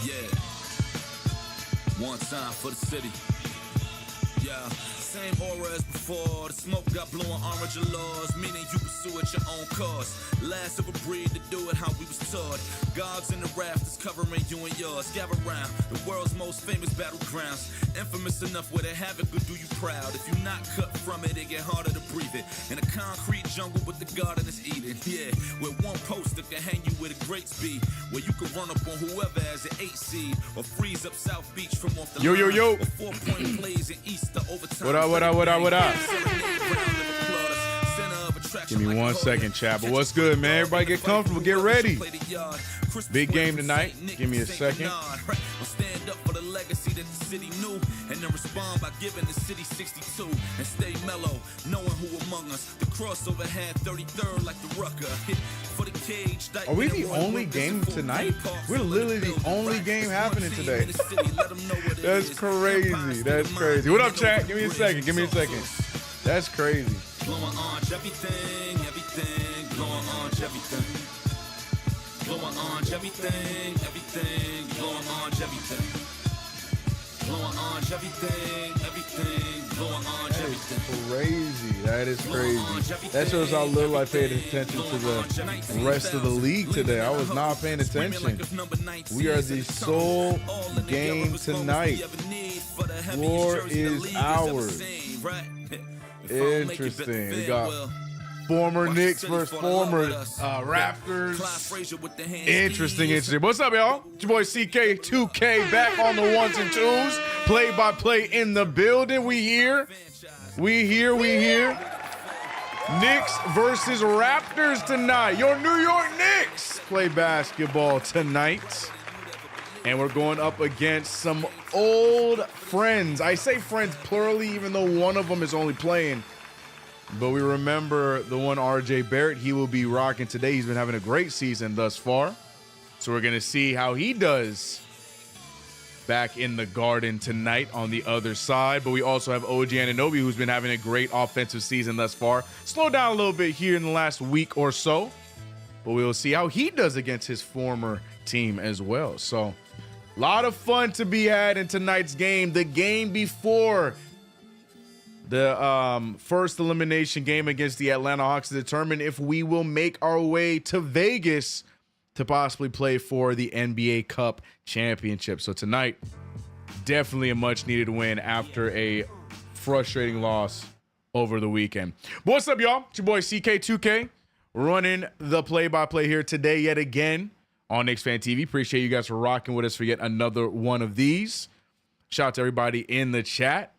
Yeah. One time for the city. Yeah. Same aura as before. The smoke got blowing orange laws, meaning you pursue at your own cause. Last of a breed to do it how we was taught. Gods in the rafters covering you and yours. Gather round the world's most famous battlegrounds. Infamous enough where the havoc will do you proud. If you're not cut from it, it get harder to breathe it. In a concrete jungle with the garden is eating. Yeah, with one poster can hang you with a great speed. Where you can run up on whoever has an 8 seed. Or freeze up South Beach from off the line. Yo. Or 4-point plays in East to overtime. What up? Give me 1 second, chat. But what's good, man? Everybody get comfortable. Get ready. Big game tonight. Give me a second. Stand up for the legacy that the city knew, and then respond by giving the city 62 and stay mellow, knowing who among us. The crossover had 33rd like the rucker. Hit for the cage. Are we the only game tonight? We're literally the only game happening today. That's crazy. That's crazy. What up, chat? Give me a second. That's crazy. Blowing orange everything, blowing orange everything. Blowing orange everything, blowing orange everything. Blowing orange everything, blowing orange everything. That is crazy. That shows how little I paid attention to the rest of the league today. I was not paying attention. We are the sole game tonight. Floor is ours. Interesting. We got former Knicks versus former Raptors. Interesting. What's up, y'all? It's your boy CK2K back on the ones and twos. Play-by-play in the building. We here. Knicks versus Raptors tonight. Your New York Knicks play basketball tonight. And we're going up against some old friends. I say friends plurally, even though one of them is only playing. But we remember the one RJ Barrett. He will be rocking today. He's been having a great season thus far. So we're going to see how he does back in the Garden tonight on the other side. But we also have OG Anunoby, who's been having a great offensive season thus far. Slowed down a little bit here in the last week or so. But we'll see how he does against his former team as well. So a lot of fun to be had in tonight's game. The game before the first elimination game against the Atlanta Hawks to determine if we will make our way to Vegas to possibly play for the NBA Cup championship. So tonight, definitely a much needed win after a frustrating loss over the weekend. But what's up, y'all? It's your boy CK2K running the play-by-play here today yet again on KnicksFanTV. Appreciate you guys for rocking with us for yet another one of these. Shout out to everybody in the chat.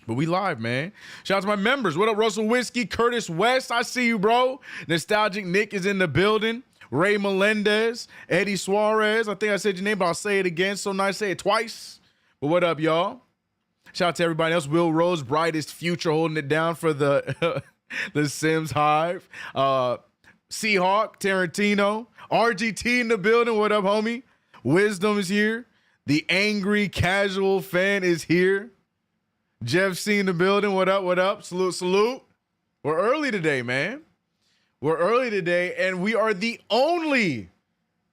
But we live, man. Shout out to my members. What up, Russell Whiskey, Curtis West? I see you, bro. Nostalgic Nick is in the building. Ray Melendez, Eddie Suarez. I think I said your name, but I'll say it again. So nice, say it twice. But what up, y'all? Shout out to everybody else. Will Rose, brightest future, holding it down for the the Sims Hive. Seahawk, Tarantino, RGT in the building. What up, homie? Wisdom is here. The angry casual fan is here. Jeff C in the building. What up? Salute. We're early today, man. And we are the only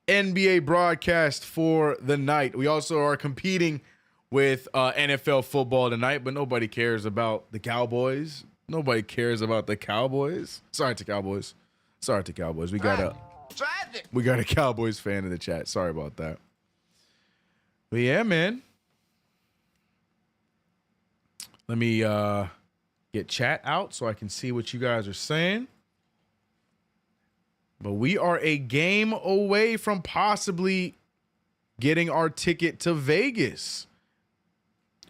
NBA broadcast for the night. We also are competing with NFL football tonight, but nobody cares about the Cowboys. Sorry to Cowboys. We got a Cowboys fan in the chat. Sorry about that. But yeah, man. Let me get chat out so I can see what you guys are saying. But we are a game away from possibly getting our ticket to Vegas.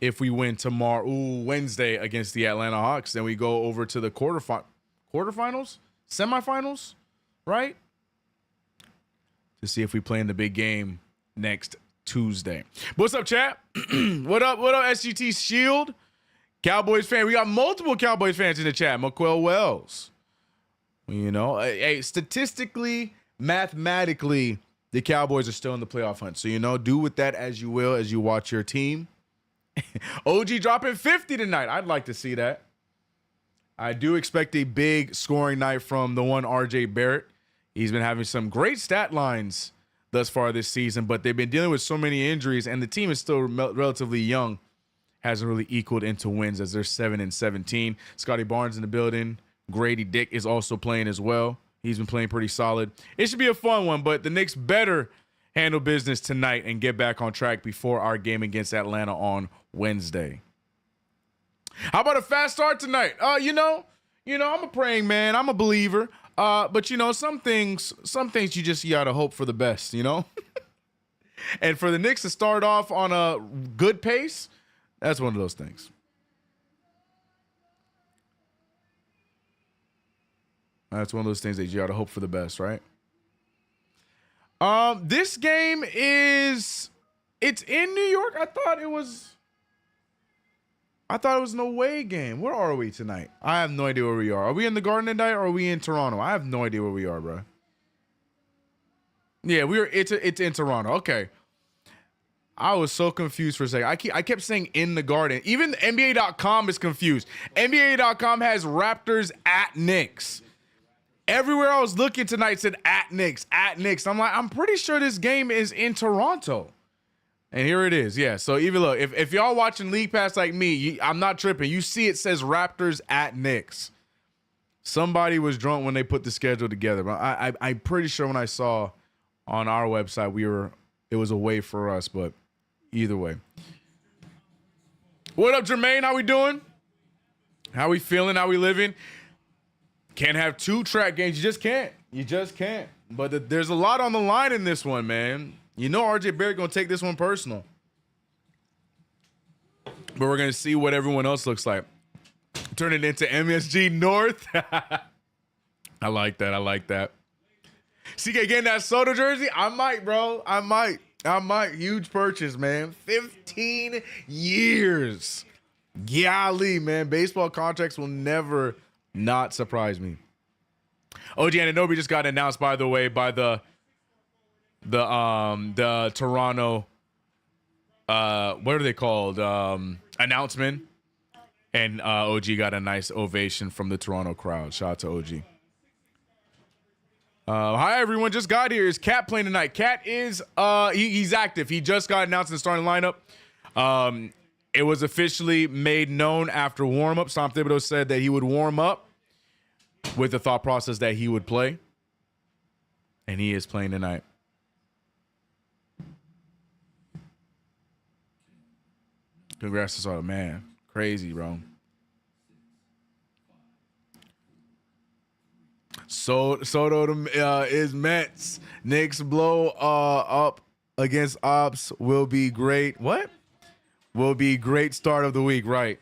If we win tomorrow, Wednesday against the Atlanta Hawks, then we go over to the quarterfinals, semifinals, right? To see if we play in the big game next Tuesday. What's up, chat? What up, SGT Shield? Cowboys fan. We got multiple Cowboys fans in the chat. McQuell Wells. You know, hey, statistically, mathematically, the Cowboys are still in the playoff hunt. So, you know, do with that as you will as you watch your team. OG dropping 50 tonight. I'd like to see that. I do expect a big scoring night from the one RJ Barrett. He's been having some great stat lines thus far this season, but they've been dealing with so many injuries, and the team is still relatively young. Hasn't really equaled into wins as they're 7-17. Scotty Barnes in the building. Grady Dick is also playing as well. He's been playing pretty solid. It should be a fun one, but the Knicks better handle business tonight and get back on track before our game against Atlanta on Wednesday. How about a fast start tonight? You know, I'm a praying man. I'm a believer. But you know, some things you just gotta hope for the best, you know? And for the Knicks to start off on a good pace, that's one of those things. That's one of those things that you gotta hope for the best, right? This game it's in New York. I thought it was an away game. Where are we tonight? I have no idea where we are. Are we in the Garden tonight or are we in Toronto? I have no idea where we are, bro. Yeah, it's in Toronto. Okay. I was so confused for a second. I kept saying in the Garden. Even NBA.com is confused. NBA.com has Raptors at Knicks. Everywhere I was looking tonight said at Knicks, at Knicks. I'm like, I'm pretty sure this game is in Toronto. And here it is. Yeah. So even look, if y'all watching League Pass like me, I'm not tripping. You see it says Raptors at Knicks. Somebody was drunk when they put the schedule together. But I'm pretty sure when I saw on our website, it was away for us. But either way. What up, Jermaine? How we doing? How we feeling? How we living? Can't have 2 track games. You just can't. You just can't. But there's a lot on the line in this one, man. You know RJ Barrett going to take this one personal. But we're going to see what everyone else looks like. Turn it into MSG North. I like that. I like that. CK getting that Soto jersey? I might, bro. I might. Huge purchase, man. 15 years. Golly, man. Baseball contracts will never not surprise me. OG Anunoby just got announced, by the way, by the Toronto what are they called? Announcement. And OG got a nice ovation from the Toronto crowd. Shout out to OG. Hi everyone, just got here. Is Cat playing tonight? Cat is he's active. He just got announced in the starting lineup. It was officially made known after warm-up. Tom Thibodeau said that he would warm up with the thought process that he would play. And he is playing tonight. Congrats to Soto, man. Crazy, bro. Soto is Mets. Knicks blow up against Ops will be great. What? Will be great start of the week, right?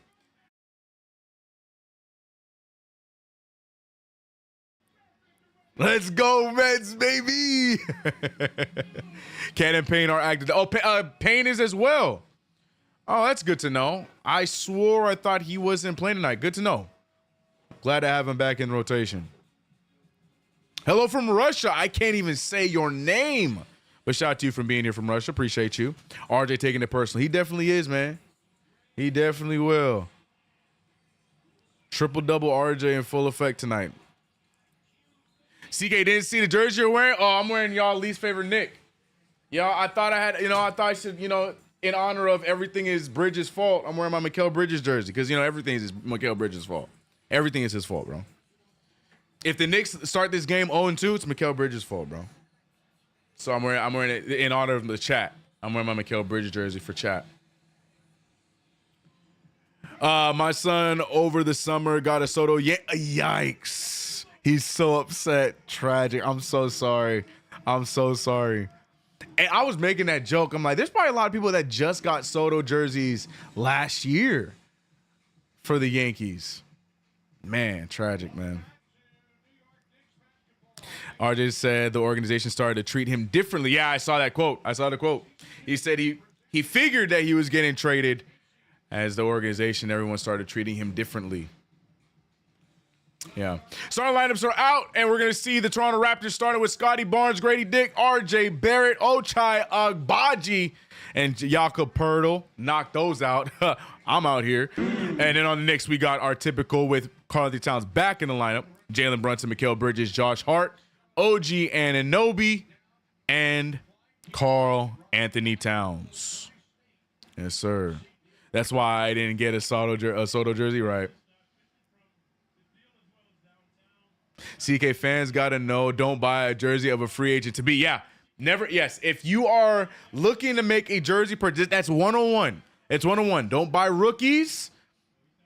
Let's go, Mets, baby. Cat and Payne are active. Oh, Payne is as well. Oh, that's good to know. I swore I thought he wasn't playing tonight. Good to know. Glad to have him back in rotation. Hello from Russia. I can't even say your name. But shout out to you from being here from Russia. Appreciate you. RJ taking it personally. He definitely is, man. He definitely will. Triple-double RJ in full effect tonight. CK didn't see the jersey you're wearing? Oh, I'm wearing y'all least favorite Nick. Y'all, I thought I should, in honor of everything is Bridges' fault, I'm wearing my Mikal Bridges jersey because, everything is Mikal Bridges' fault. Everything is his fault, bro. If the Knicks start this game 0-2, it's Mikal Bridges' fault, bro. So I'm wearing it in honor of the chat. I'm wearing my Mikal Bridges jersey for chat. My son over the summer got a Soto. Yeah, yikes. He's so upset. Tragic. I'm so sorry. I'm so sorry. And I was making that joke. I'm like, there's probably a lot of people that just got Soto jerseys last year for the Yankees. Man, tragic, man. RJ said the organization started to treat him differently. Yeah, I saw that quote. I saw the quote. He said he figured that he was getting traded as the organization, everyone started treating him differently. Yeah. Starting lineups are out, and we're going to see the Toronto Raptors starting with Scotty Barnes, Grady Dick, RJ Barrett, Ochai Agbaji, and Jakob Poeltl. Knock those out. I'm out here. And then on the Knicks, we got our typical with Karl-Anthony Towns back in the lineup. Jalen Brunson, Mikal Bridges, Josh Hart, OG Anunoby, and Karl Anthony Towns. Yes, sir. That's why I didn't get a Soto jersey right. CK fans got to know, don't buy a jersey of a free agent to be. Yeah, never. Yes, if you are looking to make a jersey purchase, that's 101. It's 101. Don't buy rookies.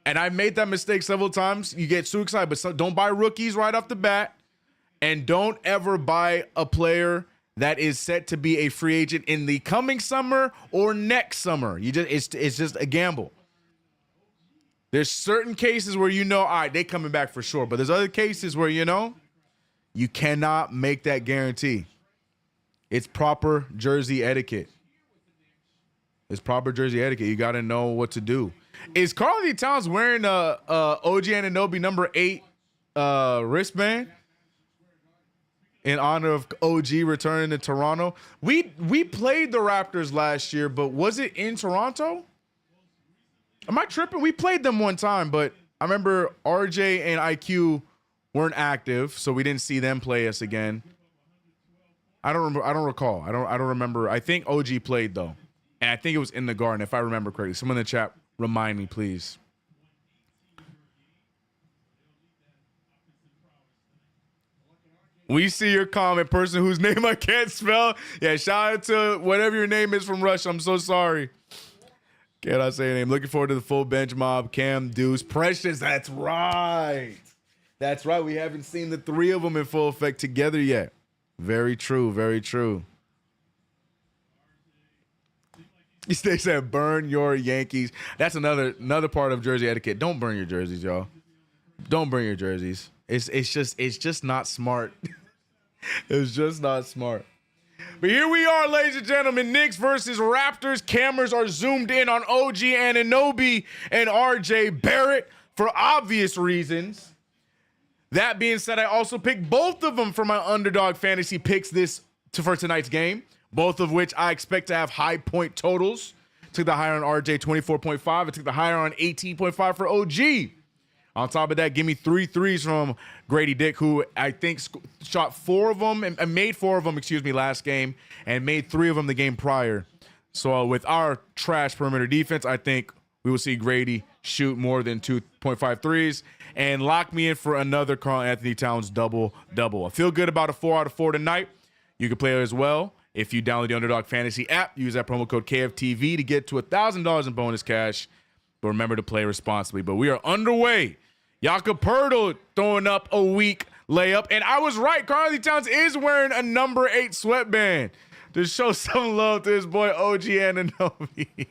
And I made that mistake several times. You get too excited, but don't buy rookies right off the bat. And don't ever buy a player that is set to be a free agent in the coming summer or next summer. It's just a gamble. There's certain cases where all right, they coming back for sure. But there's other cases where you cannot make that guarantee. It's proper jersey etiquette. It's proper jersey etiquette. You got to know what to do. Is Karl Anthony Towns wearing a OG Anunoby number 8 wristband in honor of OG returning to Toronto? We played the Raptors last year, but was it in Toronto? Am I tripping? We played them one time, but I remember RJ and IQ weren't active, so we didn't see them play us again. I don't recall. I don't remember. I think OG played though, and I think it was in the Garden, if I remember correctly. Someone in the chat, remind me, please. We see your comment, person whose name I can't spell. Yeah, shout out to whatever your name is from Russia. I'm so sorry. Cannot say a name. Looking forward to the full bench mob. Cam, Deuce, Precious. That's right. That's right. We haven't seen the 3 of them in full effect together yet. Very true. Very true. They said, burn your Yankees. That's another part of jersey etiquette. Don't burn your jerseys, y'all. Don't burn your jerseys. It's just not smart. It's just not smart. But here we are, ladies and gentlemen. Knicks versus Raptors. Cameras are zoomed in on OG Anunoby and RJ Barrett for obvious reasons. That being said, I also picked both of them for my underdog fantasy picks for tonight's game, both of which I expect to have high point totals. Took the higher on RJ, 24.5. I took the higher on 18.5 for OG. On top of that, give me 3 threes from Grady Dick, who I think shot 4 of them and made 4 of them, last game, and made 3 of them the game prior. So with our trash perimeter defense, I think we will see Grady shoot more than 2.5 threes and lock me in for another Karl Anthony Towns double-double. I feel good about a 4 out of 4 tonight. You can play it as well. If you download the Underdog Fantasy app, use that promo code KFTV to get to $1,000 in bonus cash. But remember to play responsibly. But we are underway. Jakob Poeltl throwing up a weak layup. And I was right. Karl Anthony Towns is wearing a number 8 sweatband to show some love to his boy OG Anunoby.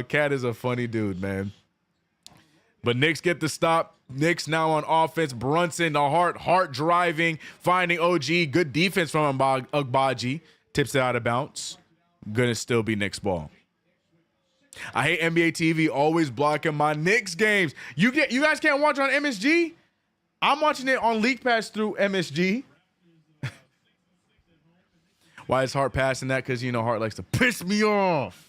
Cat is a funny dude, man. But Knicks get the stop. Knicks now on offense. Brunson, the heart driving, finding OG. Good defense from Agbaji. Tips it out of bounds. Gonna still be Knicks ball. I hate NBA TV always blocking my Knicks games. You guys can't watch on MSG? I'm watching it on League Pass through MSG. Why is Hart passing that? Because, Hart likes to piss me off.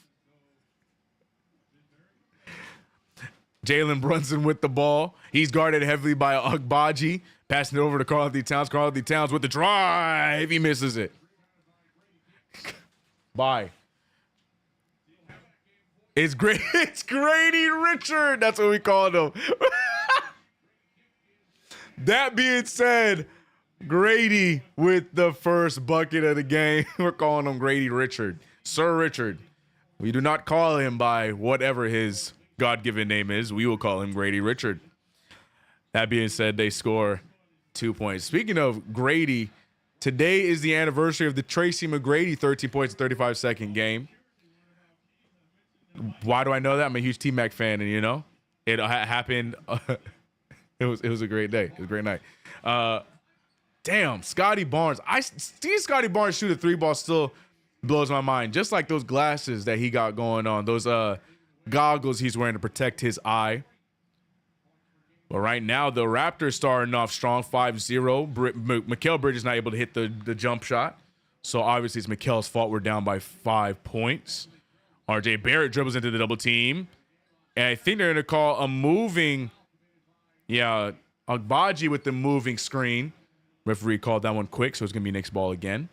Jalen Brunson with the ball. He's guarded heavily by Agbaji. Passing it over to Karl Anthony Towns. Karl Anthony Towns with the drive. He misses it. Bye. It's great. It's Grady Richard. That's what we called him. That being said, Grady with the first bucket of the game. We're calling him Grady Richard. Sir Richard. We do not call him by whatever his God-given name is. We will call him Grady Richard. That being said, they score 2 points. Speaking of Grady, today is the anniversary of the Tracy McGrady 13 points in 35-second game. Why do I know that? I'm a huge T-Mac fan, and it happened. It was a great day. It was a great night. Damn, Scotty Barnes. I see Scotty Barnes shoot a 3-ball still blows my mind. Just like those glasses that he got going on, those goggles he's wearing to protect his eye. But right now, the Raptors starting off strong, 5-0. Mikal Bridges not able to hit the jump shot. So obviously it's Mikal's fault. We're down by 5 points. RJ Barrett dribbles into the double team. And I think they're going to call a moving, Agbaji with the moving screen. Referee called that one quick, so it's going to be Knicks ball again.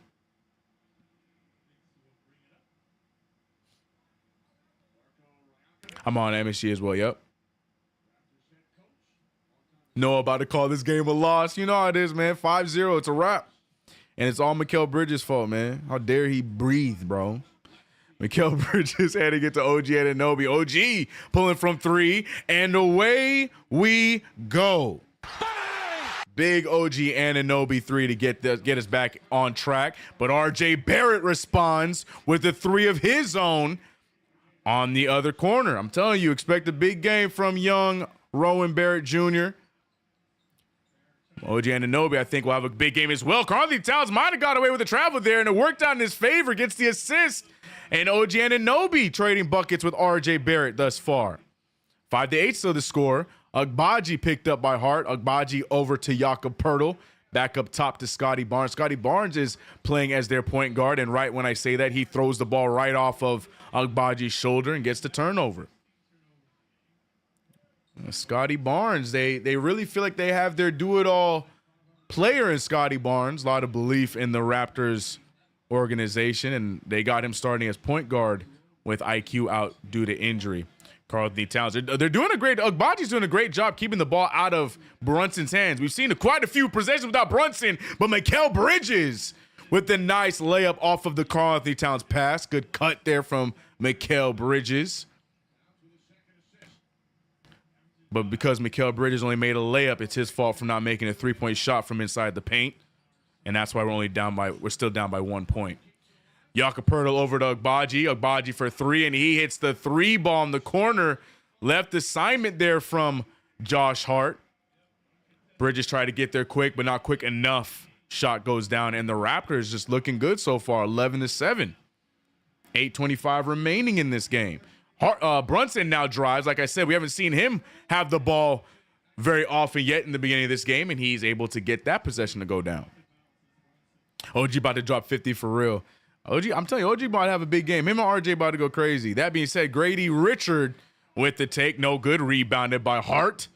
I'm on MSG as well. Yep. Noah about to call this game a loss. You know how it is, man. 5-0. It's a wrap. And it's all Mikal Bridges' fault, man. How dare he breathe, bro? Mikal Bridges heading it to OG Anunoby. OG pulling from 3, and away we go. Big OG Anunoby 3 to get us back on track. But RJ Barrett responds with the 3 of his own on the other corner. I'm telling you, expect a big game from young Rowan Barrett Jr. OG Anunoby, I think, will have a big game as well. Karl-Anthony Towns might have got away with the travel there, and it worked out in his favor, gets the assist. And OG Anunoby trading buckets with RJ Barrett thus far. 5-8 still the score. Agbaji picked up by Hart. Agbaji over to Jakob Poeltl. Back up top to Scotty Barnes. Scotty Barnes is playing as their point guard, and right when I say that, he throws the ball right off of Agbaji's shoulder and gets the turnover. Scotty Barnes, they really feel like they have their do-it-all player in Scotty Barnes. A lot of belief in the Raptors organization, and they got him starting as point guard with IQ out due to injury. Karl-Anthony Towns, they're doing Agbaji's doing a great job keeping the ball out of Brunson's hands. We've seen quite a few possessions without Brunson, but Mikal Bridges with the nice layup off of the Karl-Anthony Towns pass. Good cut there from Mikal Bridges. But because Mikal Bridges only made a layup, it's his fault for not making a three-point shot from inside the paint. And that's why we're still down by 1 point. Jakob Poeltl over to Agbaji. Agbaji for 3, and he hits the 3 ball in the corner. Left assignment there from Josh Hart. Bridges tried to get there quick, but not quick enough. Shot goes down, and the Raptors just looking good so far, 11-7. 8:25 remaining in this game. Brunson now drives. Like I said, we haven't seen him have the ball very often yet in the beginning of this game, and he's able to get that possession to go down. OG about to drop 50 for real. I'm telling you, OG about to have a big game. Him and RJ about to go crazy. That being said, Grady Richard with the take. No good. Rebounded by Hart.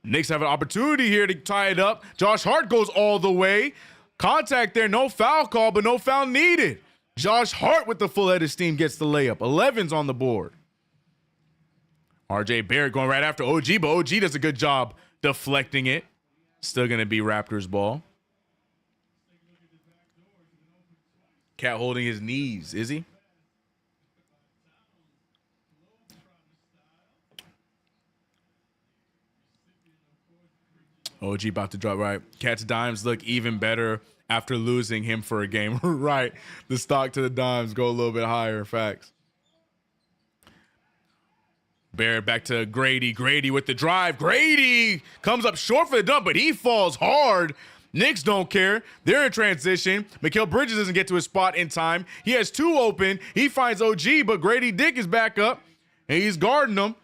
Knicks have an opportunity here to tie it up. Josh Hart goes all the way. Contact there. No foul call, but no foul needed. Josh Hart with the full head of steam gets the layup. 11's on the board. RJ Barrett going right after OG, but OG does a good job deflecting it. Still going to be Raptors ball. Cat holding his knees, is he? OG about to drop right. Cat's dimes look even better after losing him for a game. Right. The stock to the dimes go a little bit higher. Facts. Barrett back to Grady. Grady with the drive. Grady comes up short for the dunk, but he falls hard. Knicks don't care. They're in transition. Mikal Bridges doesn't get to his spot in time. He has 2 open. He finds OG, but Grady Dick is back up, and he's guarding him.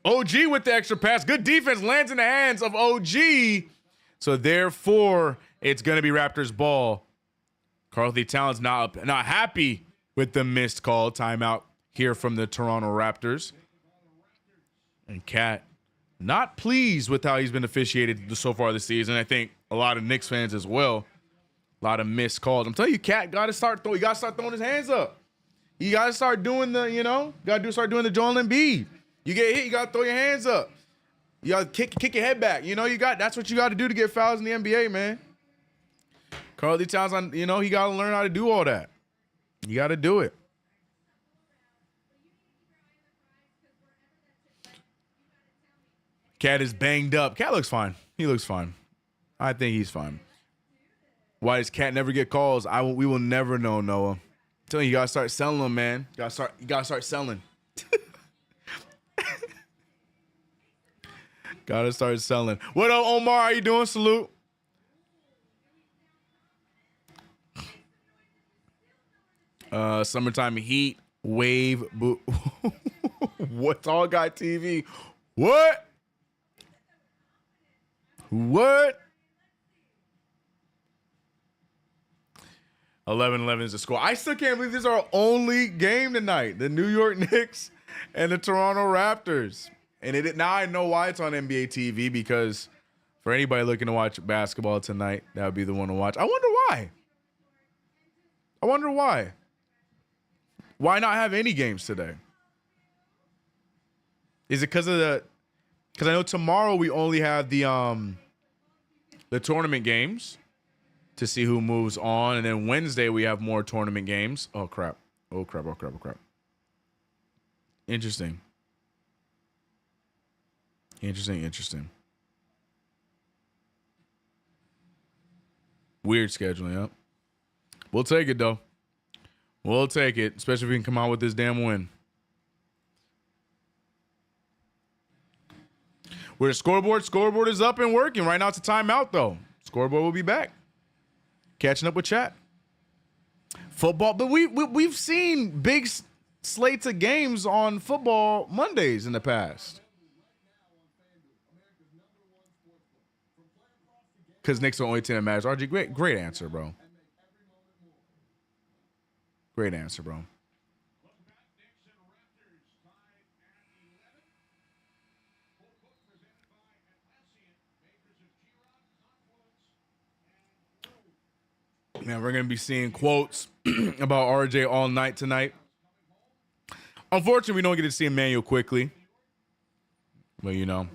OG with the extra pass. Good defense lands in the hands of OG. So therefore, it's going to be Raptors ball. Karl-Anthony Towns not happy with the missed call. Timeout here from the Toronto Raptors. And Cat not pleased with how he's been officiated so far this season. I think a lot of Knicks fans as well. A lot of missed calls. I'm telling you, Cat got to start throwing. He got to start throwing his hands up. You got to start doing start doing the Joel Embiid. You get hit, you got to throw your hands up. You got to kick your head back. That's what you got to do to get fouls in the NBA, man. Karl-Anthony Towns, he got to learn how to do all that. You got to do it. Cat is banged up. Cat looks fine. He looks fine. I think he's fine. Why does Cat never get calls? We will never know, Noah. I'm telling you, you gotta start selling them, man. You gotta start selling. Gotta start selling. What up, Omar? How you doing? Salute. Summertime heat wave. What's all got TV? What? 11-11 is the score. I still can't believe this is our only game tonight. The New York Knicks and the Toronto Raptors. And now I know why it's on NBA TV, because for anybody looking to watch basketball tonight, that would be the one to watch. I wonder why. Why not have any games today? Is it because of because I know tomorrow we only have the tournament games to see who moves on, and then Wednesday we have more tournament games. Oh crap. Interesting. Weird scheduling, yep. We'll take it though. We'll take it, especially if we can come out with this damn win. Where the scoreboard is up and working. Right now it's a timeout though. Scoreboard will be back. Catching up with chat. Football, but we've seen big slates of games on football Mondays in the past. Because Knicks are only 10 that matters. RG, great answer, bro. Great answer, bro. Man, we're going to be seeing quotes about RJ all night tonight. Unfortunately, we don't get to see Emmanuel quickly. But, you know.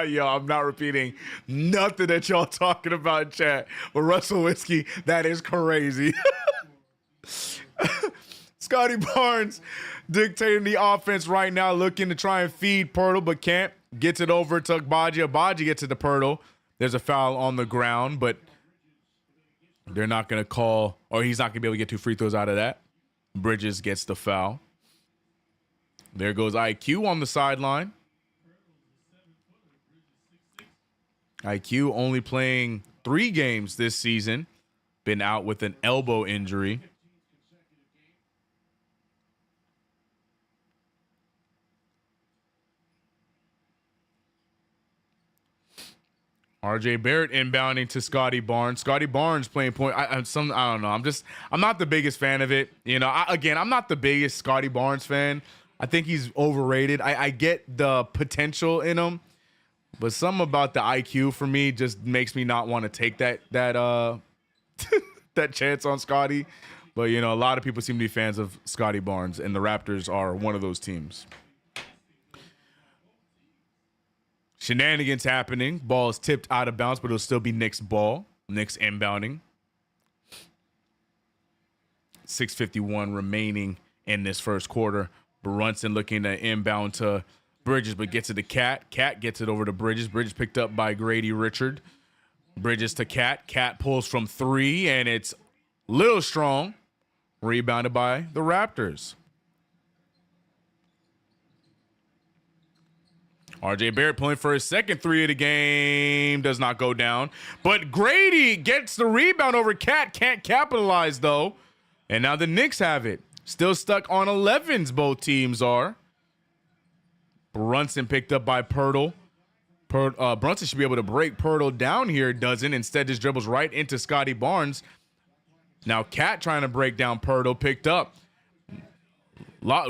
Yo, I'm not repeating nothing that y'all talking about in chat. But Russell Whiskey, that is crazy. Scotty Barnes dictating the offense right now, looking to try and feed Pirtle, but can't. Gets it over to Agbaji. Agbaji gets it to Pirtle. There's a foul on the ground, but they're not going to call, or he's not going to be able to get 2 free throws out of that. Bridges gets the foul. There goes IQ on the sideline. IQ only playing 3 games this season. Been out with an elbow injury. RJ Barrett inbounding to Scotty Barnes. Scotty Barnes playing point. I don't know. I'm not the biggest fan of it. You know, I'm not the biggest Scotty Barnes fan. I think he's overrated. I get the potential in him, but something about the IQ for me just makes me not want to take that that chance on Scotty. But you know, a lot of people seem to be fans of Scotty Barnes, and the Raptors are one of those teams. Shenanigans happening. Ball is tipped out of bounds, but it'll still be Knicks ball. Knicks inbounding. 6:51 remaining in this first quarter. Brunson looking to inbound to Bridges, but gets it to Cat. Cat gets it over to Bridges. Bridges picked up by Grady Richard. Bridges to Cat. Cat pulls from 3, and it's little strong. Rebounded by the Raptors. RJ Barrett pulling for his second 3 of the game. Does not go down. But Grady gets the rebound over Cat. Can't capitalize, though. And now the Knicks have it. Still stuck on 11s, both teams are. Brunson picked up by Pirtle. Brunson should be able to break Pirtle down here. Doesn't. Instead, just dribbles right into Scotty Barnes. Now Cat trying to break down Pirtle. Picked up.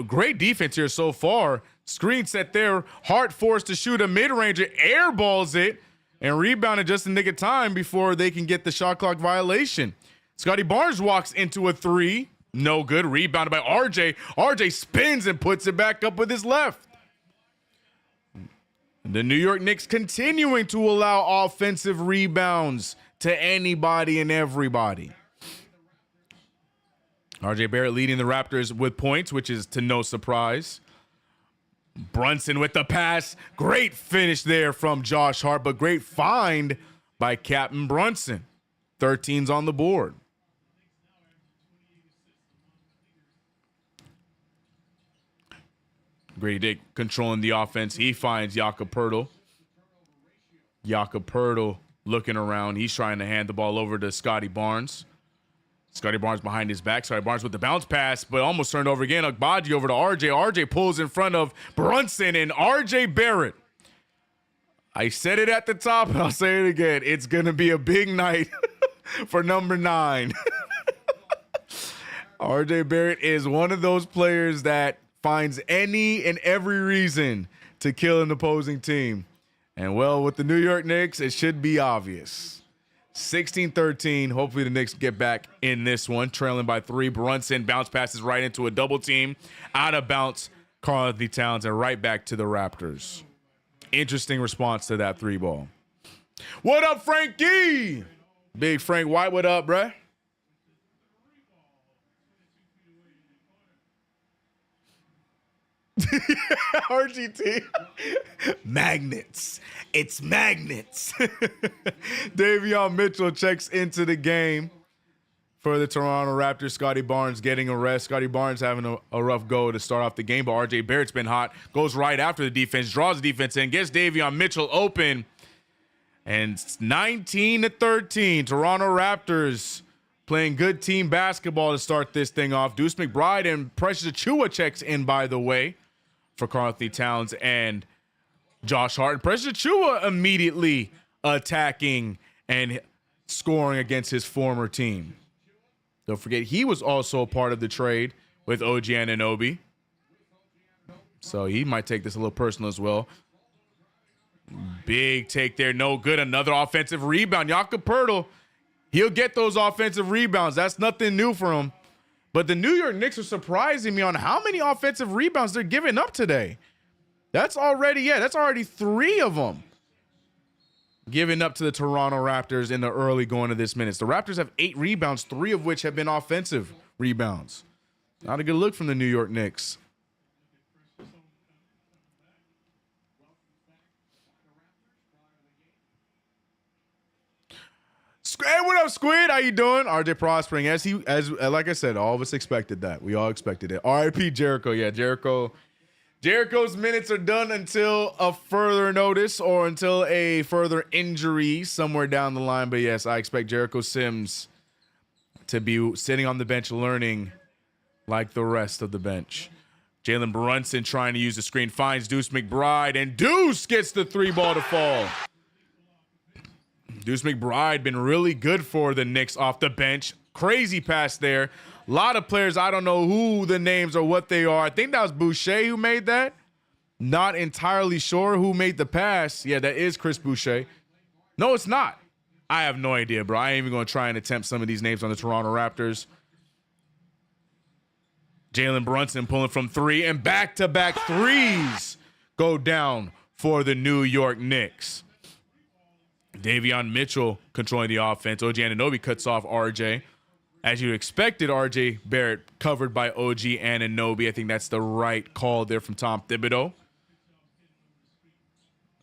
Great defense here so far. Screen set there. Hart forced to shoot a mid-ranger. Airballs it. And rebounded just in the nick of time before they can get the shot clock violation. Scotty Barnes walks into a 3. No good. Rebounded by RJ. RJ spins and puts it back up with his left. The New York Knicks continuing to allow offensive rebounds to anybody and everybody. RJ Barrett leading the Raptors with points, which is to no surprise. Brunson with the pass. Great finish there from Josh Hart, but great find by Captain Brunson. 13's on the board. Grady Dick controlling the offense. He finds Jakob Poeltl. Jakob Poeltl looking around. He's trying to hand the ball over to Scotty Barnes. Scotty Barnes behind his back. Scotty Barnes with the bounce pass, but almost turned over again. Agbaji over to RJ. RJ pulls in front of Brunson and RJ Barrett. I said it at the top, and I'll say it again. It's going to be a big night for number 9. RJ Barrett is one of those players that finds any and every reason to kill an opposing team. And, well, with the New York Knicks, it should be obvious. 16-13. Hopefully the Knicks get back in this one. Trailing by 3. Brunson bounce passes right into a double team. Out of bounce. Karl-Anthony Towns and right back to the Raptors. Interesting response to that 3 ball. What up, Frankie? Big Frank White, what up, bruh? RGT. Magnets. It's magnets. Davion Mitchell checks into the game for the Toronto Raptors. Scotty Barnes getting a rest. Scotty Barnes having a rough go to start off the game, but RJ Barrett's been hot. Goes right after the defense, draws the defense in, gets Davion Mitchell open. And 19-13, Toronto Raptors playing good team basketball to start this thing off. Deuce McBride and Precious Achiuwa checks in, by the way, for Karl-Anthony Towns and Josh Hart. And Precious Achiuwa immediately attacking and scoring against his former team. Don't forget, he was also part of the trade with OG Anunoby. So he might take this a little personal as well. Big take there, no good. Another offensive rebound. Jakob Poeltl, he'll get those offensive rebounds. That's nothing new for him. But the New York Knicks are surprising me on how many offensive rebounds they're giving up today. That's already 3 of them giving up to the Toronto Raptors in the early going of this minutes. The Raptors have 8 rebounds, 3 of which have been offensive rebounds. Not a good look from the New York Knicks. Hey, what up, Squid? How you doing? RJ prospering as like I said, all of us expected that. We all expected it. RIP Jericho. Yeah, Jericho's minutes are done until a further notice or until a further injury somewhere down the line. But yes, I expect Jericho Sims to be sitting on the bench learning like the rest of the bench. Jalen Brunson trying to use the screen, finds Deuce McBride, and Deuce gets the 3 ball to fall. Deuce McBride been really good for the Knicks off the bench. Crazy pass there. A lot of players, I don't know who the names or what they are. I think that was Boucher who made that. Not entirely sure who made the pass. Yeah, that is Chris Boucher. No, it's not. I have no idea, bro. I ain't even going to try and attempt some of these names on the Toronto Raptors. Jalen Brunson pulling from 3, and back-to-back threes go down for the New York Knicks. Davion Mitchell controlling the offense. OG Anunoby cuts off RJ. As you expected, RJ Barrett covered by OG Anunoby. I think that's the right call there from Tom Thibodeau.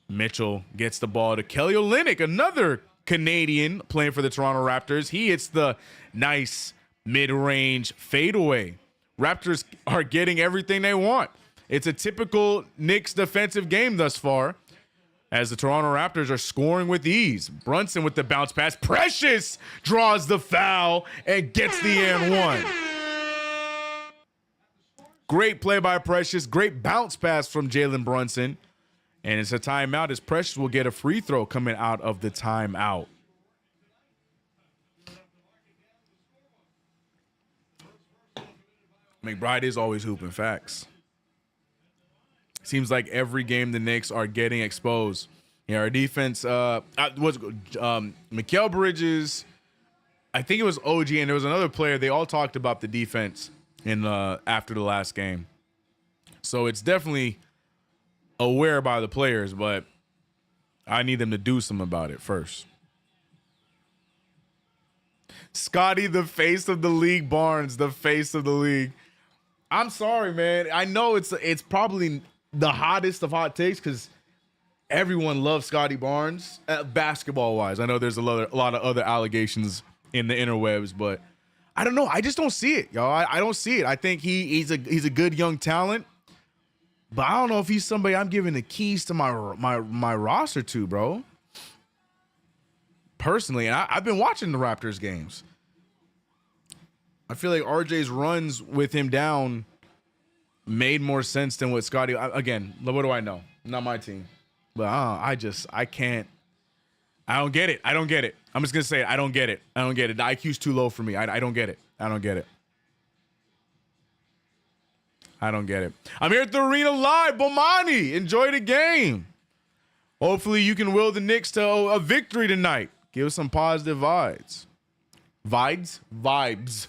Mitchell gets the ball to Kelly Olynyk, another Canadian playing for the Toronto Raptors. He hits the nice mid-range fadeaway. Raptors are getting everything they want. It's a typical Knicks defensive game thus far, as the Toronto Raptors are scoring with ease. Brunson with the bounce pass. Precious draws the foul and gets the and 1. Great play by Precious. Great bounce pass from Jalen Brunson. And it's a timeout as Precious will get a free throw coming out of the timeout. McBride is always hooping, facts. Seems like every game the Knicks are getting exposed. Yeah, our defense Mikal Bridges, I think it was OG, and there was another player. They all talked about the defense in after the last game. So it's definitely aware by the players, but I need them to do something about it first. Scotty, the face of the league. Barnes, the face of the league. I'm sorry, man. I know it's probably the hottest of hot takes because everyone loves Scotty Barnes basketball-wise. I know there's a lot of other allegations in the interwebs, but I don't know. I just don't see it, y'all. I don't see it. I think he's a good young talent, but I don't know if he's somebody I'm giving the keys to my roster to, bro. Personally, and I've been watching the Raptors games. I feel like RJ's runs with him down made more sense than what Scotty. Again, what do I know? Not my team, but I can't. I don't get it. I don't get it. I'm just gonna say it. I don't get it. I don't get it. The IQ's too low for me. I don't get it. I don't get it. I don't get it. I'm here at the arena live. Bomani, enjoy the game. Hopefully you can will the Knicks to a victory tonight. Give us some positive vibes. Vibes.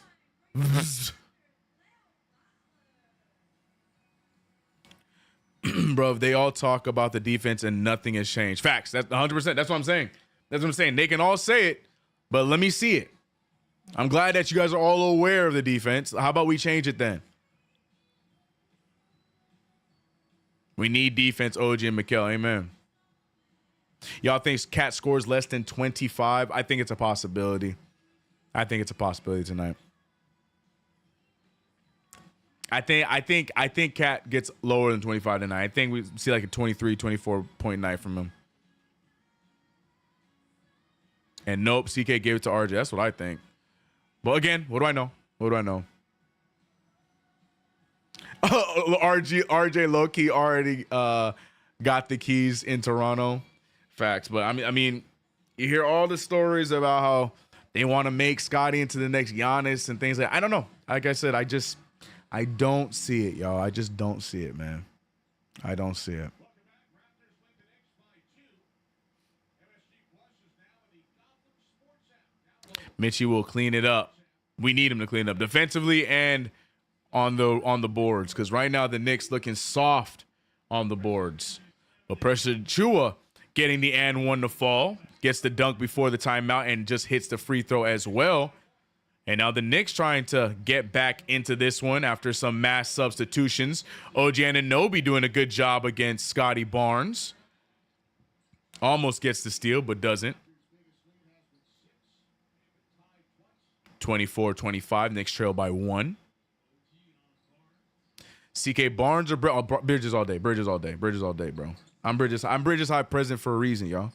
Bro, they all talk about the defense and nothing has changed. Facts. That's 100%. That's what I'm saying. That's what I'm saying. They can all say it, but let me see it. I'm glad that you guys are all aware of the defense. How about we change it then? We need defense, OG and Mikal. Amen. Y'all think Cat scores less than 25? I think it's a possibility. I think it's a possibility tonight. I think Cat gets lower than 25 tonight. I think we see like a 23, 24-point night from him. And nope, CK gave it to RJ. That's what I think. But again, what do I know? What do I know? RJ low-key already got the keys in Toronto. Facts. But I mean, you hear all the stories about how they want to make Scotty into the next Giannis and things like that. I don't know. Like I said, I don't see it, y'all. I just don't see it, man. I don't see it. Mitchie will clean it up. We need him to clean it up defensively and on the boards, because right now the Knicks looking soft on the boards. But Precious Achiuwa getting the and one to fall, gets the dunk before the timeout and just hits the free throw as well. And now the Knicks trying to get back into this one after some mass substitutions. OG Anunoby doing a good job against Scotty Barnes. Almost gets the steal, but doesn't. 24-25. Knicks trail by 1. CK Barnes or Bridges all day. Bridges all day, bro. I'm Bridges High present for a reason, y'all.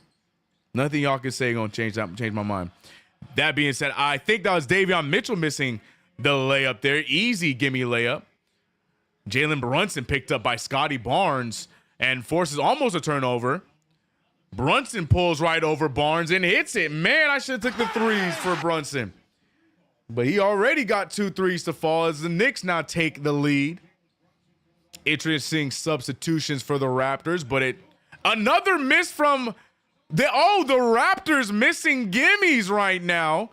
Nothing y'all can say gonna change my mind. That being said, I think that was Davion Mitchell missing the layup there. Easy gimme layup. Jalen Brunson picked up by Scotty Barnes and forces almost a turnover. Brunson pulls right over Barnes and hits it. Man, I should have took the threes for Brunson. But he already got 2 threes to fall as the Knicks now take the lead. Interesting substitutions for the Raptors, but another miss from the Raptors missing gimmies right now.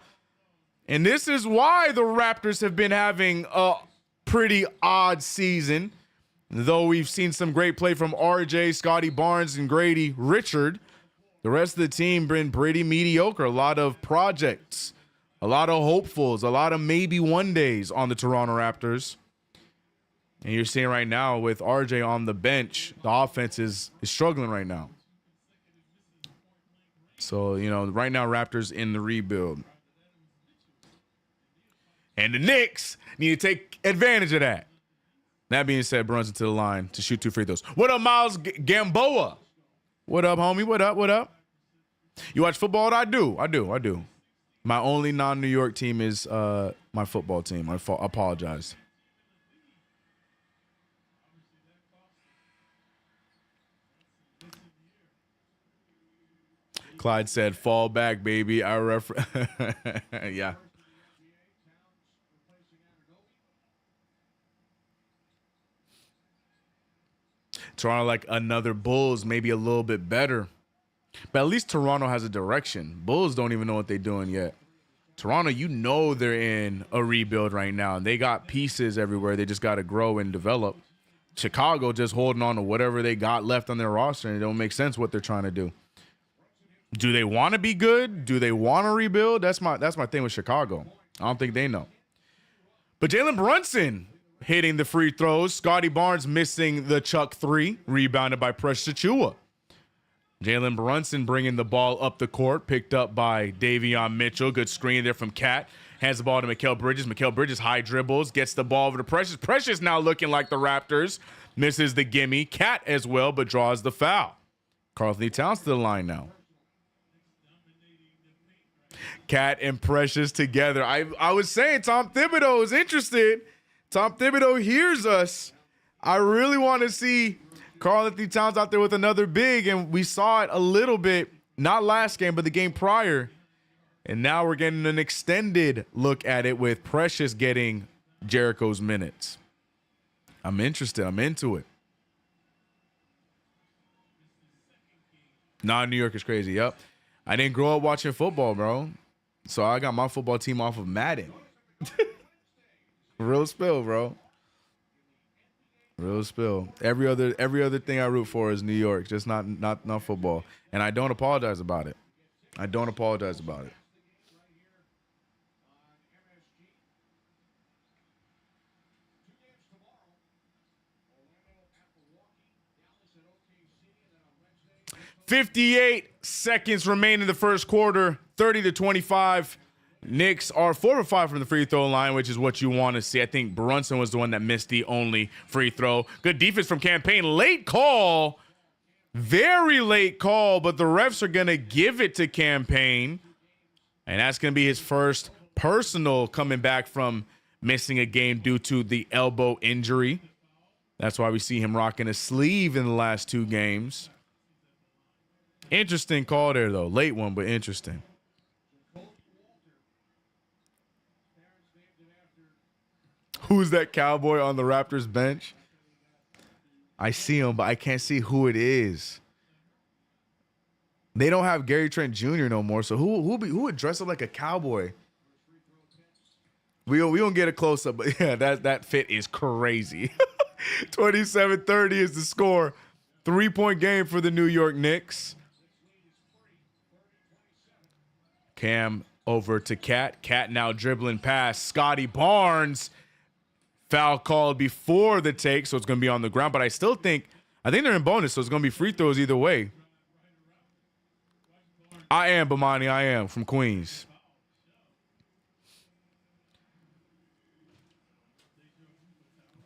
And this is why the Raptors have been having a pretty odd season. Though we've seen some great play from RJ, Scotty Barnes, and Grady Richard, the rest of the team been pretty mediocre. A lot of projects, a lot of hopefuls, a lot of maybe one days on the Toronto Raptors. And you're seeing right now with RJ on the bench, the offense is struggling right now. So, right now Raptors in the rebuild. And the Knicks need to take advantage of that. That being said, Brunson to the line to shoot 2 free throws. What up, Miles Gamboa? What up, homie? What up? You watch football? I do. My only non-New York team is my football team. I apologize. Clyde said, fall back, baby. Yeah. Toronto like another Bulls, maybe a little bit better. But at least Toronto has a direction. Bulls don't even know what they're doing yet. Toronto, they're in a rebuild right now. And they got pieces everywhere. They just got to grow and develop. Chicago just holding on to whatever they got left on their roster. And it don't make sense what they're trying to do. Do they want to be good? Do they want to rebuild? That's my thing with Chicago. I don't think they know. But Jalen Brunson hitting the free throws. Scotty Barnes missing the Chuck 3. Rebounded by Precious Achiuwa. Jalen Brunson bringing the ball up the court. Picked up by Davion Mitchell. Good screen there from Cat. Hands the ball to Mikal Bridges. Mikal Bridges high dribbles. Gets the ball over to Precious. Precious now looking like the Raptors. Misses the gimme. Cat as well, but draws the foul. Karl-Anthony Towns to the line now. Cat and Precious together. I was saying Tom Thibodeau is interested. Tom Thibodeau hears us. I really want to see Karl-Anthony Towns out there with another big, and we saw it a little bit, not last game, but the game prior. And now we're getting an extended look at it with Precious getting Jericho's minutes. I'm interested. I'm into it. Non-New York is crazy. Yep. I didn't grow up watching football, bro. So I got my football team off of Madden. Real spill, bro. Real spill. Every other thing I root for is New York, just not football. And I don't apologize about it. I don't apologize about it. .58 seconds remain in the first quarter, 30-25. Knicks are 4 for 5 from the free throw line, which is what you want to see. I think Brunson was the one that missed the only free throw. Good defense from Campaign. Late call. Very late call, but the refs are going to give it to Campaign. And that's going to be his first personal coming back from missing a game due to the elbow injury. That's why we see him rocking a sleeve in the last 2 games. Interesting call there, though. Late one, but interesting. Who's that cowboy on the Raptors bench? I see him, but I can't see who it is. They don't have Gary Trent Jr. no more, so who would dress up like a cowboy? We don't get a close-up, but yeah, that fit is crazy. 27-30 is the score. 3-point game for the New York Knicks. Cam over to Cat. Cat now dribbling past Scotty Barnes. Foul called before the take, so it's going to be on the ground. But I think they're in bonus, so it's going to be free throws either way. I am Bomani. I am from Queens.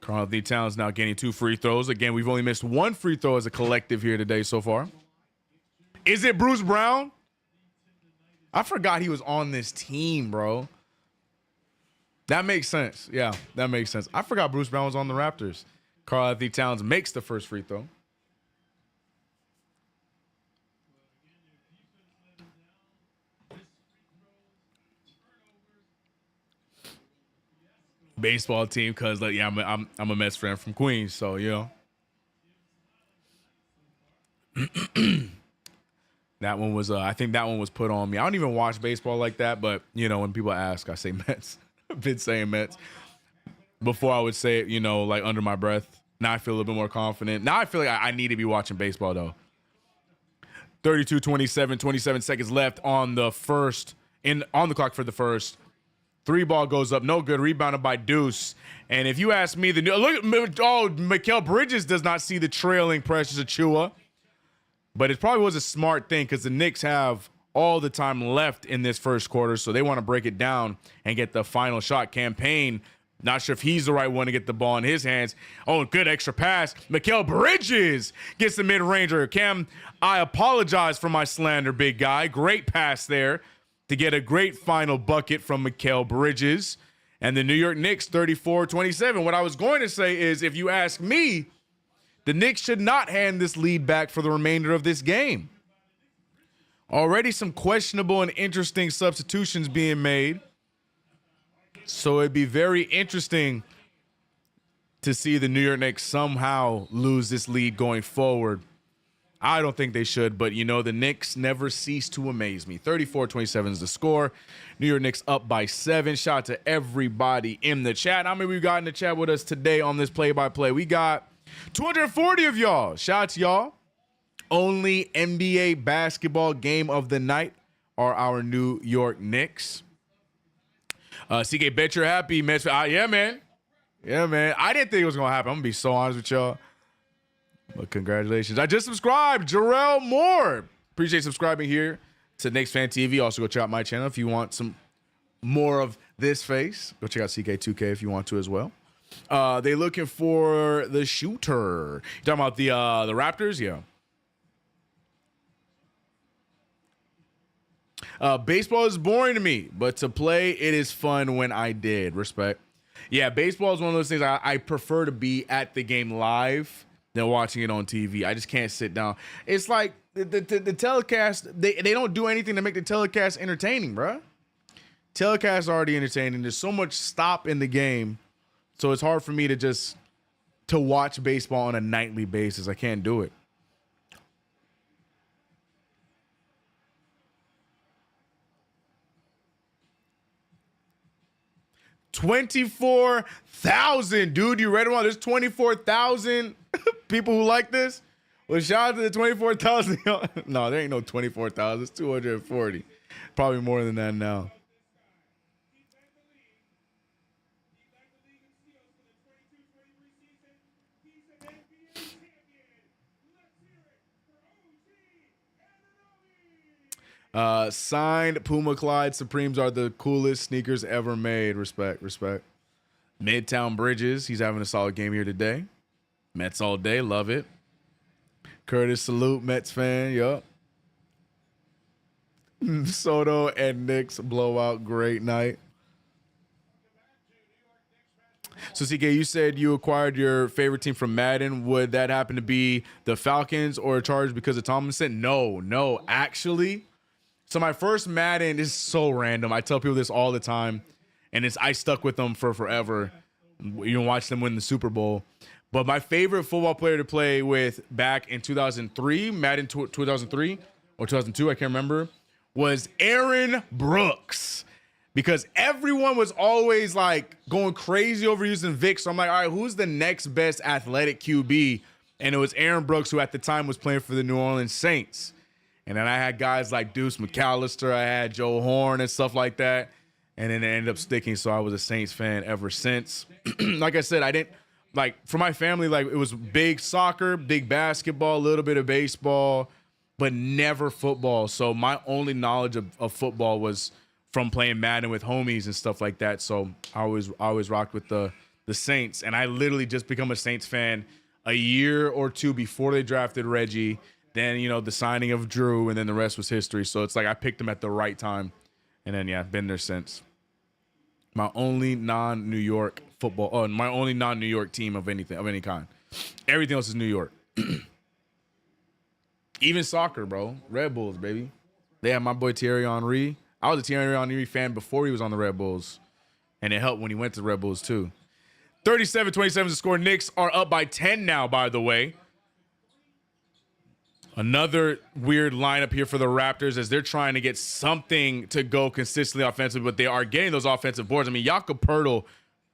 Karl-Anthony Towns now getting 2 free throws. Again, we've only missed 1 free throw as a collective here today so far. Is it Bruce Brown? I forgot he was on this team, bro. That makes sense. Yeah, that makes sense. I forgot Bruce Brown was on the Raptors. Karl-Anthony Towns makes the first free throw. Baseball team, because like, yeah, I'm a Mets fan from Queens, so you know. That one was I think that one was put on me. I don't even watch baseball like that, but you know, when people ask, I say Mets. I've been saying Mets. Before I would say it, you know, like under my breath. Now I feel a little bit more confident. Now I feel like I need to be watching baseball though. 32-27, 27 seconds left on the clock for the first. 3 ball goes up, no good, rebounded by Deuce. And if you ask me, Mikal Bridges does not see the trailing Precious Achiuwa. But it probably was a smart thing because the Knicks have all the time left in this first quarter, so they want to break it down and get the final shot. Campaign, not sure if he's the right one to get the ball in his hands. Oh, good extra pass. Mikal Bridges gets the mid-ranger. Cam, I apologize for my slander, big guy. Great pass there to get a great final bucket from Mikal Bridges. And the New York Knicks, 34-27. What I was going to say is, if you ask me, the Knicks should not hand this lead back for the remainder of this game. Already some questionable and interesting substitutions being made. So it'd be very interesting to see the New York Knicks somehow lose this lead going forward. I don't think they should, but you know, the Knicks never cease to amaze me. 34-27 is the score. New York Knicks up by 7. Shout out to everybody in the chat. How many we got in the chat with us today on this play-by-play? We got 240 of y'all. Shout out to y'all. Only NBA basketball game of the night are our New York Knicks. CK, bet you're happy, Mets. Yeah, man. Yeah, man. I didn't think it was going to happen. I'm going to be so honest with y'all. But congratulations. I just subscribed. Jarrell Moore. Appreciate subscribing here to KnicksFanTV. Also, go check out my channel if you want some more of this face. Go check out CK2K if you want to as well. They looking for the shooter. You talking about the Raptors? Yeah. Baseball is boring to me, but to play, it is fun when I did. Respect. Yeah, baseball is one of those things I prefer to be at the game live than watching it on TV. I just can't sit down. It's like the telecast, they don't do anything to make the telecast entertaining, bruh. Telecast already entertaining. There's so much stop in the game, so it's hard for me to watch baseball on a nightly basis. I can't do it. 24,000, dude. You read it wrong. There's 24,000 people who like this. Well, shout out to the 24,000. No, there ain't no 24,000. It's 240. Probably more than that now. Signed Puma Clyde Supremes are the coolest sneakers ever made. Respect. Midtown Bridges, he's having a solid game here today. Mets all day, love it. Curtis, salute, Mets fan, yup. Soto and Knicks blowout, great night. So, CK, you said you acquired your favorite team from Madden. Would that happen to be the Falcons or Chargers because of Tomlinson? No, actually. So my first Madden is so random. I tell people this all the time, and I stuck with them for forever. You can watch them win the Super Bowl. But my favorite football player to play with back in 2003, Madden 2003 or 2002, I can't remember, was Aaron Brooks. Because everyone was always like going crazy over using Vic. So I'm like, all right, who's the next best athletic QB? And it was Aaron Brooks, who at the time was playing for the New Orleans Saints. And then I had guys like Deuce McAllister, I had Joe Horn and stuff like that. And then it ended up sticking, so I was a Saints fan ever since. Like I said, I didn't, like, for my family, like, it was big soccer, big basketball, a little bit of baseball, but never football. So my only knowledge of football was from playing Madden with homies and stuff like that. So I always rocked with the Saints. And I literally just become a Saints fan a year or two before they drafted Reggie. Then, you know, the signing of Drew, and then the rest was history. So it's like I picked them at the right time. And then, yeah, I've been there since. My only non-New York football, my only non-New York team of any kind. Everything else is New York. Even soccer, bro. Red Bulls, baby. They have my boy Thierry Henry. I was a Thierry Henry fan before he was on the Red Bulls. And it helped when he went to the Red Bulls, too. 37-27 is the score. Knicks are up by 10 now, by the way. Another weird lineup here for the Raptors as they're trying to get something to go consistently offensively, but they are getting those offensive boards. I mean, Jakob Poeltl,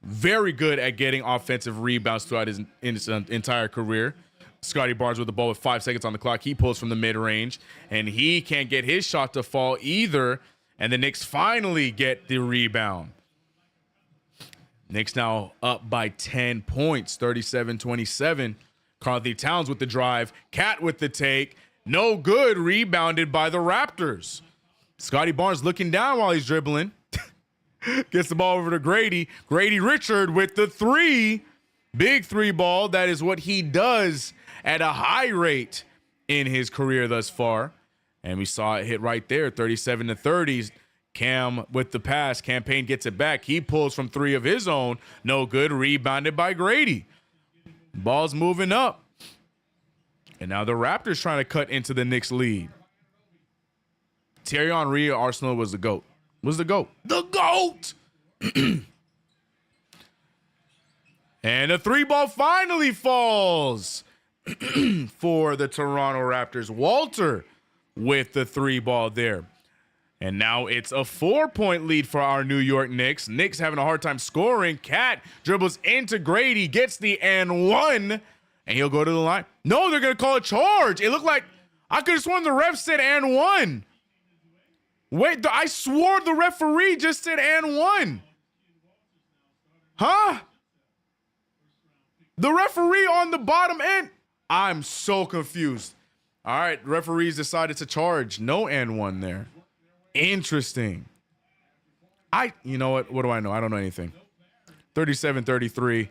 very good at getting offensive rebounds throughout his entire career. Scotty Barnes with the ball with 5 seconds on the clock. He pulls from the mid-range, and he can't get his shot to fall either, and the Knicks finally get the rebound. Knicks now up by 10 points, 37-27. Karl-Anthony Towns with the drive. Cat with the take. No good. Rebounded by the Raptors. Scotty Barnes looking down while he's dribbling. Gets the ball over to Grady. Grady Richard with the three. Big three ball. That is what he does at a high rate in his career thus far. And we saw it hit right there, 37-30. Cam with the pass. Campaign gets it back. He pulls from three of his own. No good. Rebounded by Grady. Ball's moving up. And now the Raptors trying to cut into the Knicks lead. Thierry Henry at Arsenal was the GOAT. The GOAT! And the three ball finally falls for the Toronto Raptors. Walter with the three ball there. And now it's a 4-point lead for our New York Knicks. Knicks having a hard time scoring. Cat dribbles into Grady, gets the and one, and he'll go to the line. No, they're going to call a charge. It looked like I could have sworn the ref said and one. Wait, I swore the referee just said and one. Huh? The referee on the bottom end. I'm so confused. All right, referees decided to charge. No and one there. Interesting. You know what? What do I know? I don't know anything. 37-33.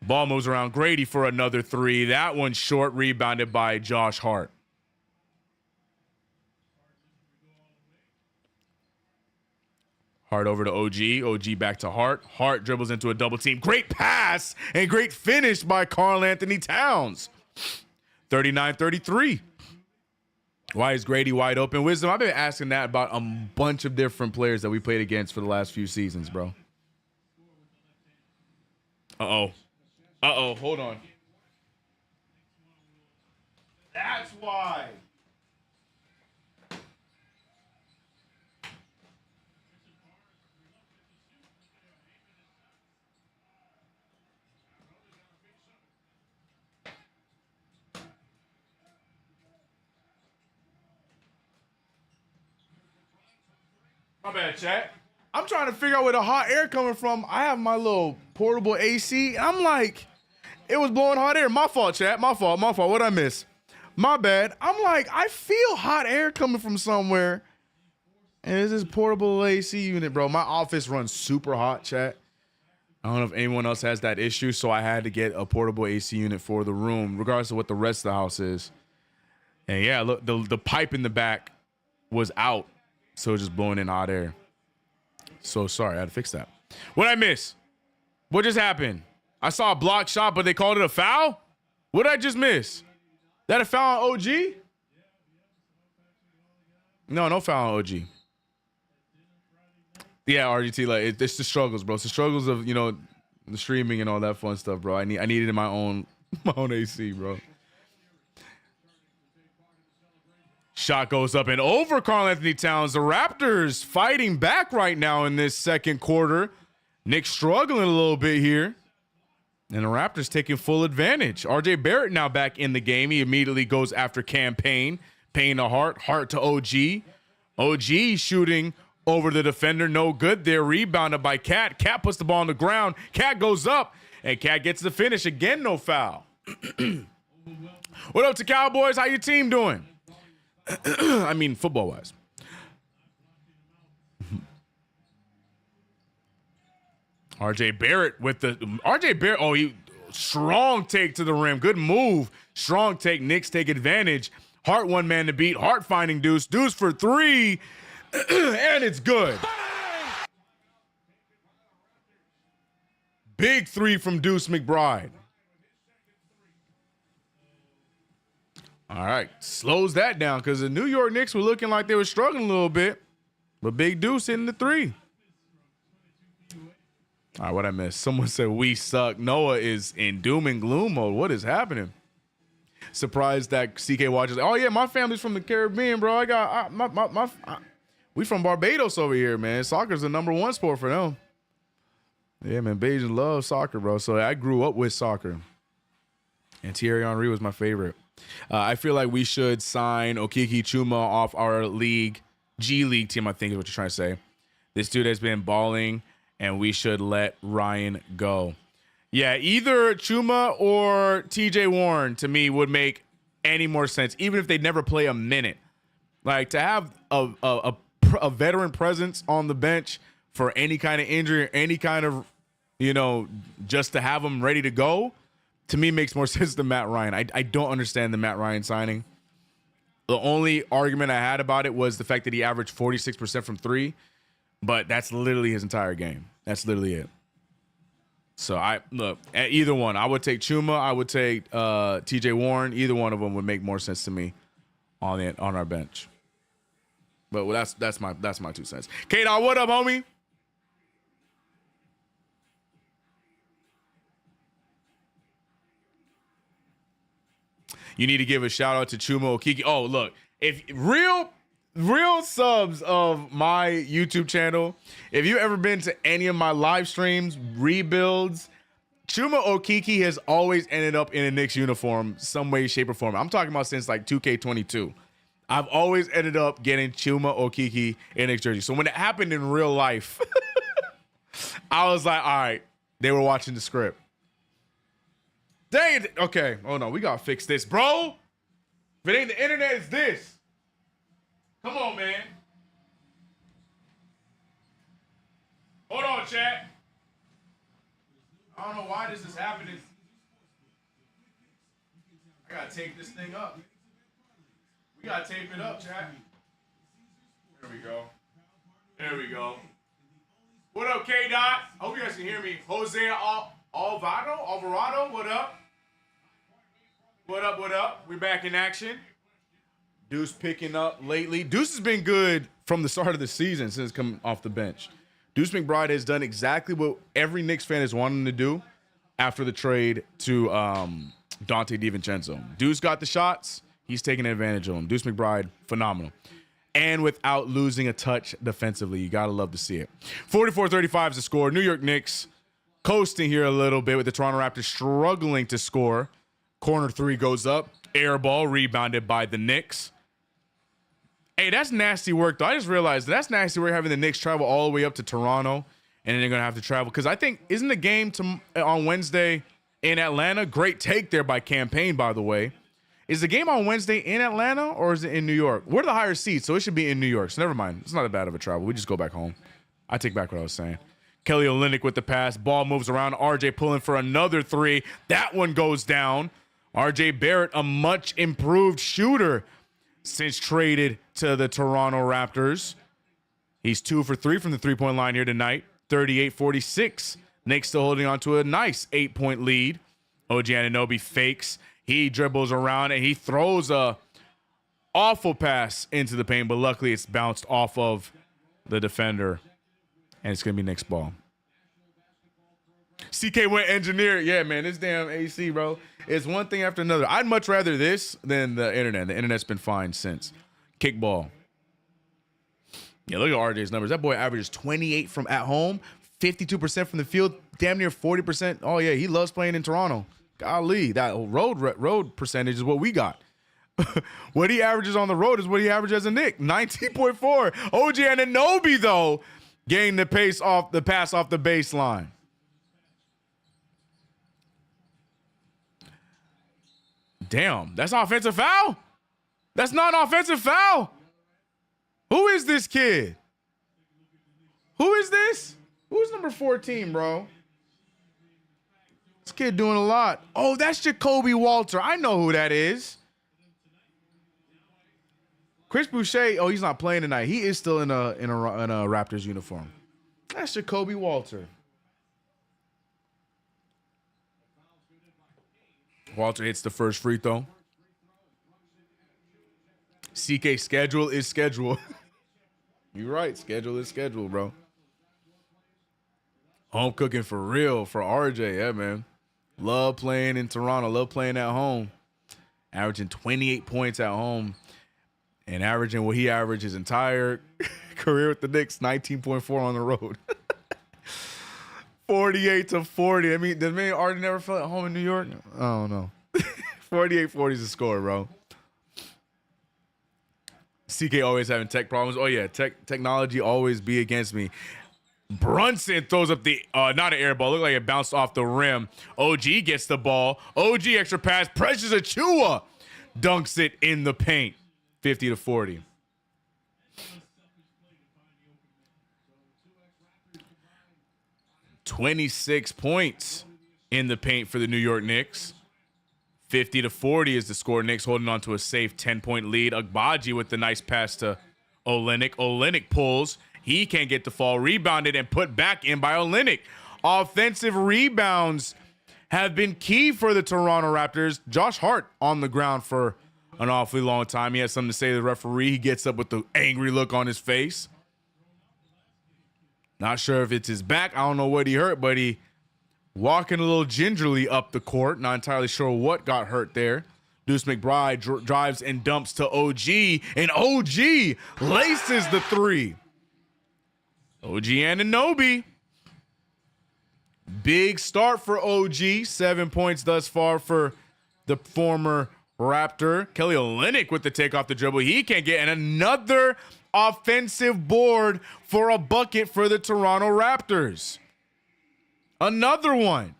Ball moves around. Grady for another three. That one short, rebounded by Josh Hart. Hart over to OG. OG back to Hart. Hart dribbles into a double team. Great pass and great finish by Karl-Anthony Towns. 39-33. Why is Grady wide open? Wisdom, I've been asking that about a bunch of different players that we played against for the last few seasons, bro. Uh-oh. Hold on. That's why. My bad, chat. I'm trying to figure out where the hot air coming from. I have my little portable AC, and I'm like, it was blowing hot air. My fault, chat. My fault. What'd I miss? My bad. I'm like, I feel hot air coming from somewhere. And it's this portable AC unit, bro. My office runs super hot, chat. I don't know if anyone else has that issue, so I had to get a portable AC unit for the room, regardless of what the rest of the house is. And yeah, look, the pipe in the back was out, so it was just blowing in hot air. So sorry, I had to fix that. What'd I miss? What just happened? I saw a block shot, but they called it a foul? What did I just miss? That a foul on OG? No foul on OG. Yeah, RGT, like it's the struggles, bro. It's the struggles of, the streaming and all that fun stuff, bro. I need it in my own AC, bro. Shot goes up and over Karl-Anthony Towns. The Raptors fighting back right now in this second quarter. Knicks struggling a little bit here. And the Raptors taking full advantage. RJ Barrett now back in the game. He immediately goes after Payne. Payne to Hart to OG. OG shooting over the defender, no good there. Rebounded by Cat. Cat puts the ball on the ground. Cat goes up, and Cat gets the finish. Again, no foul. What up to Cowboys? How your team doing? I mean, football-wise. RJ Barrett with the he strong take to the rim. Good move. Strong take. Knicks take advantage. Hart one man to beat. Hart finding Deuce. Deuce for three. And it's good. Big three from Deuce McBride. All right, slows that down because the New York Knicks were looking like they were struggling a little bit, but Big Deuce hitting the three. All right, what I missed? Someone said we suck. Noah is in doom and gloom mode. What is happening? Surprised that CK watches. Oh yeah, my family's from the Caribbean, bro. We from Barbados over here, man. Soccer's the #1 sport for them. Yeah, man. Bajans love soccer, bro. So I grew up with soccer. And Thierry Henry was my favorite. I feel like we should sign Okeke Chuma off our league, G League team, I think is what you're trying to say. This dude has been balling, and we should let Ryan go. Yeah, either Chuma or TJ Warren, to me, would make any more sense, even if they never play a minute. Like, to have a veteran presence on the bench for any kind of injury or any kind of, just to have them ready to go, to me makes more sense than Matt Ryan. I don't understand the Matt Ryan signing. The only argument I had about it was the fact that he averaged 46% from three, but that's literally his entire game. That's literally it. So look at either one. I would take Chuma. I would take TJ Warren. Either one of them would make more sense to me on our bench. But that's my 2 cents. K-Dot, what up, homie? You need to give a shout out to Chuma Okeke. Oh, look, if real subs of my YouTube channel, if you ever been to any of my live streams, rebuilds, Chuma Okeke has always ended up in a Knicks uniform, some way, shape, or form. I'm talking about since like 2K22. I've always ended up getting Chuma Okeke in Knicks jersey. So when it happened in real life, I was like, all right, they were watching the script. Dang it. Okay. Oh no, we gotta fix this, bro. If it ain't the internet, it's this. Come on, man. Hold on, chat. I don't know why this is happening. I gotta tape this thing up. We gotta tape it up, chat. There we go. There we go. What up, K-Dot? I hope you guys can hear me. Jose Alvarado, what up? What up? We're back in action. Deuce picking up lately. Deuce has been good from the start of the season since coming off the bench. Deuce McBride has done exactly what every Knicks fan has wanted him to do after the trade to Dante DiVincenzo. Deuce got the shots. He's taking advantage of them. Deuce McBride, phenomenal. And without losing a touch defensively. You got to love to see it. 44-35 is the score. New York Knicks coasting here a little bit with the Toronto Raptors struggling to score. Corner three goes up. Air ball rebounded by the Knicks. Hey, that's nasty work, though. I just realized that's nasty work having the Knicks travel all the way up to Toronto, and then they're going to have to travel. Because I think, isn't the game on Wednesday in Atlanta? Great take there by Campaign, by the way. Is the game on Wednesday in Atlanta, or is it in New York? We're the higher seats, so it should be in New York. So never mind. It's not that bad of a travel. We just go back home. I take back what I was saying. Kelly Olynyk with the pass. Ball moves around. RJ pulling for another three. That one goes down. RJ Barrett, a much improved shooter since traded to the Toronto Raptors. He's 2 for 3 from the three-point line here tonight. 38-46. Knicks still holding on to a nice 8-point lead. OG Anunoby fakes. He dribbles around and he throws a awful pass into the paint, but luckily it's bounced off of the defender, and it's going to be Knicks ball. CK went engineer. Yeah, man, this damn AC, bro. It's one thing after another. I'd much rather this than the internet. The internet's been fine since. Kickball. Yeah, look at RJ's numbers. That boy averages 28 from at home, 52% from the field, damn near 40%. Oh, yeah, he loves playing in Toronto. Golly, that road percentage is what we got. What he averages on the road is what he averages as a Knick. 19.4. OG Anunoby, though, getting the pass off the baseline. Damn, that's an offensive foul? That's not an offensive foul? Who is this kid? Who is this? Who's number 14, bro? This kid doing a lot. Oh, that's Jacoby Walter. I know who that is. Chris Boucher. Oh, he's not playing tonight. He is still in a Raptors uniform. That's Jacoby Walter. Walter hits the first free throw. CK, schedule is schedule. You're right. Schedule is schedule, bro. Home cooking for real for RJ. Yeah, man. Love playing in Toronto. Love playing at home. Averaging 28 points at home. And averaging what he averaged his entire career with the Knicks, 19.4 on the road. 48-40. I mean, does maybe RJ never felt at home in New York? I don't know. 48-40 is the score, bro. CK always having tech problems. Oh, yeah. Technology always be against me. Brunson throws up the, not an air ball. Looked like it bounced off the rim. OG gets the ball. OG extra pass. Precious Achiuwa dunks it in the paint. 50-40. $26 points in the paint for the New York Knicks. 50-40 is the score. Knicks holding on to a safe 10-point lead. Agbaji with the nice pass to Olynyk. Olynyk pulls. He can't get the fall. Rebounded and put back in by Olynyk. Offensive rebounds have been key for the Toronto Raptors. Josh Hart on the ground for an awfully long time. He has something to say to the referee. He gets up with the angry look on his face. Not sure if it's his back. I don't know what he hurt, but he walking a little gingerly up the court. Not entirely sure what got hurt there. Deuce McBride drives and dumps to OG, and OG laces the three. OG Anunoby. Big start for OG. 7 points thus far for the former Raptor. Kelly Olynyk with the take off the dribble. He can't get, and another offensive board for a bucket for the Toronto Raptors. Another one.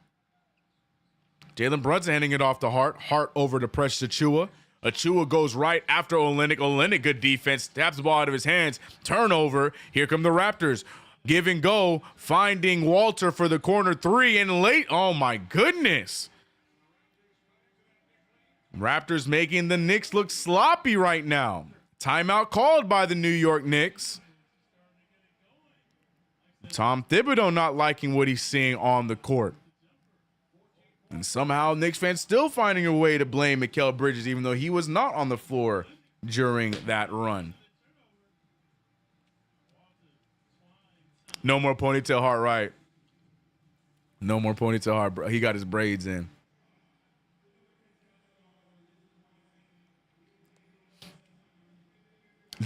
Jalen Brunson handing it off to Hart. Hart over to Precious Achiuwa. Achiuwa goes right after Olynyk. Olynyk, good defense. Taps the ball out of his hands. Turnover. Here come the Raptors. Give and go. Finding Walter for the corner three. And late. Oh, my goodness. Raptors making the Knicks look sloppy right now. Timeout called by the New York Knicks. Tom Thibodeau not liking what he's seeing on the court. And somehow Knicks fans still finding a way to blame Mikal Bridges, even though he was not on the floor during that run. No more ponytail Hart, right? No more ponytail Hart, bro. He got his braids in.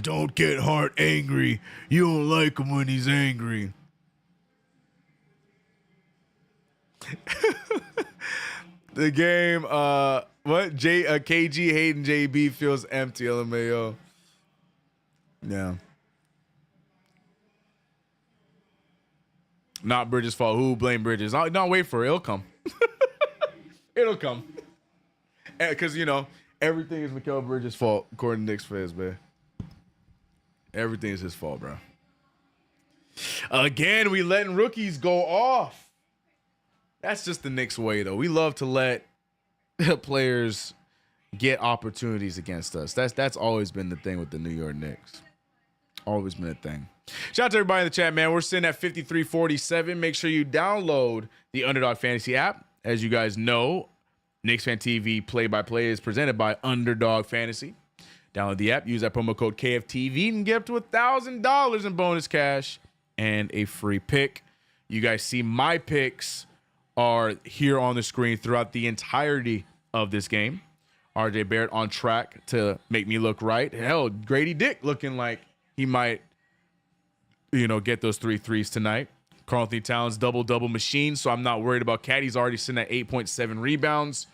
Don't get Hart angry. You don't like him when he's angry. The game, KG Hayden JB feels empty, LMAO. Yeah. Not Bridges' fault. Who blame Bridges? No, wait for it. It'll come. It'll come. Because, you know, everything is Mikal Bridges' fault, according to Knicks fans, man. Everything is his fault, bro. Again, we letting rookies go off. That's just the Knicks way, though. We love to let players get opportunities against us. That's always been the thing with the New York Knicks. Always been a thing. Shout out to everybody in the chat, man. We're sitting at 53-47. Make sure you download the Underdog Fantasy app. As you guys know, KnicksFanTV play-by-play is presented by Underdog Fantasy. Download the app, use that promo code KFTV, and get up to $1,000 in bonus cash and a free pick. You guys see my picks are here on the screen throughout the entirety of this game. RJ Barrett on track to make me look right. Hell, Grady Dick looking like he might, you know, get those 3 threes tonight. Karl Anthony Towns double-double machine, so I'm not worried about Cat. He's already sitting at 8.7 rebounds.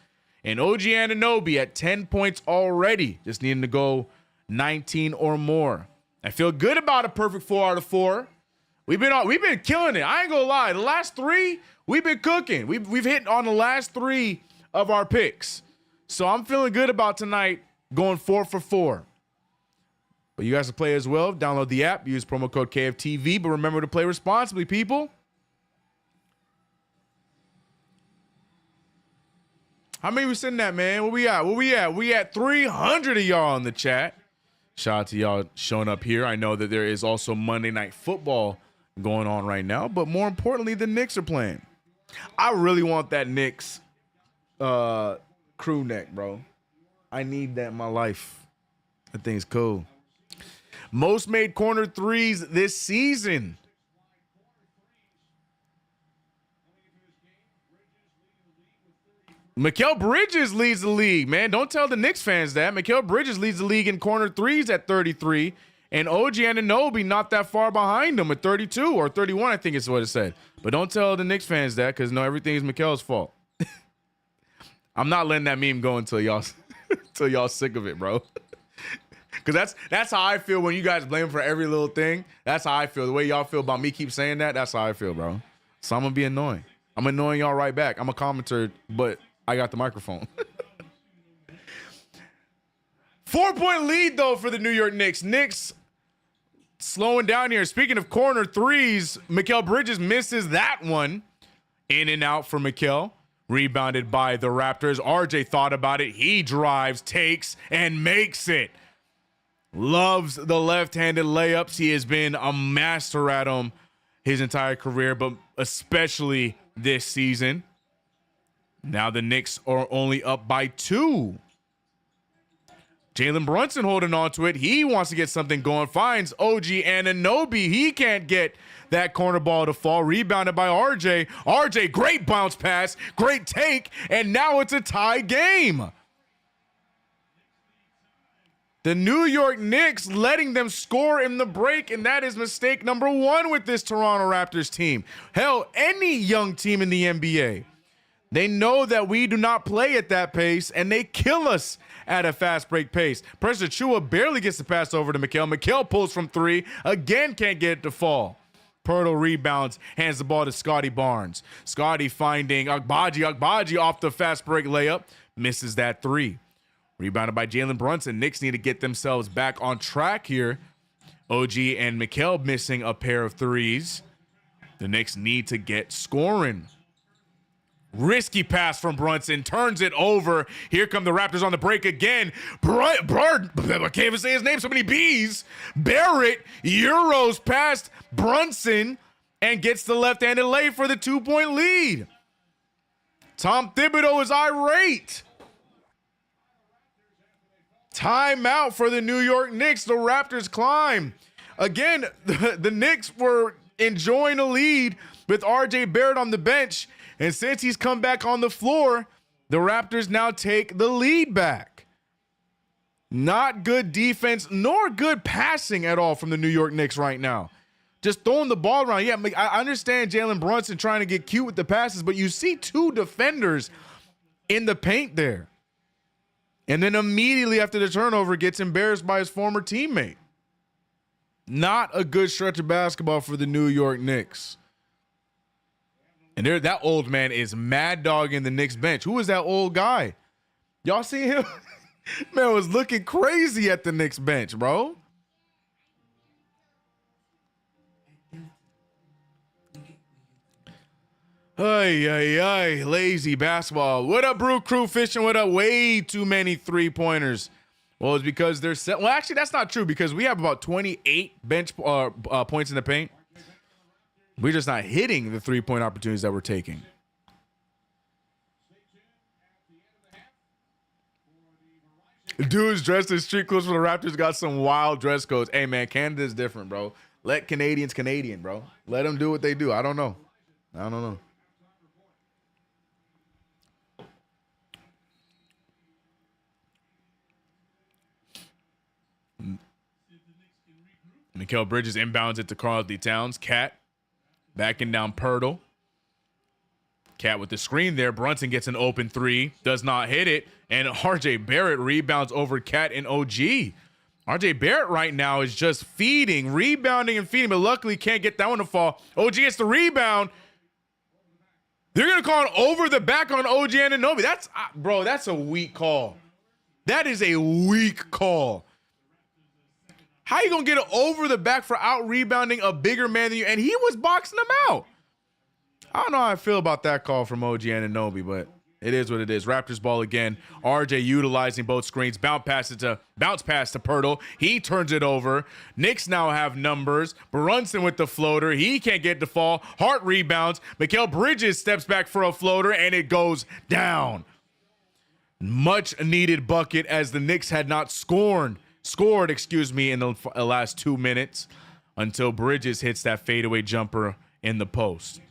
And OG Anunoby at 10 points already, just needing to go 19 or more. I feel good about a perfect 4 out of 4. We've been killing it. I ain't gonna lie. The last 3, we've been cooking. We've hit on the last 3 of our picks. So I'm feeling good about tonight going 4 for 4. But you guys can play as well. Download the app. Use promo code KFTV. But remember to play responsibly, people. How many we sitting at, man? Where we at? We at 300 of y'all in the chat. Shout out to y'all showing up here. I know that there is also Monday Night Football going on right now. But more importantly, the Knicks are playing. I really want that Knicks crew neck, bro. I need that in my life. That thing's cool. Most made corner threes this season. Mikal Bridges leads the league, man. Don't tell the Knicks fans that. Mikal Bridges leads the league in corner threes at 33. And OG Anunoby not that far behind him at 32 or 31, I think is what it said. But don't tell the Knicks fans that, because no, everything is Mikal's fault. I'm not letting that meme go until y'all sick of it, bro. Because that's how I feel when you guys blame for every little thing. That's how I feel. The way y'all feel about me keep saying that, that's how I feel, bro. So I'm going to be annoying. I'm annoying y'all right back. I'm a commenter, but I got the microphone. 4-point lead, though, for the New York Knicks. Knicks slowing down here. Speaking of corner threes, Mikal Bridges misses that one. In and out for Mikal. Rebounded by the Raptors. RJ thought about it. He drives, takes, and makes it. Loves the left-handed layups. He has been a master at them his entire career, but especially this season. Now the Knicks are only up by 2. Jalen Brunson holding on to it. He wants to get something going. Finds OG Anunoby. He can't get that corner ball to fall. Rebounded by RJ. RJ, great bounce pass. Great take. And now it's a tie game. The New York Knicks letting them score in the break, and that is mistake number 1 with this Toronto Raptors team. Hell, any young team in the NBA. They know that we do not play at that pace, and they kill us at a fast break pace. Precious Achiuwa barely gets the pass over to Mikal. Mikal pulls from 3. Again, can't get it to fall. Pirtle rebounds, hands the ball to Scotty Barnes. Scotty finding Agbaji. Agbaji off the fast break layup. Misses that 3. Rebounded by Jalen Brunson. Knicks need to get themselves back on track here. OG and Mikal missing a pair of threes. The Knicks need to get scoring. Risky pass from Brunson. Turns it over. Here come the Raptors on the break again. I can't even say his name. So many B's. Barrett Euros past Brunson and gets the left-handed lay for the 2-point lead. Tom Thibodeau is irate. Timeout for the New York Knicks. The Raptors climb. Again, the Knicks were enjoying a lead with RJ Barrett on the bench. And since he's come back on the floor, the Raptors now take the lead back. Not good defense, nor good passing at all from the New York Knicks right now. Just throwing the ball around. Yeah, I understand Jalen Brunson trying to get cute with the passes, but you see 2 defenders in the paint there. And then immediately after the turnover, gets embarrassed by his former teammate. Not a good stretch of basketball for the New York Knicks. And that old man is mad dogging the Knicks bench. Who is that old guy? Y'all see him? Man was looking crazy at the Knicks bench, bro. Ay, ay, ay. Lazy basketball. What up, Brew Crew Fishing? What up? Way too many three-pointers. Well, it's because they're set. Well, actually, that's not true because we have about 28 bench points in the paint. We're just not hitting the three-point opportunities that we're taking. Dudes dressed in street clothes for the Raptors got some wild dress codes. Hey, man, Canada's different, bro. Let Canadians Canadian, bro. Let them do what they do. I don't know. Mikal Bridges inbounds it to Karl-Anthony Towns. Cat backing down Pirtle. Cat with the screen there. Brunson gets an open three. Does not hit it. And RJ Barrett rebounds over Cat and OG. RJ Barrett right now is just feeding, rebounding and feeding, but luckily can't get that one to fall. OG gets the rebound. They're going to call it over the back on OG Anunoby. That's a weak call. That is a weak call. How you going to get it over the back for out-rebounding a bigger man than you? And he was boxing him out. I don't know how I feel about that call from OG Anunoby, but it is what it is. Raptors ball again. RJ utilizing both screens. Bounce pass to Pirtle. He turns it over. Knicks now have numbers. Brunson with the floater. He can't get the fall. Hart rebounds. Mikal Bridges steps back for a floater, and it goes down. Much needed bucket as the Knicks had not scored, in the last 2 minutes until Bridges hits that fadeaway jumper in the post.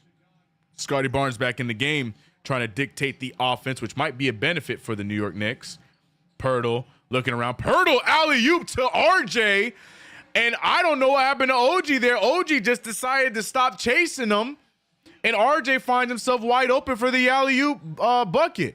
Scotty Barnes back in the game, trying to dictate the offense, which might be a benefit for the New York Knicks. Pirtle looking around. Pirtle alley-oop to RJ. And I don't know what happened to OG there. OG just decided to stop chasing him. And RJ finds himself wide open for the alley-oop bucket.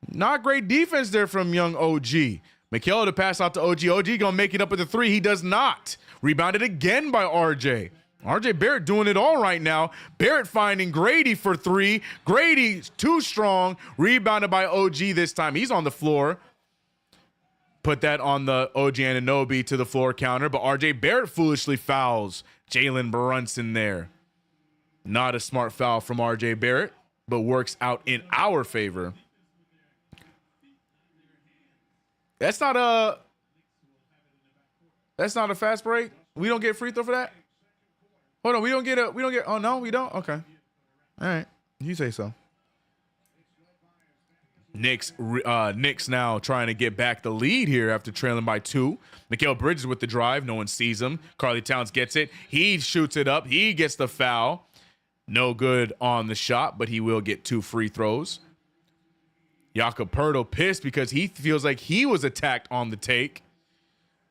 Not great defense there from young OG. Mikal to pass out to OG. OG gonna make it up with the three. He does not. Rebounded again by RJ. RJ Barrett doing it all right now. Barrett finding Grady for three. Grady too strong. Rebounded by OG this time. He's on the floor. Put that on the OG Anunoby to the floor counter, but RJ Barrett foolishly fouls Jalen Brunson there. Not a smart foul from RJ Barrett, but works out in our favor. That's not a fast break. We don't get free throw for that. Hold on, we don't get. Oh no, we don't. Okay, all right. You say so. Knicks now trying to get back the lead here after trailing by 2. Mikal Bridges with the drive. No one sees him. Karl-Anthony Towns gets it. He shoots it up. He gets the foul. No good on the shot, but he will get 2 free throws. Jakob Poeltl pissed because he feels like he was attacked on the take,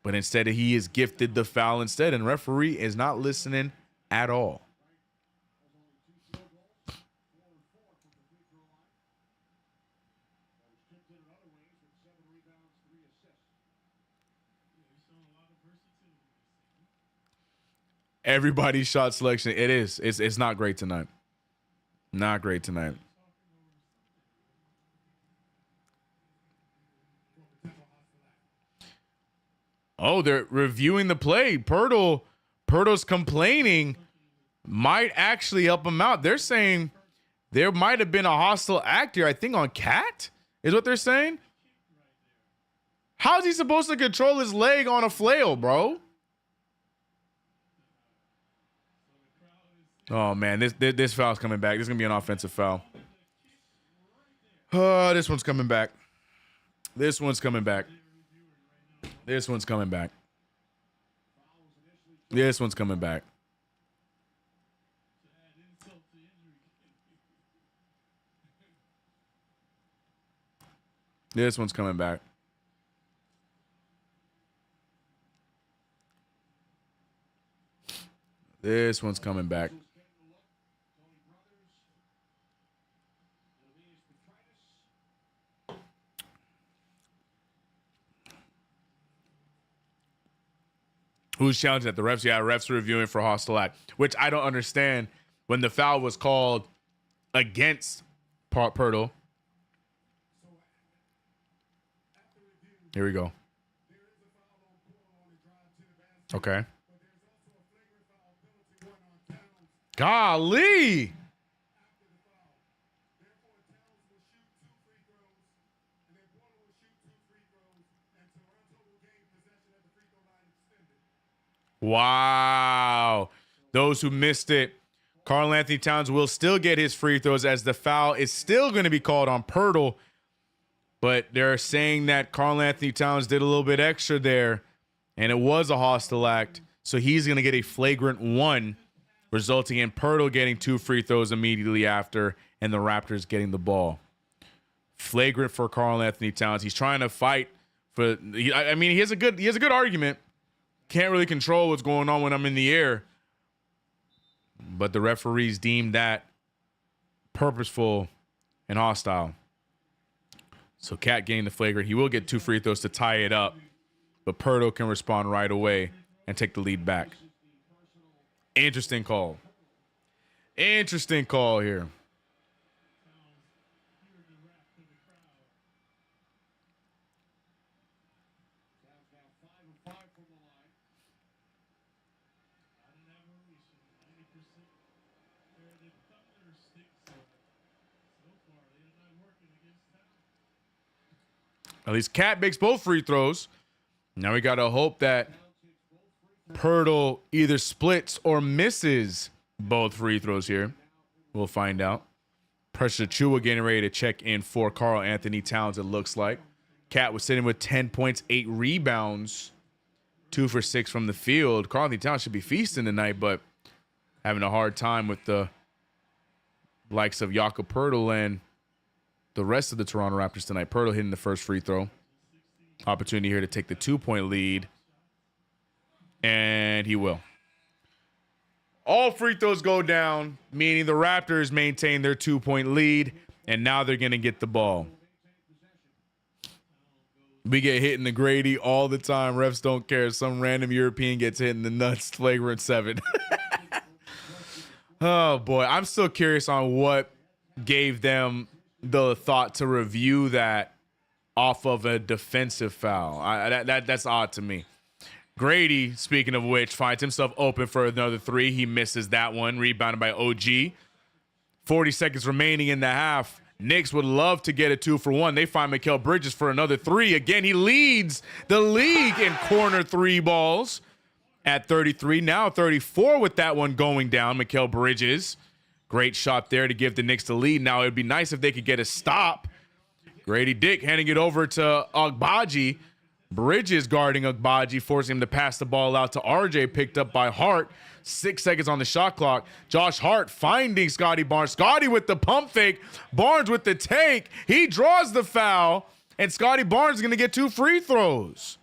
but instead he is gifted the foul instead, and referee is not listening at all. Everybody's shot selection. It is. It's not great tonight. Not great tonight. Oh, they're reviewing the play. Pirtle's complaining might actually help him out. They're saying there might have been a hostile act here, I think, on Cat, is what they're saying. How's he supposed to control his leg on a flail, bro? Oh, man, this foul's coming back. This is going to be an offensive foul. This one's coming back. This one's coming back. This one's coming back. This one's coming back. This one's coming back. This one's coming back. Who's challenging that? The refs? Yeah, refs reviewing for hostile act, which I don't understand. When the foul was called against Pirtle. Here we go. Okay. Golly. Wow. Those who missed it, Karl Anthony Towns will still get his free throws as the foul is still going to be called on Pirtle. But they're saying that Karl Anthony Towns did a little bit extra there, and it was a hostile act. So he's going to get a flagrant 1, resulting in Pirtle getting 2 free throws immediately after, and the Raptors getting the ball. Flagrant for Karl Anthony Towns. He's trying to fight for. I mean, he has a good argument. Can't really control what's going on when I'm in the air. But the referees deemed that purposeful and hostile. So Cat getting the flagrant. He will get 2 free throws to tie it up. But Pirtle can respond right away and take the lead back. Interesting call. Interesting call here. At least Cat makes both free throws. Now we got to hope that Pirtle either splits or misses both free throws here. We'll find out. Pressure Chua getting ready to check in for Karl Anthony Towns, it looks like. Cat was sitting with 10 points, 8 rebounds, 2 for 6 from the field. Karl Anthony Towns should be feasting tonight, but having a hard time with the likes of Jakob Pirtle and the rest of the Toronto Raptors tonight. Pirtle hitting the first free throw. Opportunity here to take the 2-point lead. And he will. All free throws go down, meaning the Raptors maintain their 2-point lead, and now they're going to get the ball. We get hit in the Grady all the time. Refs don't care. Some random European gets hit in the nuts. Flagrant 7. Oh, boy. I'm still curious on what gave them the thought to review that off of a defensive foul. That's odd to me. Grady, speaking of which, finds himself open for another 3. He misses that one, rebounded by OG. 40 seconds remaining in the half. Knicks would love to get a 2-for-1. They find Mikal Bridges for another 3. Again, he leads the league in corner 3 balls at 33. Now 34 with that one going down. Mikal Bridges. Great shot there to give the Knicks the lead. Now, it would be nice if they could get a stop. Grady Dick handing it over to Agbaji. Bridges guarding Agbaji, forcing him to pass the ball out to RJ, picked up by Hart. 6 seconds on the shot clock. Josh Hart finding Scotty Barnes. Scotty with the pump fake. Barnes with the take. He draws the foul, and Scotty Barnes is going to get 2 free throws.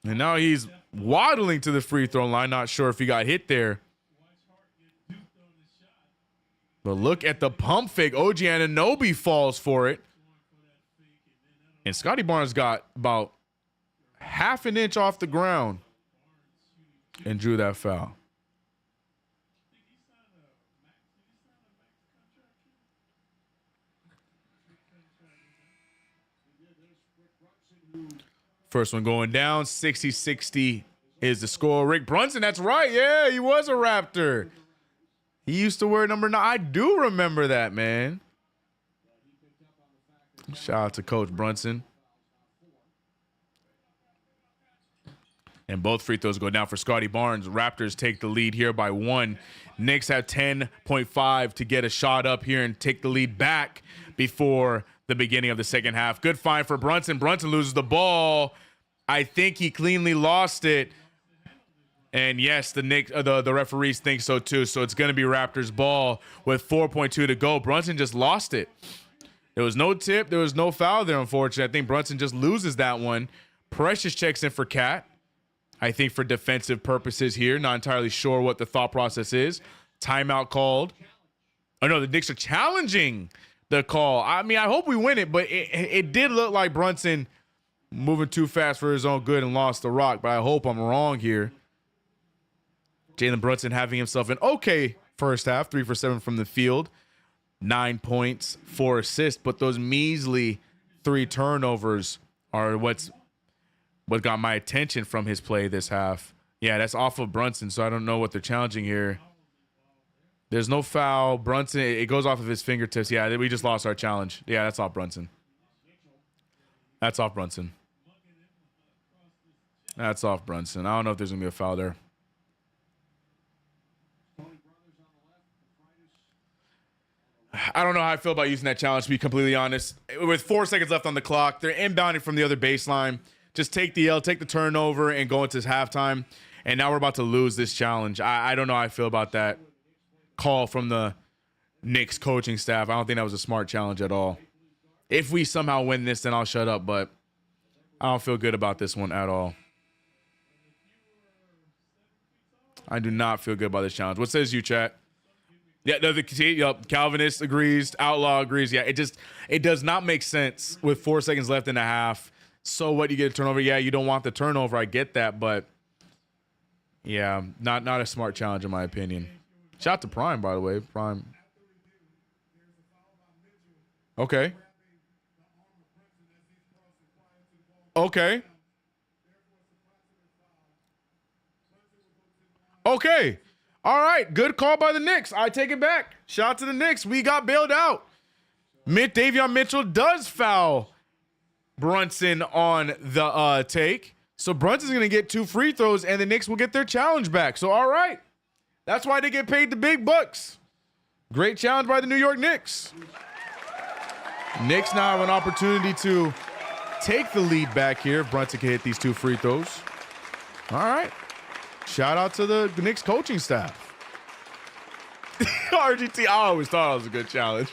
And now he's waddling to the free throw line. Not sure if he got hit there. But look at the pump fake. OG Anunoby falls for it. And Scotty Barnes got about half an inch off the ground and drew that foul. First one going down. 60-60 is the score. Rick Brunson, that's right. Yeah, he was a Raptor. He used to wear number 9. I do remember that, man. Shout out to Coach Brunson. And both free throws go down for Scotty Barnes. Raptors take the lead here by 1. Knicks have 10.5 to get a shot up here and take the lead back before the beginning of the second half. Good find for Brunson. Brunson loses the ball. I think he cleanly lost it. And yes, the referees think so too. So it's going to be Raptors ball with 4.2 to go. Brunson just lost it. There was no tip. There was no foul there, unfortunately. I think Brunson just loses that one. Precious checks in for Cat. I think for defensive purposes here. Not entirely sure what the thought process is. Timeout called. Oh, no, the Knicks are challenging the call. I mean, I hope we win it, but it did look like Brunson moving too fast for his own good and lost the rock, but I hope I'm wrong here. Jalen Brunson having himself an okay first half, 3 for 7 from the field, 9 points, 4 assists, but those measly 3 turnovers are what got my attention from his play this half. Yeah, that's off of Brunson, so I don't know what they're challenging here. There's no foul. Brunson, it goes off of his fingertips. Yeah, we just lost our challenge. Yeah, that's off Brunson. That's off Brunson. That's off Brunson. I don't know if there's going to be a foul there. I don't know how I feel about using that challenge, to be completely honest. With 4 seconds left on the clock, they're inbounding from the other baseline. Just take the L, take the turnover, and go into halftime. And now we're about to lose this challenge. I don't know how I feel about that call from the Knicks coaching staff. I don't think that was a smart challenge at all. If we somehow win this, then I'll shut up, but I don't feel good about this one at all. I do not feel good about this challenge. What says you, chat? Yeah, no, Calvinist agrees. Outlaw agrees. Yeah, it does not make sense with 4 seconds left in the half. So what, you get a turnover? Yeah, you don't want the turnover. I get that, but yeah, not a smart challenge in my opinion. Shout out to Prime, by the way. Prime. Okay. Okay. Okay. All right. Good call by the Knicks. I take it back. Shout out to the Knicks. We got bailed out. Davion Mitchell does foul Brunson on the take. So Brunson's going to get 2 free throws, and the Knicks will get their challenge back. So, all right. That's why they get paid the big bucks. Great challenge by the New York Knicks. Knicks now have an opportunity to take the lead back here if Brunson can hit these 2 free throws. All right. Shout out to the Knicks coaching staff. RGT, I always thought it was a good challenge.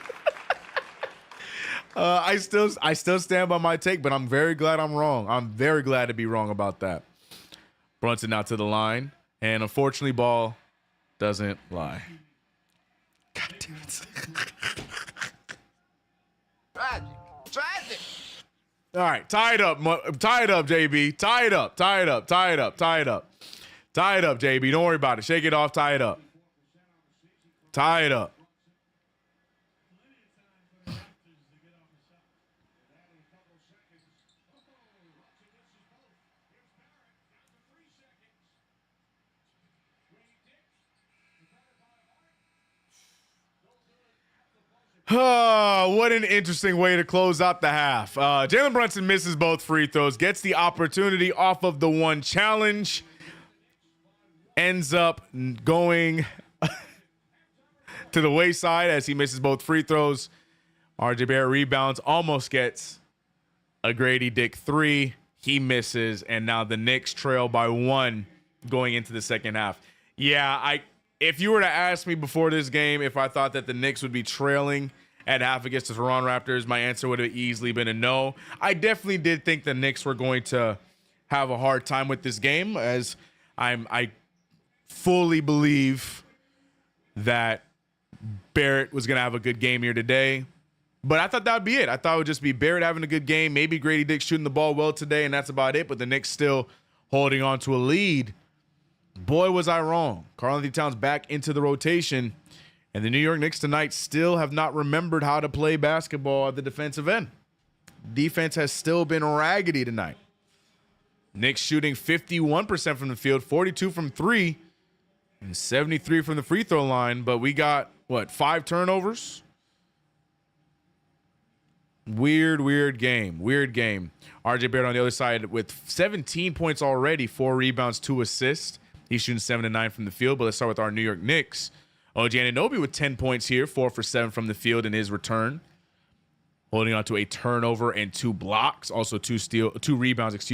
I still stand by my take, but I'm very glad I'm wrong. I'm very glad to be wrong about that. Brunson out to the line, and unfortunately, ball doesn't lie. God damn it. Tragic. All right, tie it up, JB. Tie it up, JB. Don't worry about it. Shake it off, tie it up. Tie it up. Oh, what an interesting way to close out the half. Jalen Brunson misses both free throws, gets the opportunity off of the one challenge, ends up going to the wayside as he misses both free throws. RJ Barrett rebounds, almost gets a Grady Dick 3. He misses, and now the Knicks trail by 1 going into the second half. Yeah, if you were to ask me before this game if I thought that the Knicks would be trailing at half against the Toronto Raptors, my answer would have easily been a no. I definitely did think the Knicks were going to have a hard time with this game, as I fully believe that Barrett was going to have a good game here today. But I thought that would be it. I thought it would just be Barrett having a good game, maybe Grady Dick shooting the ball well today, and that's about it. But the Knicks still holding on to a lead. Boy, was I wrong. Karl-Anthony Towns back into the rotation, and the New York Knicks tonight still have not remembered how to play basketball at the defensive end. Defense has still been raggedy tonight. Knicks shooting 51% from the field, 42 from 3, and 73 from the free throw line, but we got, 5 turnovers? Weird game. RJ Barrett on the other side with 17 points already, 4 rebounds, 2 assists. He's shooting 7 to 9 from the field, but let's start with our New York Knicks. OG Anunoby with 10 points here, 4 for 7 from the field in his return. Holding on to a turnover and 2 blocks, also 2 rebounds,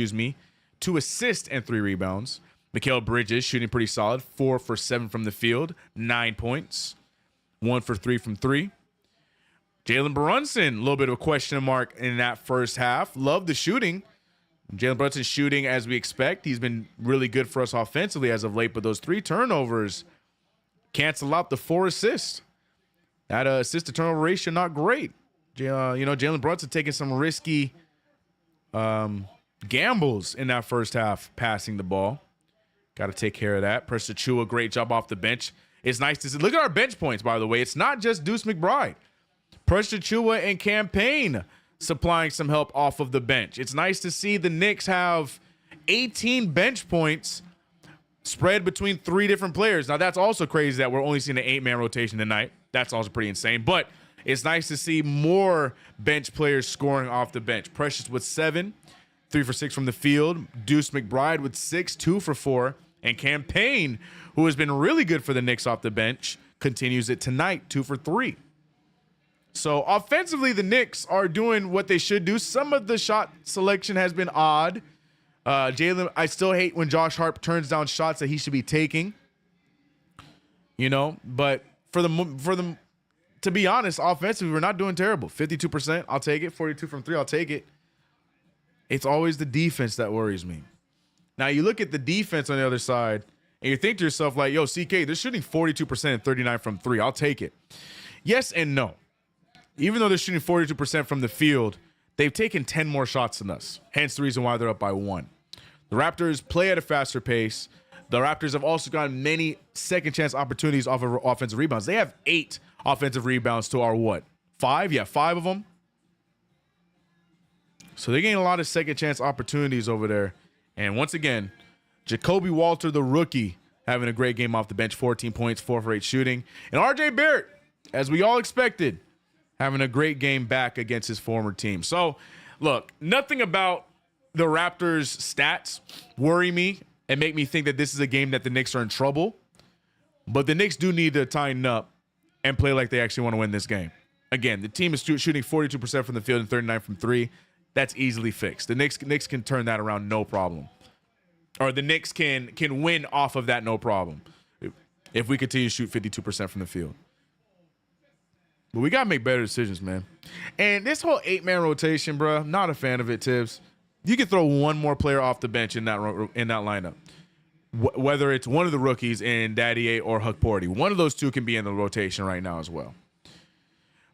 2 assists and 3 rebounds. Mikal Bridges shooting pretty solid, 4 for 7 from the field, 9 points, 1 for 3 from 3. Jalen Brunson, a little bit of a question mark in that first half. Love the shooting. Jalen Brunson shooting as we expect. He's been really good for us offensively as of late, but those 3 turnovers cancel out the 4 assists. That assist to turnover ratio, not great. Jalen Brunson taking some risky gambles in that first half passing the ball. Got to take care of that. Precious Achiuwa, great job off the bench. It's nice to see. Look at our bench points, by the way. It's not just Deuce McBride. Precious Achiuwa and Campaign supplying some help off of the bench. It's nice to see the Knicks have 18 bench points spread between 3 different players. Now, that's also crazy that we're only seeing an 8-man rotation tonight. That's also pretty insane. But it's nice to see more bench players scoring off the bench. Precious with 7, 3 for 6 from the field. Deuce McBride with 6, 2 for 4. And Campaign, who has been really good for the Knicks off the bench, continues it tonight, 2 for 3. So offensively, the Knicks are doing what they should do. Some of the shot selection has been odd. Jalen, I still hate when Josh Hart turns down shots that he should be taking. You know, but for the to be honest, offensively, we're not doing terrible. 52%, I'll take it. 42 from 3, I'll take it. It's always the defense that worries me. Now, you look at the defense on the other side, and you think to yourself, like, yo, CK, they're shooting 42% and 39 from 3. I'll take it. Yes and no. Even though they're shooting 42% from the field, they've taken 10 more shots than us. Hence the reason why they're up by 1. The Raptors play at a faster pace. The Raptors have also gotten many second chance opportunities off of offensive rebounds. They have 8 offensive rebounds to our what? 5? Yeah, 5 of them. So they're getting a lot of second chance opportunities over there. And once again, Jacoby Walter, the rookie, having a great game off the bench, 14 points, 4 for 8 shooting. And RJ Barrett, as we all expected, having a great game back against his former team. So, look, nothing about the Raptors' stats worry me and make me think that this is a game that the Knicks are in trouble. But the Knicks do need to tighten up and play like they actually want to win this game. Again, the team is shooting 42% from the field and 39 from 3. That's easily fixed. The Knicks can turn that around no problem. Or the Knicks can win off of that no problem if we continue to shoot 52% from the field. But we got to make better decisions, man. And this whole 8-man rotation, bro, not a fan of it, Tibbs. You can throw one more player off the bench in that lineup. Whether it's one of the rookies in Daddy A or Huck Porty. One of those two can be in the rotation right now as well.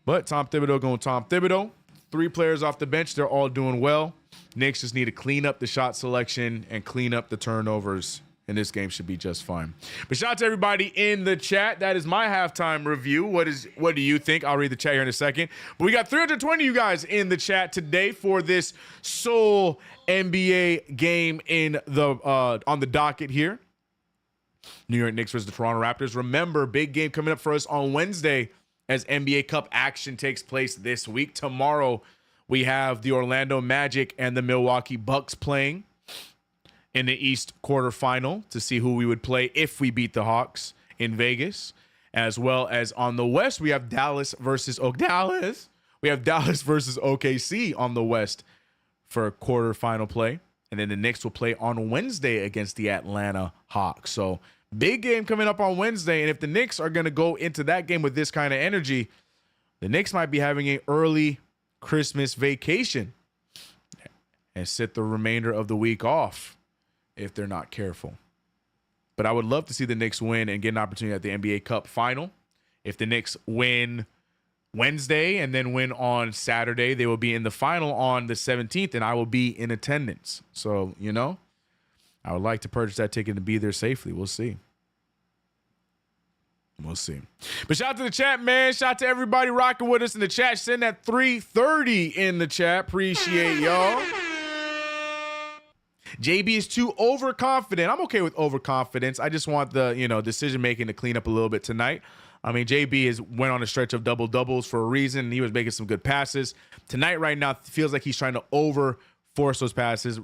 But Tom Thibodeau going Tom Thibodeau. 3 players off the bench. They're all doing well. Knicks just need to clean up the shot selection and clean up the turnovers, and this game should be just fine. But shout out to everybody in the chat. That is my halftime review. What do you think? I'll read the chat here in a second. But we got 320 of you guys in the chat today for this sole NBA game in the on the docket here. New York Knicks versus the Toronto Raptors. Remember, big game coming up for us on Wednesday as NBA Cup action takes place this week. Tomorrow, we have the Orlando Magic and the Milwaukee Bucks playing in the East quarterfinal to see who we would play if we beat the Hawks in Vegas. As well as on the West, we have Dallas versus We have Dallas versus OKC on the West for quarterfinal play. And then the Knicks will play on Wednesday against the Atlanta Hawks. So big game coming up on Wednesday. And if the Knicks are going to go into that game with this kind of energy, the Knicks might be having an early Christmas vacation and sit the remainder of the week off if they're not careful. But I would love to see the Knicks win and get an opportunity at the NBA Cup final. If the Knicks win Wednesday and then win on Saturday, they will be in the final on the 17th, and I will be in attendance. So, you know, I would like to purchase that ticket and be there safely. We'll see. We'll see. But shout out to the chat, man. Shout out to everybody rocking with us in the chat. Send that 330 in the chat. Appreciate y'all. JB is too overconfident. I'm okay with overconfidence. I just want the, decision making to clean up a little bit tonight. I mean, JB went on a stretch of double doubles for a reason. And he was making some good passes. Tonight, right now, feels like he's trying to force those passes.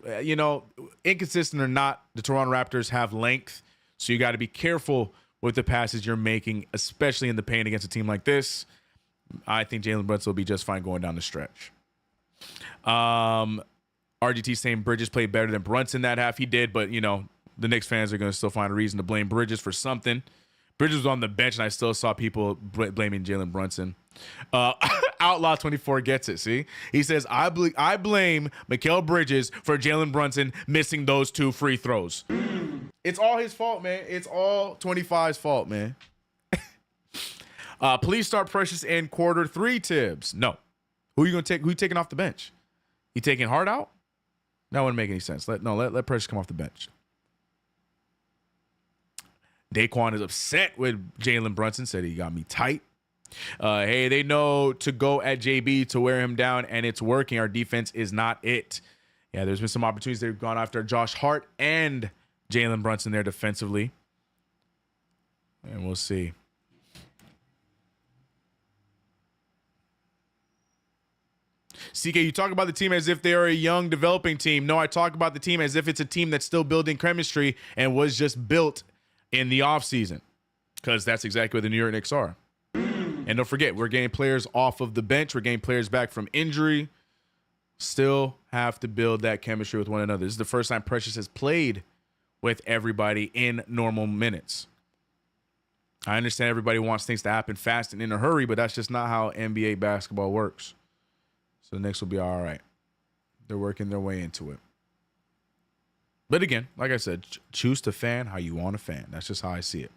Inconsistent or not, the Toronto Raptors have length. So you got to be careful with the passes you're making, especially in the paint against a team like this. I think Jalen Brunson will be just fine going down the stretch. RGT saying Bridges played better than Brunson that half. He did, but, the Knicks fans are going to still find a reason to blame Bridges for something. Bridges was on the bench, and I still saw people blaming Jalen Brunson. Outlaw 24 gets it, see? He says, I blame Mikal Bridges for Jalen Brunson missing those 2 free throws. It's all his fault, man. It's all 25's fault, man. Please start Precious in quarter 3, Tibbs. No. Who are you going to take? Who you taking off the bench? You taking Hart out? That wouldn't make any sense. Let Precious come off the bench. Daquan is upset with Jalen Brunson. Said he got me tight. Hey, they know to go at JB to wear him down, and it's working. Our defense is not it. Yeah, there's been some opportunities. They've gone after Josh Hart and Jalen Brunson there defensively. And we'll see. CK, you talk about the team as if they are a young developing team. No, I talk about the team as if it's a team that's still building chemistry and was just built in the offseason, because that's exactly what the New York Knicks are. And don't forget, we're getting players off of the bench. We're getting players back from injury. Still have to build that chemistry with one another. This is the first time Precious has played with everybody in normal minutes. I understand everybody wants things to happen fast and in a hurry, but that's just not how NBA basketball works. So the Knicks will be all right. They're working their way into it. But again, like I said, choose to fan how you want to fan. That's just how I see it.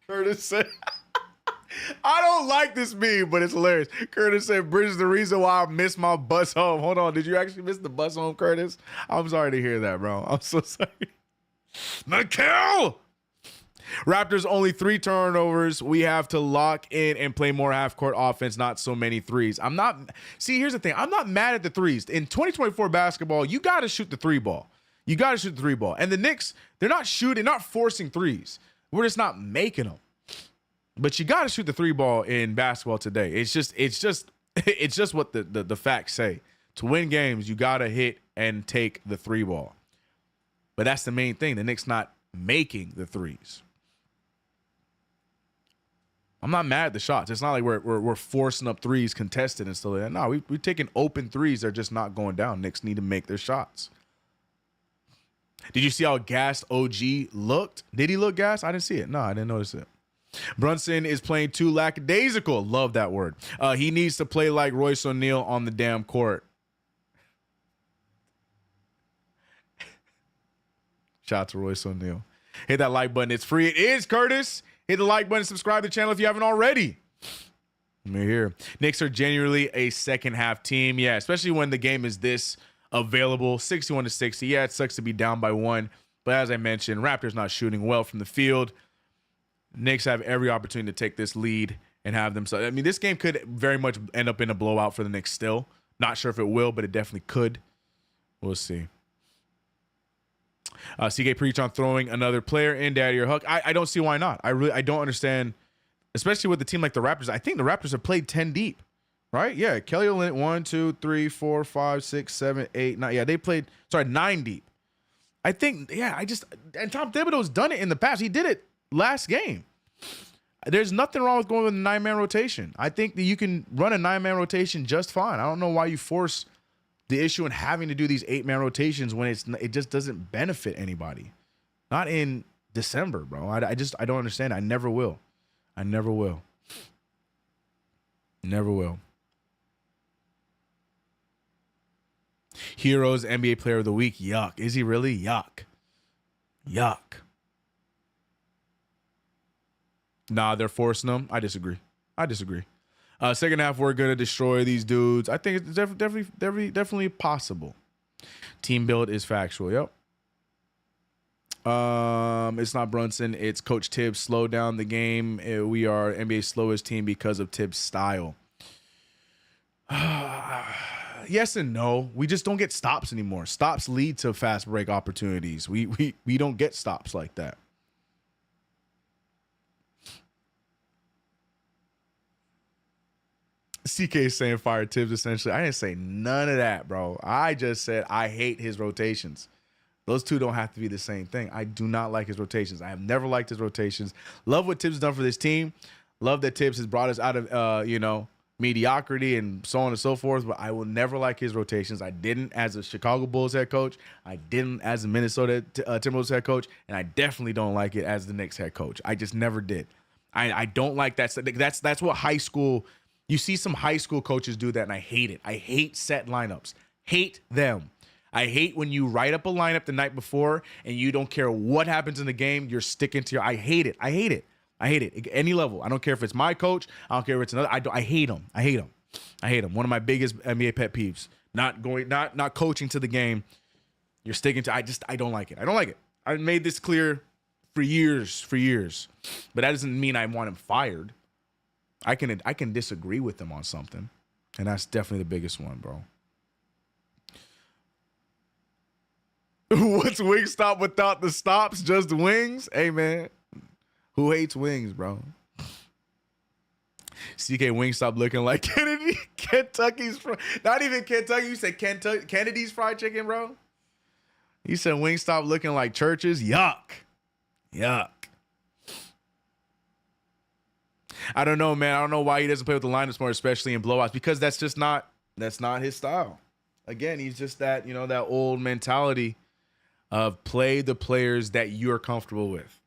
Curtis said, I don't like this meme, but it's hilarious. Curtis said, Bridge is the reason why I missed my bus home. Hold on. Did you actually miss the bus home, Curtis? I'm sorry to hear that, bro. I'm so sorry. Mikal! Raptors only 3 turnovers. We have to lock in and play more half-court offense, not so many threes. Here's the thing. I'm not mad at the threes. In 2024 basketball, you got to shoot the 3 ball. You got to shoot the 3 ball. And the Knicks, they're not forcing threes. We're just not making them. But you got to shoot the 3 ball in basketball today. It's just what the facts say. To win games, you got to hit and take the 3 ball. But that's the main thing. The Knicks not making the threes. I'm not mad at the shots. It's not like we're forcing up threes contested and stuff like that. No, we're taking open threes. They're just not going down. Knicks need to make their shots. Did you see how gassed OG looked? Did he look gassed? I didn't see it. No, I didn't notice it. Brunson is playing too lackadaisical. Love that word. He needs to play like Royce O'Neal on the damn court. Shout out to Royce O'Neal. Hit that like button. It's free. It is, Curtis. Hit the like button. Subscribe to the channel if you haven't already. We're here. Knicks are genuinely a second half team. Yeah, especially when the game is this available. 61-60. Yeah, it sucks to be down by 1. But as I mentioned, Raptors not shooting well from the field. Knicks have every opportunity to take this lead and have them. So, I mean, this game could very much end up in a blowout for the Knicks still. Not sure if it will, but it definitely could. We'll see. CK preach on throwing another player in Daddy or Huck. I don't see why not. I don't understand, especially with a team like the Raptors. I think the Raptors have played 10 deep, right? Yeah, Kelly Olynyk 1, 2, 3, 4, 5, 6, 7, 8, 9. Yeah, they played 9 deep. I think, yeah, and Tom Thibodeau's done it in the past. He did it last game. There's nothing wrong with going with a 9-man rotation. I think that you can run a 9-man rotation just fine. I don't know why you force the issue in having to do these 8-man rotations when it just doesn't benefit anybody. Not in December, bro. I don't understand. I never will. Never will. Heroes NBA Player of the Week. Yuck. Is he really? Yuck. Nah, they're forcing them. I disagree. Second half, we're going to destroy these dudes. I think it's definitely possible. Team build is factual. Yep. It's not Brunson. It's Coach Tibbs. Slow down the game. We are NBA's slowest team because of Tibbs' style. Yes and no. We just don't get stops anymore. Stops lead to fast break opportunities. We don't get stops like that. CK is saying fire Tibbs essentially. I didn't say none of that, bro. I just said I hate his rotations. Those two don't have to be the same thing. I do not like his rotations. I have never liked his rotations. Love what Tibbs has done for this team. Love that Tibbs has brought us out of mediocrity and so on and so forth, but I will never like his rotations. I didn't as a Chicago Bulls head coach. I didn't as a Minnesota Timberwolves head coach, and I definitely don't like it as the Knicks head coach. I just never did. I don't like that. That's what high school. You see some high school coaches do that, and I hate it. I hate set lineups. Hate them. I hate when you write up a lineup the night before and you don't care what happens in the game. You're sticking to your. I hate it. At any level. I don't care if it's my coach. I don't care if it's another. I hate them. I hate him. One of my biggest NBA pet peeves. Not coaching to the game. You're sticking to. I don't like it. I don't like it. I made this clear for years. But that doesn't mean I want him fired. I can disagree with him on something, and that's definitely the biggest one, bro. What's Wingstop without the stops? Just wings? Hey, man. Who hates wings, bro? CK Wingstop looking like Kentucky's not even Kentucky. You said Kennedy's fried chicken, bro. You said Wingstop looking like Church's. Yuck. I don't know, man. I don't know why he doesn't play with the lineups more, especially in blowouts, because that's not his style. Again, he's just that old mentality of play the players that you're comfortable with.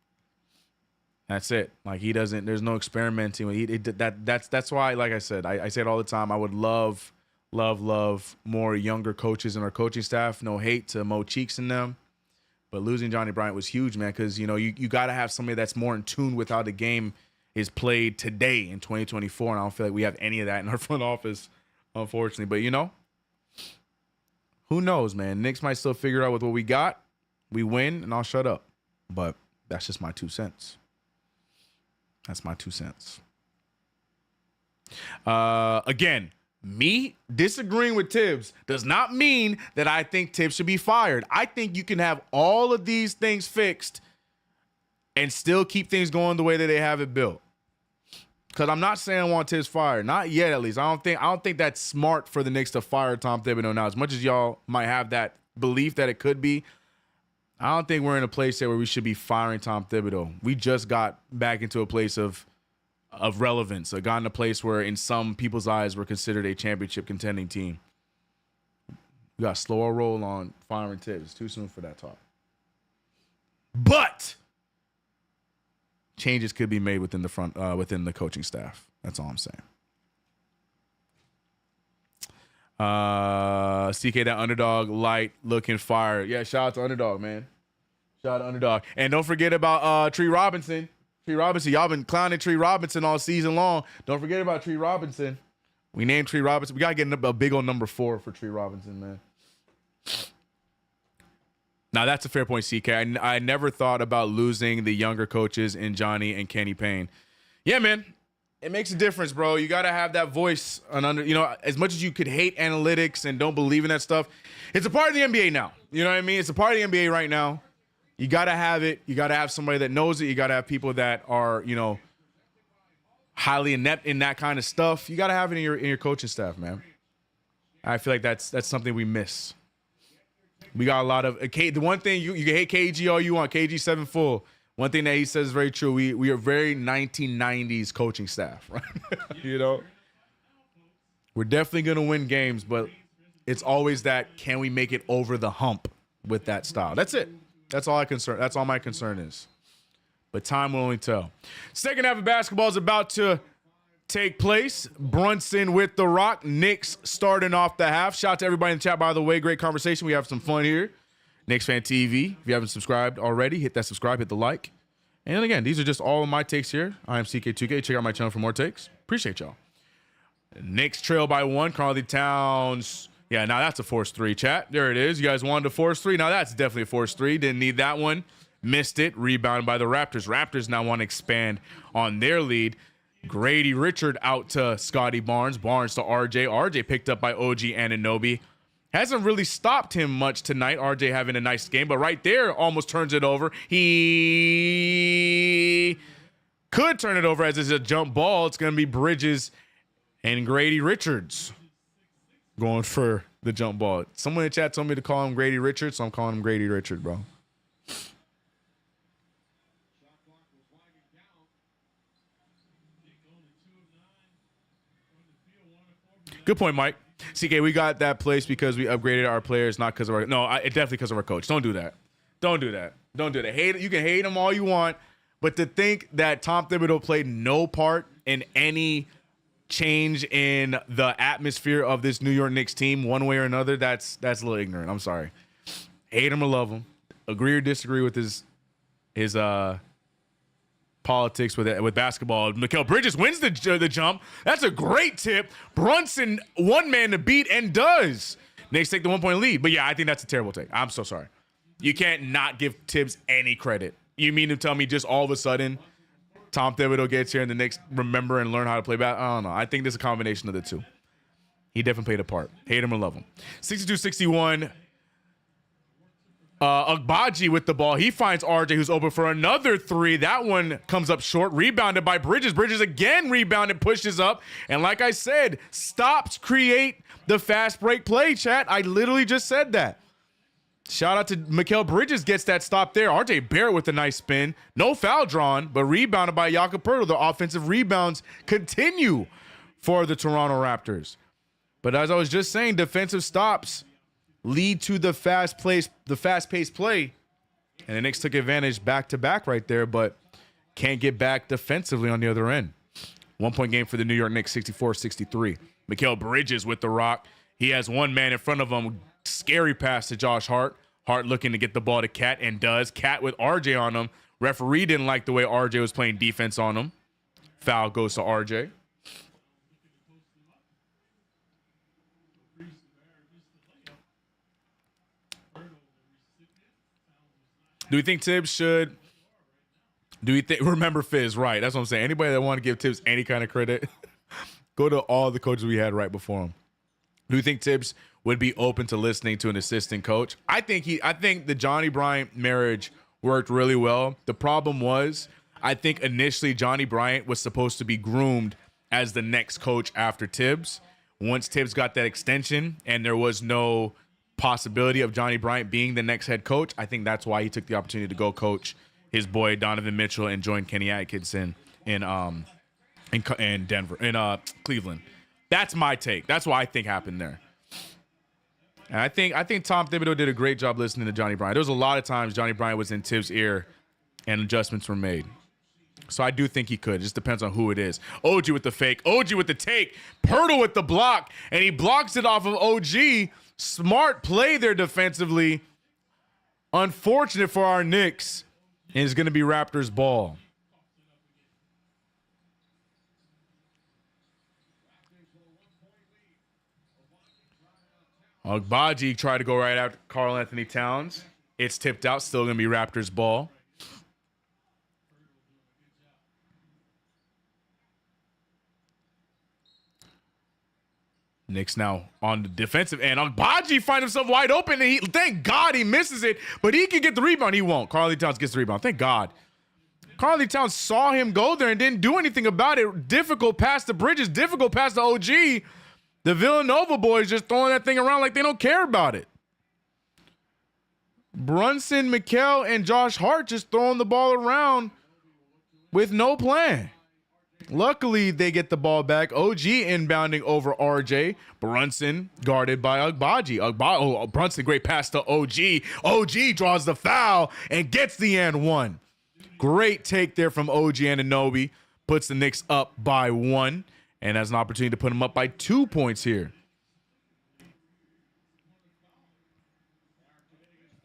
That's it. Like, he doesn't. There's no experimenting. That's why, like I said, I say it all the time. I would love more younger coaches in our coaching staff. No hate to Mo Cheeks and them, but losing Johnny Bryant was huge, man. Because you got to have somebody that's more in tune with how the game is played today in 2024. And I don't feel like we have any of that in our front office, unfortunately. But who knows, man? Knicks might still figure out with what we got. We win, and I'll shut up. But that's just my 2 cents. That's my 2 cents. Again, me disagreeing with Tibbs does not mean that I think Tibbs should be fired. I think you can have all of these things fixed and still keep things going the way that they have it built. Because I'm not saying I want Tibbs fired. Not yet, at least. I don't think that's smart for the Knicks to fire Tom Thibodeau now. As much as y'all might have that belief that it could be, I don't think we're in a place there where we should be firing Tom Thibodeau. We just got back into a place of relevance. Got in a place where, in some people's eyes, we're considered a championship contending team. We got a slower roll on firing Tibbs. Too soon for that talk. But changes could be made within the coaching staff. That's all I'm saying. CK, that underdog light looking fire. Yeah, shout out to underdog, man. Shout out to underdog. And don't forget about Tree Robinson. Y'all been clowning Tree Robinson all season long. Don't forget about Tree Robinson. We named Tree Robinson. We got to get a big old number 4 for Tree Robinson, man. Now, that's a fair point, CK. I never thought about losing the younger coaches in Johnny and Kenny Payne. Yeah, man. It makes a difference, bro. You got to have that voice. As much as you could hate analytics and don't believe in that stuff, it's a part of the NBA now. You know what I mean? It's a part of the NBA right now. You got to have it. You got to have somebody that knows it. You got to have people that are, highly inept in that kind of stuff. You got to have it in your coaching staff, man. I feel like that's something we miss. We got a lot of the one thing you can hate KG all you want. KG 7 full. One thing that he says is very true. We are very 1990s coaching staff, right? We're definitely gonna win games, but it's always that, can we make it over the hump with that style? That's it. That's all my concern is. But time will only tell. Second half of basketball is about to take place. Brunson with the rock. Knicks starting off the half. Shout out to everybody in the chat, by the way. Great conversation. We have some fun here. KnicksFanTV. If you haven't subscribed already, hit that subscribe, hit the like. And again, these are just all of my takes here. I am CK2K. Check out my channel for more takes. Appreciate y'all. Knicks trail by 1. Karl-Anthony Towns. Yeah, now that's a forced 3, chat. There it is. You guys wanted a forced 3. Now that's definitely a forced 3. Didn't need that one. Missed it. Rebound by the Raptors. Raptors now want to expand on their lead. Grady Richard out to Scotty Barnes. Barnes to RJ. RJ picked up by OG Anunoby. Hasn't really stopped him much tonight. RJ having a nice game, but right there almost turns it over. He could turn it over as it's a jump ball. It's going to be Bridges and Grady Richards going for the jump ball. Someone in the chat told me to call him Grady Richards, so I'm calling him Grady Richard, bro. Good point, Mike. CK, we got that place because we upgraded our players, not because of our... No, it definitely because of our coach. Don't do that. Don't do that. Hate it. You can hate him all you want, but to think that Tom Thibodeau played no part in any change in the atmosphere of this New York Knicks team one way or another, that's a little ignorant. I'm sorry. Hate him or love him. Agree or disagree with his politics with basketball. Mikal Bridges wins the jump. That's a great tip. Brunson, one man to beat, and does. Knicks take the 1-point lead. But yeah, I think that's a terrible take. I'm so sorry. You can't not give Tibbs any credit. You mean to tell me just all of a sudden Tom Thibodeau gets here and the Knicks remember and learn how to play basketball? I don't know. I think there's a combination of the two. He definitely played a part. Hate him or love him. 62-61. Agbaji with the ball. He finds RJ, who's open for another three. That one comes up short. Rebounded by Bridges. Bridges again rebounded, pushes up. And like I said, stops create the fast break play, chat. I literally just said that. Shout out to Mikal Bridges, gets that stop there. RJ Barrett with a nice spin. No foul drawn, but rebounded by Jakob Poeltl. The offensive rebounds continue for the Toronto Raptors. But as I was just saying, defensive stops lead to the fast-paced play. And the Knicks took advantage back-to-back right there, but can't get back defensively on the other end. 1-point game for the New York Knicks, 64-63. Mikal Bridges with the rock. He has one man in front of him. Scary pass to Josh Hart. Hart looking to get the ball to Cat, and does. Cat with RJ on him. Referee didn't like the way RJ was playing defense on him. Foul goes to RJ. Do we think Tibbs should? Do we think? Remember Fizz, right? That's what I'm saying. Anybody that want to give Tibbs any kind of credit, go to all the coaches we had right before him. Do you think Tibbs would be open to listening to an assistant coach? I think the Johnny Bryant marriage worked really well. The problem was, I think initially Johnny Bryant was supposed to be groomed as the next coach after Tibbs. Once Tibbs got that extension and there was no possibility of Johnny Bryant being the next head coach, I think that's why he took the opportunity to go coach his boy Donovan Mitchell and join Kenny Atkinson in Cleveland. That's my take. That's what I think happened there. And I think Tom Thibodeau did a great job listening to Johnny Bryant. There was a lot of times Johnny Bryant was in Tibbs' ear and adjustments were made. So I do think he could. It just depends on who it is. OG with the fake. OG with the take. Poeltl with the block. And he blocks it off of OG. Smart play there defensively. Unfortunate for our Knicks. And it's going to be Raptors ball. Agbaji tried to go right out Karl Anthony Towns. It's tipped out. Still going to be Raptors ball. Knicks now on the defensive end. Agbaji finds himself wide open, and thank God he misses it, but he can get the rebound. He won't. Karl Anthony Towns gets the rebound. Thank God. Karl Anthony Towns saw him go there and didn't do anything about it. Difficult pass to Bridges. Difficult pass to OG. The Villanova boys just throwing that thing around like they don't care about it. Brunson, Mikal, and Josh Hart just throwing the ball around with no plan. Luckily, they get the ball back. OG inbounding over RJ. Brunson guarded by Agbaji. Brunson, great pass to OG. OG draws the foul and gets the and one. Great take there from OG Anunoby. Puts the Knicks up by 1 and has an opportunity to put them up by 2 points here.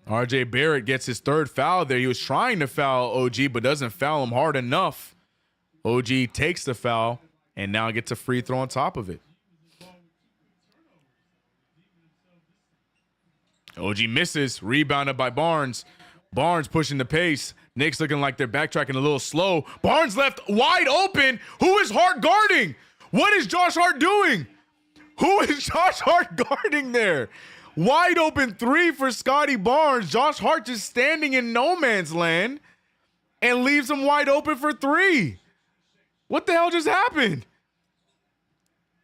RJ Barrett gets his third foul there. He was trying to foul OG, but doesn't foul him hard enough. OG takes the foul and now gets a free throw on top of it. OG misses, rebounded by Barnes. Barnes pushing the pace. Knicks looking like they're backtracking a little slow. Barnes left wide open. Who is Hart guarding? What is Josh Hart doing? Who is Josh Hart guarding there? Wide open three for Scotty Barnes. Josh Hart just standing in no man's land and leaves him wide open for three. What the hell just happened?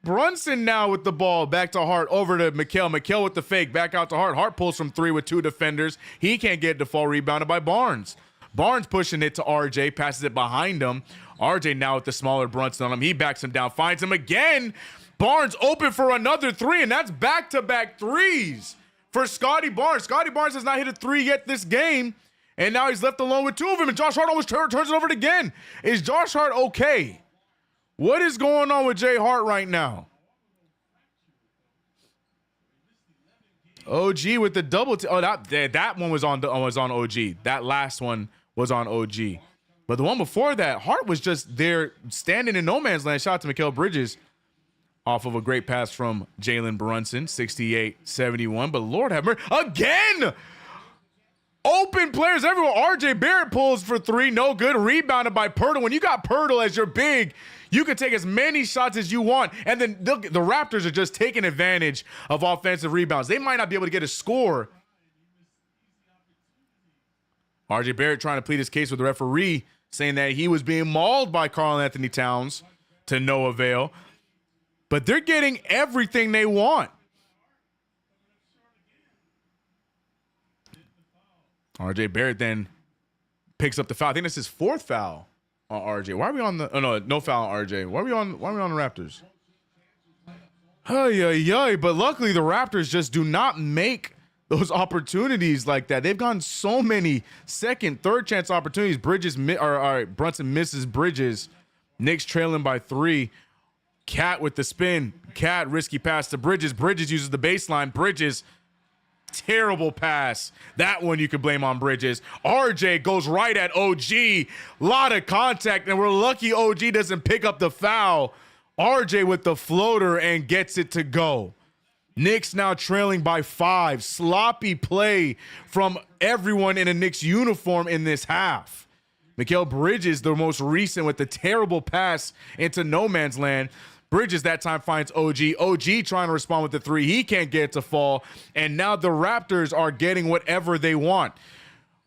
Brunson now with the ball. Back to Hart. Over to Mikal. Mikal with the fake. Back out to Hart. Hart pulls from three with 2 defenders. He can't get the fall, rebounded by Barnes. Barnes pushing it to RJ. Passes it behind him. RJ now with the smaller Brunson on him. He backs him down. Finds him again. Barnes open for another three. And that's back-to-back threes for Scotty Barnes. Scotty Barnes has not hit a three yet this game. And now he's left alone with 2 of them. And Josh Hart almost turns it over again. Is Josh Hart okay? What is going on with Jay Hart right now? OG with the double. That one was on OG. That last one was on OG. But the one before that, Hart was just there standing in no man's land. Shout out to Mikal Bridges off of a great pass from Jalen Brunson, 68-71. But Lord have mercy. Again! Open players everywhere. RJ Barrett pulls for three. No good. Rebounded by Pirtle. When you got Pirtle as your big, you can take as many shots as you want. And then the Raptors are just taking advantage of offensive rebounds. They might not be able to get a score. RJ Barrett trying to plead his case with the referee, saying that he was being mauled by Karl-Anthony Towns to no avail. But they're getting everything they want. RJ Barrett then picks up the foul. I think this is his fourth foul on RJ. Why are we on the? Oh no foul on RJ. Why are we on the Raptors? But luckily the Raptors just do not make those opportunities like that. They've gotten so many second, third chance opportunities. Brunson misses Bridges. Knicks trailing by 3. Cat with the spin. Cat risky pass to Bridges. Bridges uses the baseline. Bridges, terrible pass. That one you could blame on Bridges. RJ goes right at OG. Lot of contact, and we're lucky OG doesn't pick up the foul. RJ with the floater and gets it to go. Knicks now trailing by 5. Sloppy play from everyone in a Knicks uniform in this half. Mikal Bridges, the most recent, with the terrible pass into no man's land. Bridges that time finds OG. OG trying to respond with the 3. He can't get it to fall. And now the Raptors are getting whatever they want.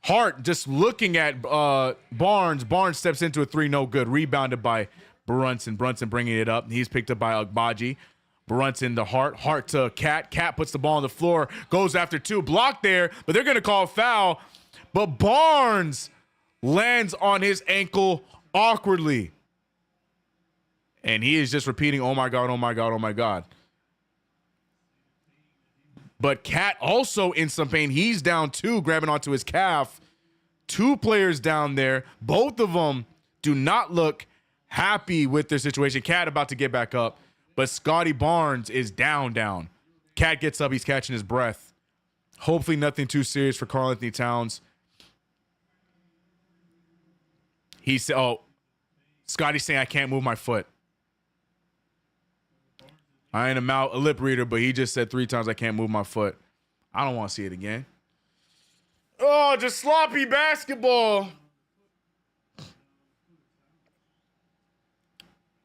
Hart just looking at Barnes. Barnes steps into a 3, no good. Rebounded by Brunson. Brunson bringing it up. He's picked up by Agbaji. Brunson to Hart. Hart to Cat. Cat puts the ball on the floor. Goes after 2. Blocked there, but they're going to call a foul. But Barnes lands on his ankle awkwardly. And he is just repeating, oh my God, oh my God, oh my God. But Cat also in some pain. He's down 2, grabbing onto his calf. 2 players down there. Both of them do not look happy with their situation. Cat about to get back up, but Scotty Barnes is down. Cat gets up. He's catching his breath. Hopefully nothing too serious for Karl-Anthony Towns. He said, oh, Scotty's saying, I can't move my foot. I ain't a lip reader, but he just said 3 times, I can't move my foot. I don't want to see it again. Oh, just sloppy basketball.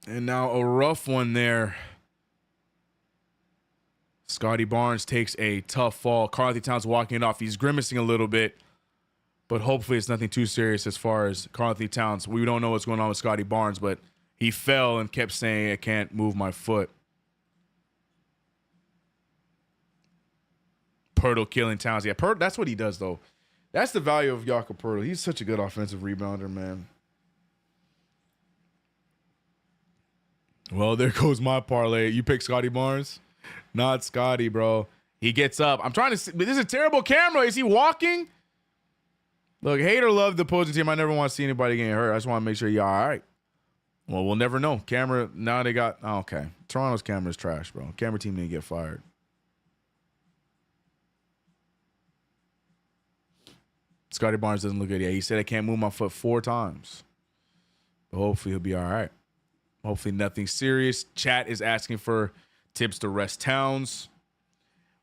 And now a rough one there. Scotty Barnes takes a tough fall. Karl-Anthony Towns walking it off. He's grimacing a little bit, but hopefully it's nothing too serious as far as Karl-Anthony Towns. We don't know what's going on with Scotty Barnes, but he fell and kept saying, I can't move my foot. Pirtle killing Towns. Yeah, that's what he does, though. That's the value of Jakob Pirtle. He's such a good offensive rebounder, man. Well, there goes my parlay. You pick Scotty Barnes? Not Scotty, bro. He gets up. I'm trying to see. This is a terrible camera. Is he walking? Look, hater love the opposing team. I never want to see anybody getting hurt. I just want to make sure you're all right. Well, we'll never know. Camera, now they got, oh, okay. Toronto's camera is trash, bro. Camera team didn't get fired. Scotty Barnes doesn't look good. Yeah, he said I can't move my foot 4 times. But hopefully he'll be all right. Hopefully nothing serious. Chat is asking for tips to rest Towns.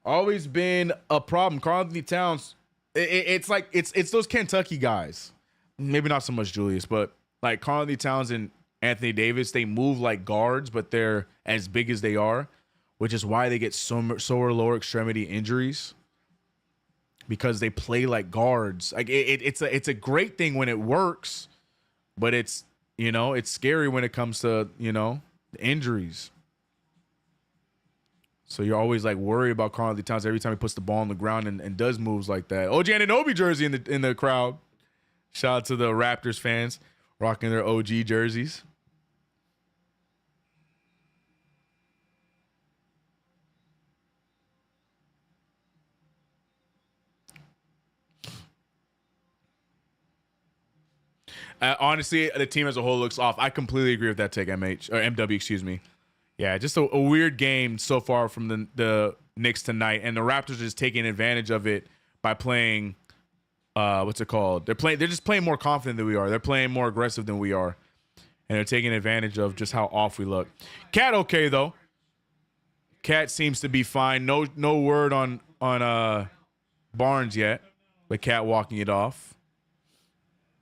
Always been a problem. Karl-Anthony Towns, it's like it's those Kentucky guys. Maybe not so much Julius, but like Karl-Anthony Towns and Anthony Davis, they move like guards, but they're as big as they are, which is why they get sore lower extremity injuries. Because they play like guards. Like it's a great thing when it works, but it's scary when it comes to injuries. So you're always like worried about Karl-Anthony Towns every time he puts the ball on the ground and does moves like that. OG Anunoby jersey in the crowd. Shout out to the Raptors fans rocking their OG jerseys. Honestly, the team as a whole looks off. I completely agree with that take, MW, excuse me. Yeah, just a weird game so far from the Knicks tonight, and the Raptors are just taking advantage of it by playing what's it called? They're just playing more confident than we are. They're playing more aggressive than we are. And they're taking advantage of just how off we look. Cat okay though. Cat seems to be fine. No word on Barnes yet, but Cat walking it off.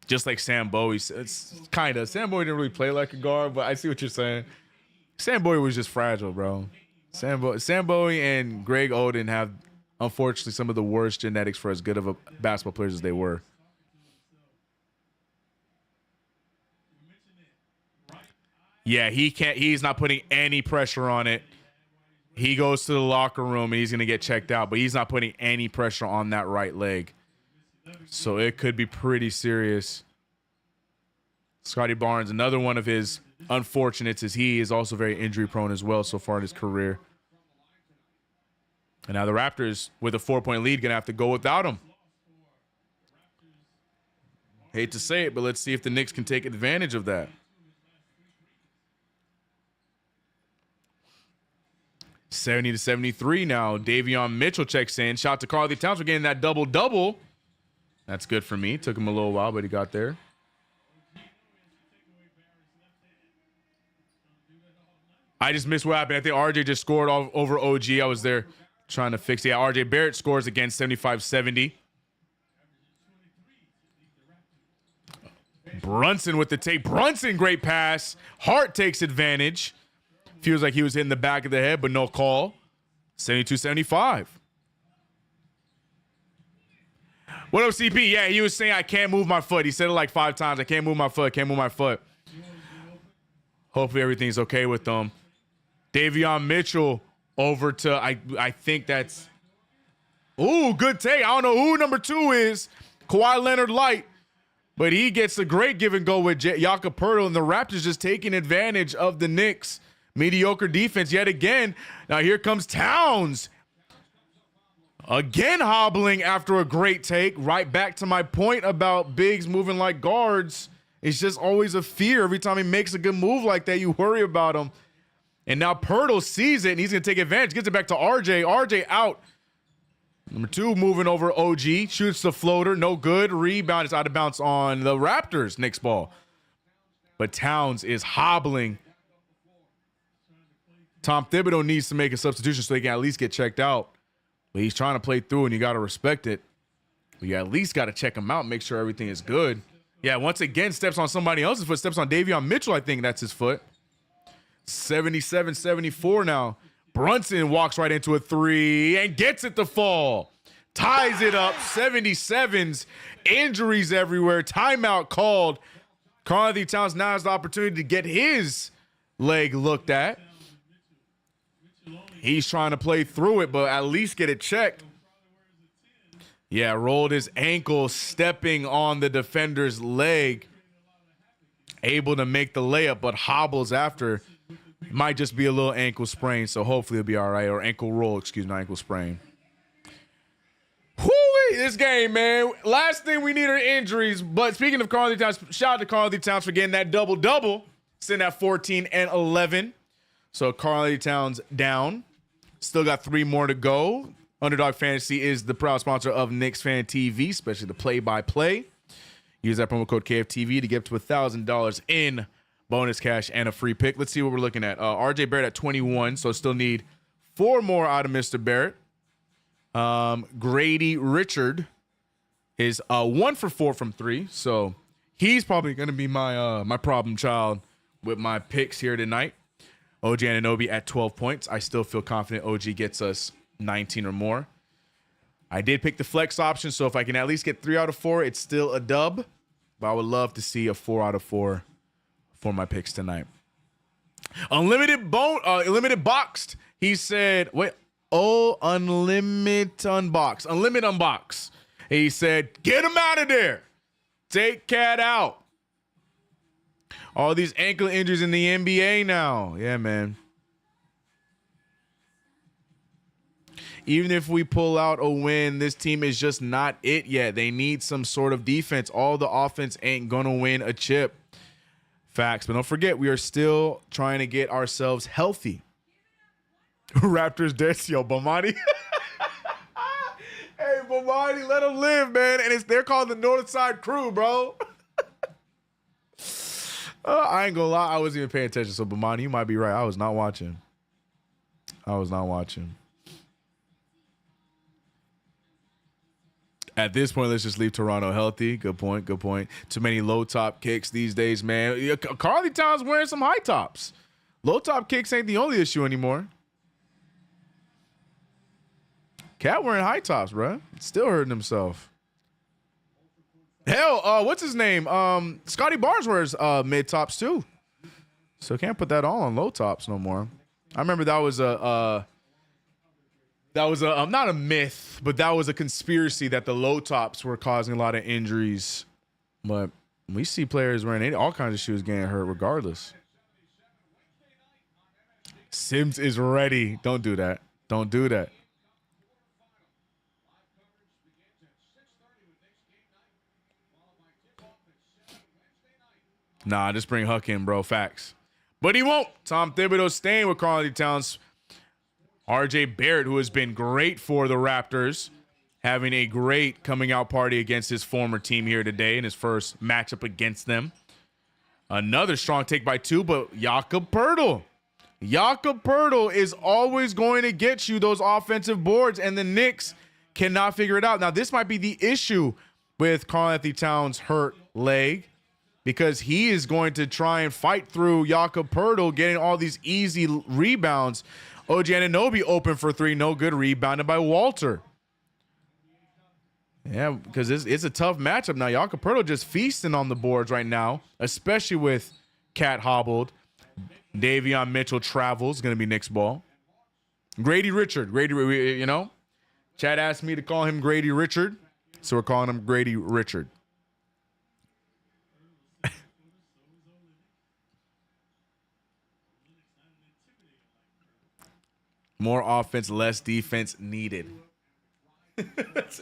Just like Sam Bowie. It's kind of. Sam Bowie didn't really play like a guard, but I see what you're saying. Sam Bowie was just fragile, bro. Sam Bowie and Greg Oden have, unfortunately, some of the worst genetics for as good of a basketball players as they were. Yeah, he's not putting any pressure on it. He goes to the locker room and he's going to get checked out, but he's not putting any pressure on that right leg. So it could be pretty serious. Scotty Barnes, another one of his unfortunates, is he is also very injury prone as well so far in his career. And now the Raptors, with a 4-point lead, going to have to go without him. Hate to say it, but let's see if the Knicks can take advantage of that. 70-73 now. Davion Mitchell checks in. Shout out to Karl Towns for getting that double-double. That's good for me. Took him a little while, but he got there. I just missed what happened. I think RJ just scored over OG. I was there trying to fix it. Yeah, RJ Barrett scores again, 75-70. Brunson with the take. Brunson, great pass. Hart takes advantage. Feels like he was hitting the back of the head, but no call. 72-75. What up, CP? Yeah, he was saying, I can't move my foot. He said it like 5 times. I can't move my foot. Can't move my foot. Hopefully everything's okay with them. Davion Mitchell over to, I think that's, ooh, good take. I don't know who number 2 is. Kawhi Leonard light. But he gets a great give and go with Jakob Poeltl, and the Raptors just taking advantage of the Knicks' mediocre defense yet again. Now here comes Towns. Again hobbling after a great take. Right back to my point about bigs moving like guards. It's just always a fear. Every time he makes a good move like that, you worry about him. And now Poeltl sees it, and he's going to take advantage. Gets it back to RJ. RJ out. Number 2 moving over OG. Shoots the floater. No good. Rebound is out of bounds on the Raptors. Knicks ball. But Towns is hobbling. Tom Thibodeau needs to make a substitution so he can at least get checked out. But he's trying to play through, and you got to respect it. But you at least got to check him out, make sure everything is good. Yeah, once again, steps on somebody else's foot. Steps on Davion Mitchell, I think that's his foot. 77-74 now. Brunson walks right into a 3 and gets it to fall. Ties it up. 77s. Injuries everywhere. Timeout called. Karl Towns now has the opportunity to get his leg looked at. He's trying to play through it, but at least get it checked. Yeah, rolled his ankle, stepping on the defender's leg. Able to make the layup, but hobbles after. Might just be a little ankle sprain, so hopefully it'll be all right. Or ankle roll, excuse me, not ankle sprain. Whoo-wee, this game, man. Last thing we need are injuries. But speaking of Karl Towns, shout out to Karl Towns for getting that double-double. Sitting at 14 and 11. So Karl Towns down. Still got 3 more to go. Underdog Fantasy is the proud sponsor of KnicksFanTV, especially the play-by-play. Use that promo code KFTV to get up to $1,000 in bonus cash and a free pick. Let's see what we're looking at. RJ Barrett at 21, so still need 4 more out of Mr. Barrett. Grady Richard is 1 for 4 from 3, so he's probably going to be my my problem child with my picks here tonight. OG Anunoby at 12 points. I still feel confident OG gets us 19 or more. I did pick the flex option, so if I can at least get 3 out of 4, it's still a dub. But I would love to see a 4 out of 4 for my picks tonight. Unlimited boxed. He said, wait, unlimited unbox. Unlimited unbox. He said, get him out of there. Take Cat out. All these ankle injuries in the NBA now. Yeah, man. Even if we pull out a win, this team is just not it yet. They need some sort of defense. All the offense ain't going to win a chip. Facts. But don't forget, we are still trying to get ourselves healthy. Raptors dead. Yo, Bomani. Hey, Bomani. Bomani, let them live, man. And they're called the North Side Crew, bro. I ain't gonna lie, I wasn't even paying attention. So Bomani, you might be right. I was not watching. At this point, let's just leave Toronto healthy. Good point. Too many low top kicks these days, man. Carly Towns wearing some high tops. Low top kicks ain't the only issue anymore. Cat wearing high tops, bro. Still hurting himself. Hell, what's his name? Scotty Barnes wears mid tops too. So can't put that all on low tops no more. I remember that was a not a myth, but that was a conspiracy that the low tops were causing a lot of injuries. But we see players wearing all kinds of shoes getting hurt regardless. Sims is ready. Don't do that. Don't do that. Nah, just bring Huck in, bro. Facts. But he won't. Tom Thibodeau staying with Karl-Anthony Towns. RJ Barrett, who has been great for the Raptors, having a great coming out party against his former team here today in his first matchup against them. Another strong take by two, but Jakob Poeltl. Jakob Poeltl is always going to get you those offensive boards, and the Knicks cannot figure it out. Now, this might be the issue with Karl-Anthony Towns' hurt leg, because he is going to try and fight through Jakob Poeltl getting all these easy rebounds. OG Anunoby open for three, no good, rebounded by Walter. Yeah, because it's a tough matchup now. Jakob Poeltl just feasting on the boards right now, especially with Cat hobbled. Davion Mitchell travels, going to be Knicks ball. Grady Richard. You know, Chad asked me to call him Grady Richard, so we're calling him Grady Richard. More offense, less defense needed.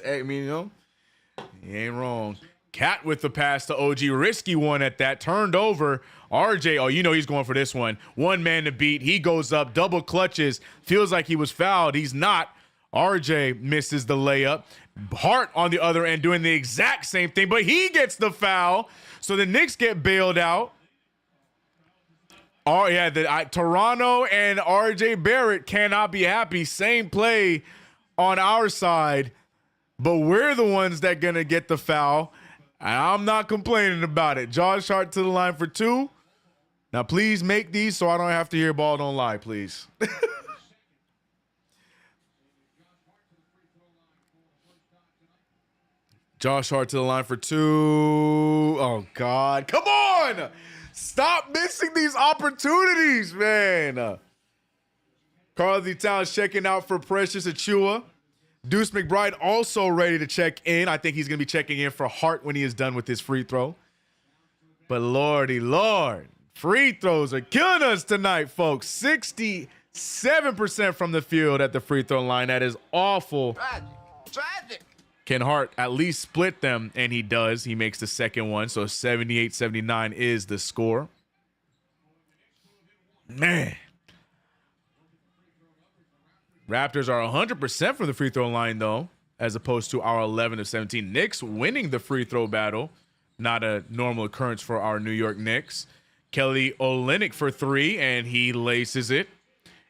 I mean, you know, he ain't wrong. Cat with the pass to OG. Risky one at that. Turned over. RJ, oh, you know he's going for this one. One man to beat. He goes up. Double clutches. Feels like he was fouled. He's not. RJ misses the layup. Hart on the other end doing the exact same thing, but he gets the foul. So the Knicks get bailed out. Oh, yeah, Toronto and RJ Barrett cannot be happy. Same play on our side, but we're the ones that going to get the foul, and I'm not complaining about it. Josh Hart to the line for two. Now, please make these so I don't have to hear ball don't lie, please. Josh Hart to the line for two. Oh, God. Come on! Stop missing these opportunities, man. Karl-Anthony Towns checking out for Precious Achiuwa. Deuce McBride also ready to check in. I think he's going to be checking in for Hart when he is done with his free throw. But lordy lord, free throws are killing us tonight, folks. 67% from the field at the free throw line. That is awful. Tragic. Can Hart at least split them? And he does. He makes the second one. So 78-79 is the score. Man. Raptors are 100% from the free throw line, though, as opposed to our 11 of 17. Knicks winning the free throw battle. Not a normal occurrence for our New York Knicks. Kelly Olynyk for three, and he laces it.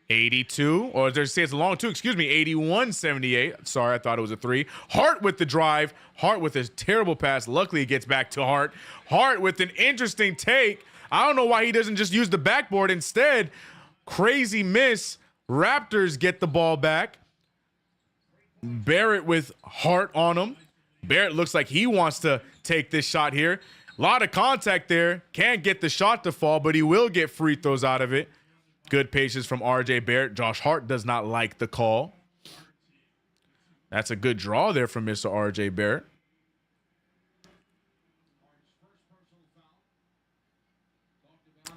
82, or there's it's a long two, 81-78. Sorry, I thought it was a three. Hart with the drive. Hart with a terrible pass. Luckily, it gets back to Hart. Hart with an interesting take. I don't know why he doesn't just use the backboard instead. Crazy miss. Raptors get the ball back. Barrett with Hart on him. Barrett looks like he wants to take this shot here. A lot of contact there. Can't get the shot to fall, but he will get free throws out of it. Good patience from RJ Barrett. Josh Hart does not like the call. That's a good draw there from Mr. RJ Barrett.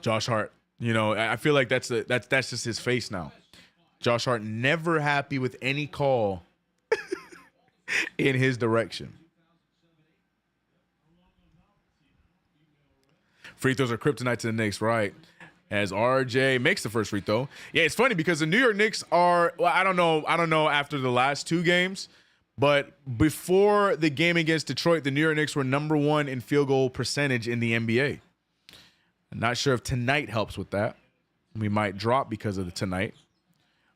Josh Hart, you know, I feel like that's just his face now. Josh Hart never happy with any call in his direction. Free throws are kryptonite to the Knicks, right? As RJ makes the first free throw. Yeah, it's funny because the New York Knicks are, well, I don't know after the last two games, But before the game against Detroit, the New York Knicks were number 1 in field goal percentage in the NBA. I'm not sure if tonight helps with that. We might drop because of the tonight.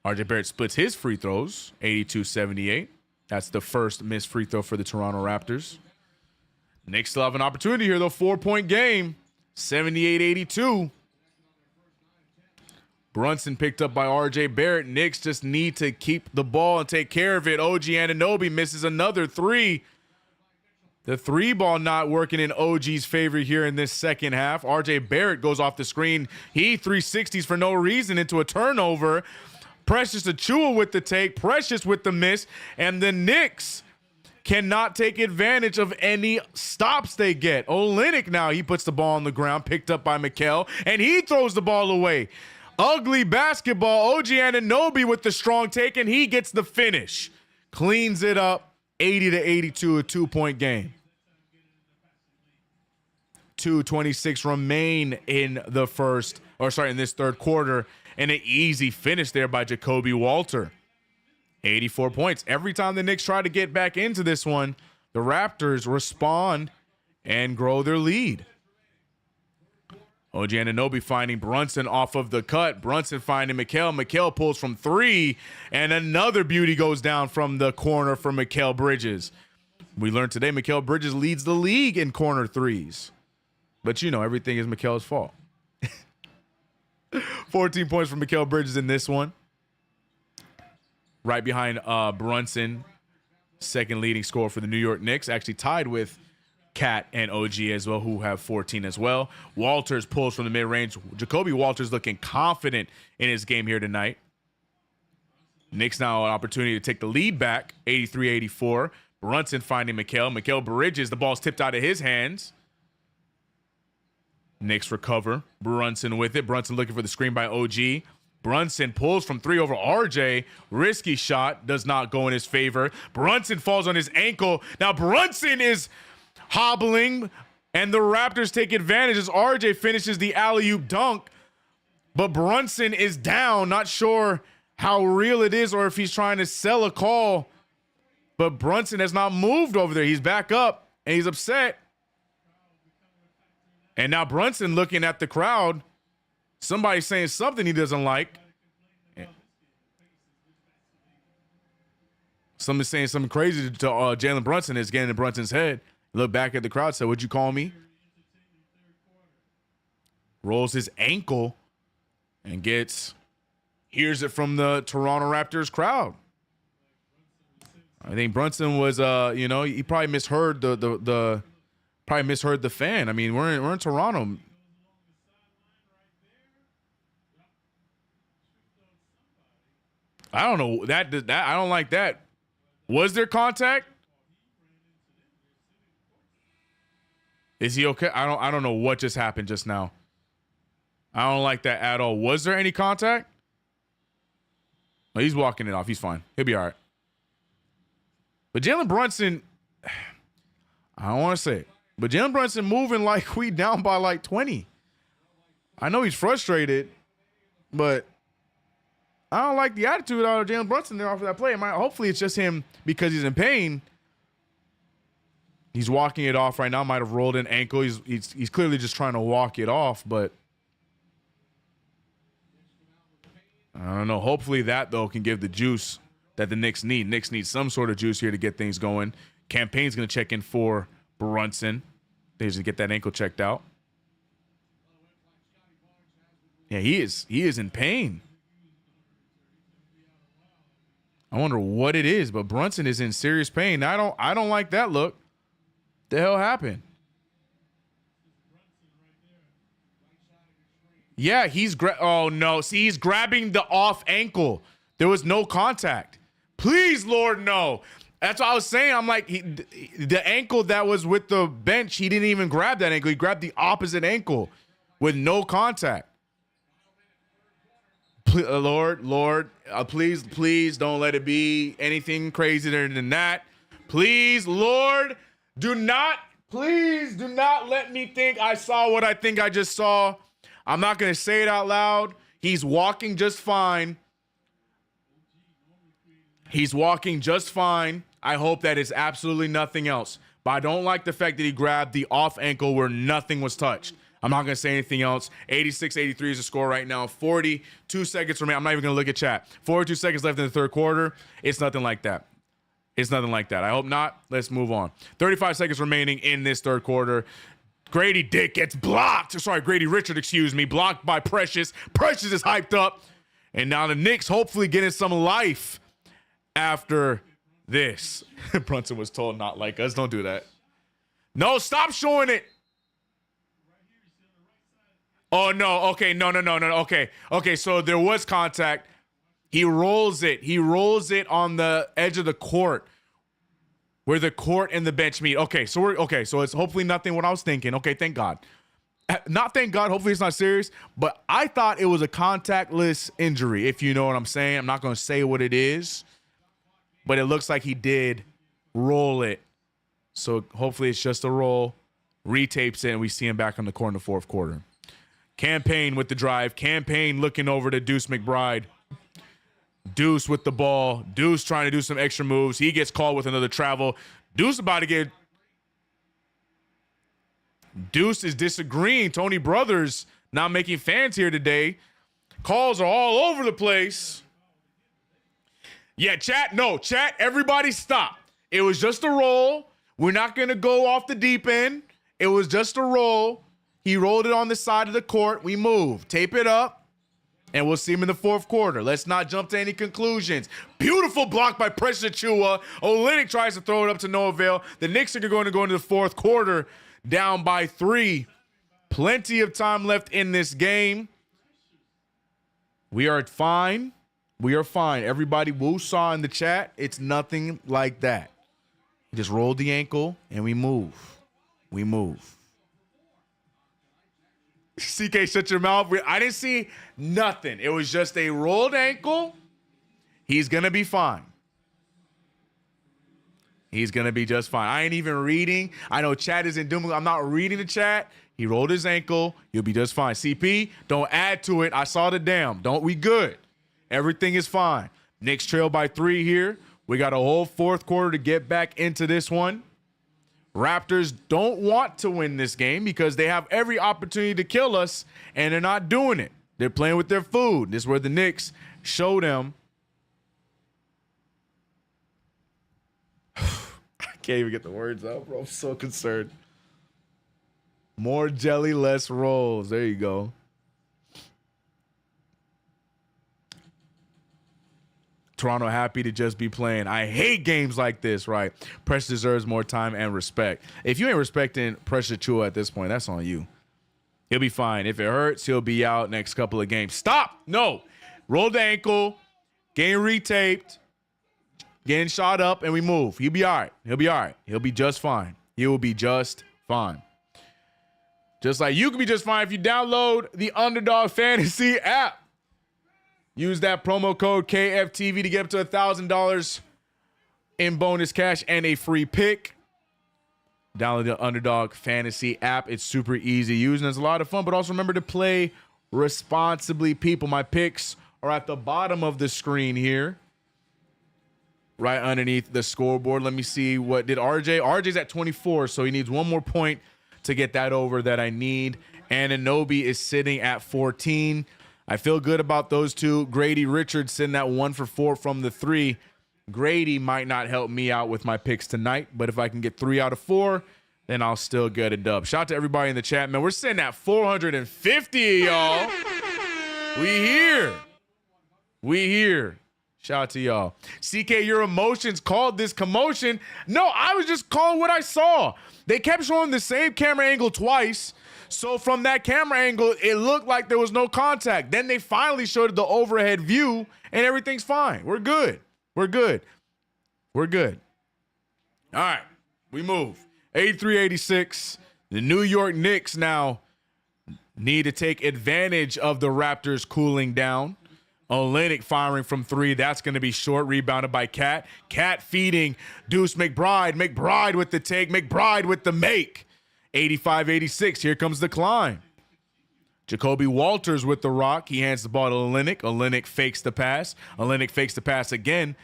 RJ Barrett splits his free throws, 82-78. That's the first missed free throw for the Toronto Raptors. Knicks still have an opportunity here, though. 4-point game, 78-82. Brunson picked up by RJ Barrett. Knicks just need to keep the ball and take care of it. OG Anunoby misses another 3. The 3-ball not working in OG's favor here in this second half. RJ Barrett goes off the screen. He 360s for no reason into a turnover. Precious Achiuwa with the take. Precious with the miss. And the Knicks cannot take advantage of any stops they get. Olynyk now, he puts the ball on the ground, picked up by Mikal, and he throws the ball away. Ugly basketball. OG Anunoby with the strong take, and he gets the finish. Cleans it up, 80-82, a 2-point game. 2:26 remain in this third quarter, and an easy finish there by Jacoby Walter. 84 points. Every time the Knicks try to get back into this one, the Raptors respond and grow their lead. OG Anunoby finding Brunson off of the cut. Brunson finding Mikal. Mikal pulls from 3, and another beauty goes down from the corner for Mikal Bridges. We learned today Mikal Bridges leads the league in corner threes. But you know, everything is Mikal's fault. 14 points from Mikal Bridges in this one. Right behind Brunson, second leading scorer for the New York Knicks. Actually tied with Cat and OG as well, who have 14 as well. Walters pulls from the mid-range. Jacoby Walters looking confident in his game here tonight. Knicks now an opportunity to take the lead back, 83-84. Brunson finding Mikal. Mikal Bridges, the ball's tipped out of his hands. Knicks recover. Brunson with it. Brunson looking for the screen by OG. Brunson pulls from 3 over RJ. Risky shot. Does not go in his favor. Brunson falls on his ankle. Now Brunson is hobbling, and the Raptors take advantage as RJ finishes the alley-oop dunk. But Brunson is down. Not sure how real it is or if he's trying to sell a call. But Brunson has not moved over there. He's back up, and he's upset. And now Brunson looking at the crowd. Somebody saying something he doesn't like. Somebody saying something crazy to Jalen Brunson is getting in Brunson's head. Look back at the crowd, said, "What'd you call me?" Rolls his ankle and hears it from the Toronto Raptors crowd. I think Brunson was, he probably misheard the fan. I mean, we're in Toronto. I don't know that I don't like that. Was there contact? Is he okay? I don't know what just happened just now. I don't like that at all. Was there any contact? No, he's walking it off. He's fine. He'll be all right. But Jalen Brunson, I don't want to say it, but Jalen Brunson moving like we down by like 20. I know he's frustrated, but I don't like the attitude out of Jalen Brunson there off of that play. Hopefully it's just him because he's in pain. He's walking it off right now. Might have rolled an ankle. He's clearly just trying to walk it off, but I don't know. Hopefully that, though, can give the juice that the Knicks need. Knicks need some sort of juice here to get things going. Campaign's going to check in for Brunson. They just get that ankle checked out. Yeah, he is in pain. I wonder what it is, but Brunson is in serious pain. I don't like that look. The hell happened? Yeah, oh no. See, he's grabbing the off ankle. There was no contact. Please, Lord, no. That's what I was saying. I'm like, the ankle that was with the bench, he didn't even grab that ankle. He grabbed the opposite ankle with no contact. Lord, please don't let it be anything crazier than that. Please, Lord, please do not let me think I saw what I think I just saw. I'm not going to say it out loud. He's walking just fine. I hope that it's absolutely nothing else. But I don't like the fact that he grabbed the off ankle where nothing was touched. I'm not going to say anything else. 86-83 is the score right now. 42 seconds remaining. I'm not even going to look at chat. 42 seconds left in the third quarter. It's nothing like that. It's nothing like that. I hope not. Let's move on. 35 seconds remaining in this third quarter. Grady Dick gets blocked. Sorry, Grady Richard, excuse me. Blocked by Precious. Precious is hyped up. And now the Knicks hopefully getting some life after this. Brunson was told not like us. Don't do that. No, stop showing it. Oh, no. Okay, no. Okay, so there was contact. He rolls it. He rolls it on the edge of the court where the court and the bench meet. Okay, so it's hopefully nothing what I was thinking. Okay, thank God. Not thank God. Hopefully it's not serious. But I thought it was a contactless injury, if you know what I'm saying. I'm not going to say what it is. But it looks like he did roll it. So hopefully it's just a roll. Retapes it, and we see him back on the court in the fourth quarter. Campaign with the drive. Campaign looking over to Deuce McBride. Deuce with the ball. Deuce trying to do some extra moves. He gets called with another travel. Deuce about to get... Deuce is disagreeing. Tony Brothers not making fans here today. Calls are all over the place. Yeah, chat. No, chat. Everybody stop. It was just a roll. We're not going to go off the deep end. It was just a roll. He rolled it on the side of the court. We move. Tape it up. And we'll see him in the fourth quarter. Let's not jump to any conclusions. Beautiful block by Precious Achiuwa. Olynyk tries to throw it up to no avail. The Knicks are going to go into the fourth quarter down by 3. Plenty of time left in this game. We are fine. We are fine. Everybody woo-saw in the chat. It's nothing like that. He just rolled the ankle and we move. We move. CK, shut your mouth. I didn't see nothing. It was just a rolled ankle. He's going to be fine. He's going to be just fine. I ain't even reading. I know chat isn't doing. I'm not reading the chat. He rolled his ankle. You'll be just fine. CP, don't add to it. I saw the damn. We good. Everything is fine. Knicks trail by 3 here. We got a whole fourth quarter to get back into this one. Raptors don't want to win this game because they have every opportunity to kill us, and they're not doing it. They're playing with their food. This is where the Knicks show them. I can't even get the words out, bro. I'm so concerned. More jelly, less rolls. There you go. Toronto happy to just be playing. I hate games like this, right? Precious deserves more time and respect. If you ain't respecting Precious Achiuwa at this point, that's on you. He'll be fine. If it hurts, he'll be out next couple of games. Stop! No! Roll the ankle, getting retaped, getting shot up, and we move. He'll be all right. He'll be all right. He'll be just fine. He will be just fine. Just like you can be just fine if you download the Underdog Fantasy app. Use that promo code KFTV to get up to $1,000 in bonus cash and a free pick. Download the Underdog Fantasy app. It's super easy using. It's a lot of fun, but also remember to play responsibly, people. My picks are at the bottom of the screen here, right underneath the scoreboard. Let me see, what did RJ? RJ's at 24, so he needs one more point to get that over that I need. And Anunoby is sitting at 14. I feel good about those two. Grady Richards sitting at 1 for 4 from the 3. Grady might not help me out with my picks tonight, but if I can get 3 out of 4, then I'll still get a dub. Shout out to everybody in the chat, man. We're sitting at 450, y'all. We here. We here. Shout out to y'all. CK, your emotions called this commotion. No, I was just calling what I saw. They kept showing the same camera angle twice. So from that camera angle, it looked like there was no contact. Then they finally showed the overhead view, and everything's fine. We're good. We're good. We're good. All right, we move. 83-86. The New York Knicks now need to take advantage of the Raptors cooling down. Olynyk firing from 3. That's going to be short. Rebounded by Cat. Cat feeding Deuce McBride. McBride with the take. McBride with the make. 85-86. Here comes the climb. Jacoby Walters with the rock. He hands the ball to Olynyk. Olynyk fakes the pass. Olynyk fakes the pass again.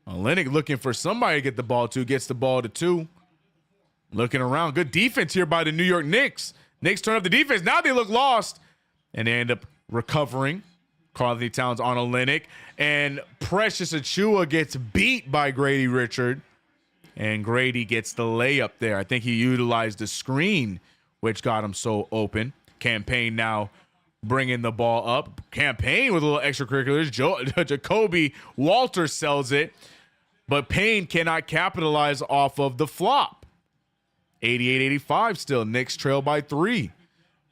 Olynyk looking for somebody to get the ball to, gets the ball to 2. Looking around. Good defense here by the New York Knicks. Knicks turn up the defense. Now they look lost. And they end up recovering. Karl-Anthony Towns on Olynyk. And Precious Achiuwa gets beat by Grady Richard. And Grady gets the layup there. I think he utilized the screen, which got him so open. Campaign now bringing the ball up. Campaign with a little extracurriculars. Jacoby Walter sells it. But Payne cannot capitalize off of the flop. 88-85 still. Knicks trail by 3.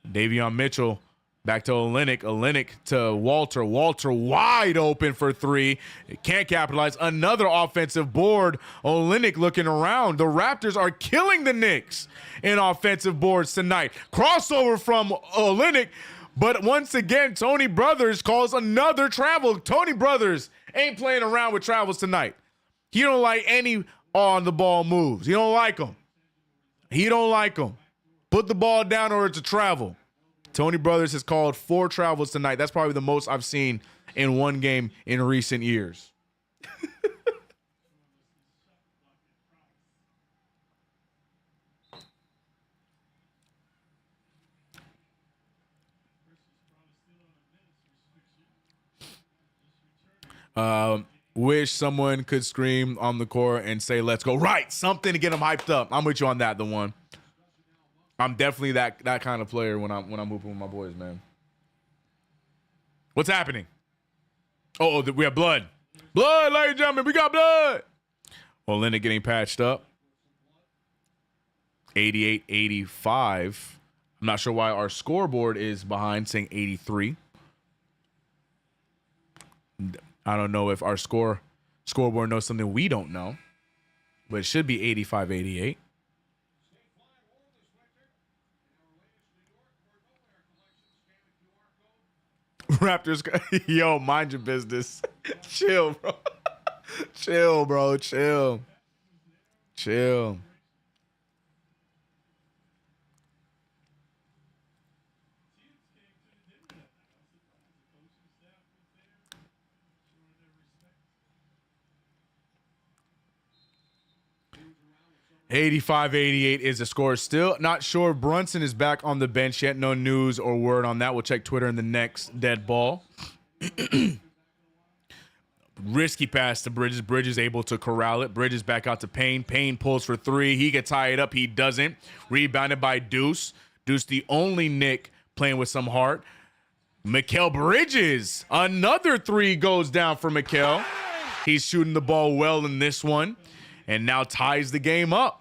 Davion Mitchell back to Olynyk. Olynyk to Walter. Walter wide open for 3. Can't capitalize. Another offensive board. Olynyk looking around. The Raptors are killing the Knicks in offensive boards tonight. Crossover from Olynyk. But once again, Tony Brothers calls another travel. Tony Brothers ain't playing around with travels tonight. He don't like any on-the-ball moves. He don't like them. He don't like them. Put the ball down or it's a travel. Tony Brothers has called 4 travels tonight. That's probably the most I've seen in one game in recent years. Wish someone could scream on the court and say, let's go. Right. Something to get them hyped up. I'm with you on that, the one. I'm definitely that kind of player when I'm hooping with my boys, man. What's happening? Oh, we have blood. Blood, ladies and gentlemen. We got blood. Olynyk getting patched up. 88-85. I'm not sure why our scoreboard is behind, saying 83. I don't know if our scoreboard knows something we don't know, but it should be 85-88. Raptors, yo, mind your business. Chill, bro. Chill, bro. Chill. Chill. $85-88 is the score. Still not sure if Brunson is back on the bench yet. No news or word on that. We'll check Twitter in the next dead ball. Risky pass to Bridges. Bridges able to corral it. Bridges back out to Payne. Payne pulls for 3. He gets tied up. He doesn't. Rebounded by Deuce. Deuce, the only Knick playing with some heart. Mikal Bridges. Another 3 goes down for Mikal. He's shooting the ball well in this one and now ties the game up.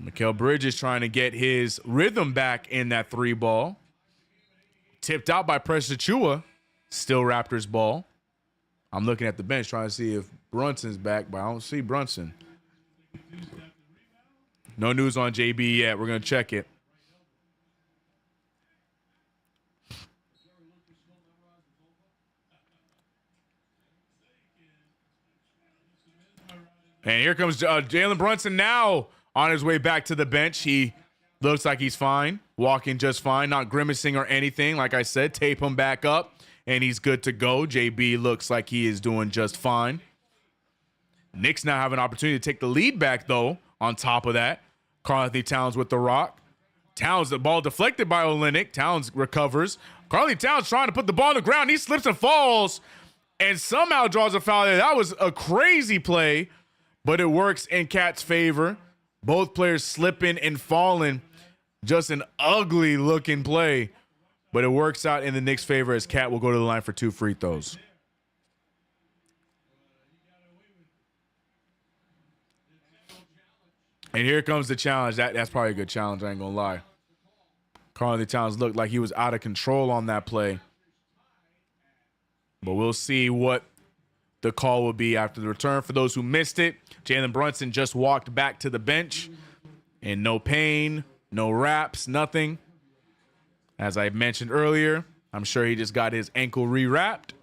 Mikal Bridges trying to get his rhythm back in that 3 ball. Tipped out by Precious Achiuwa. Still Raptors ball. I'm looking at the bench trying to see if Brunson's back, but I don't see Brunson. No news on JB yet. We're going to check it. And here comes Jalen Brunson now on his way back to the bench. He looks like he's fine, walking just fine, not grimacing or anything. Like I said, tape him back up, and he's good to go. JB looks like he is doing just fine. Knicks now have an opportunity to take the lead back, though, on top of that. Karl-Anthony Towns with the rock. Towns, the ball deflected by Olynyk. Towns recovers. Karl-Anthony Towns trying to put the ball on the ground. He slips and falls and somehow draws a foul there. That was a crazy play, but it works in Cat's favor. Both players slipping and falling. Just an ugly looking play, but it works out in the Knicks' favor as Cat will go to the line for 2 free throws. And here comes the challenge. That's probably a good challenge, I ain't gonna lie. Karl-Anthony Towns looked like he was out of control on that play. But we'll see what the call will be after the return. For those who missed it, Jalen Brunson just walked back to the bench. And no pain, no wraps, nothing. As I mentioned earlier, I'm sure he just got his ankle re-wrapped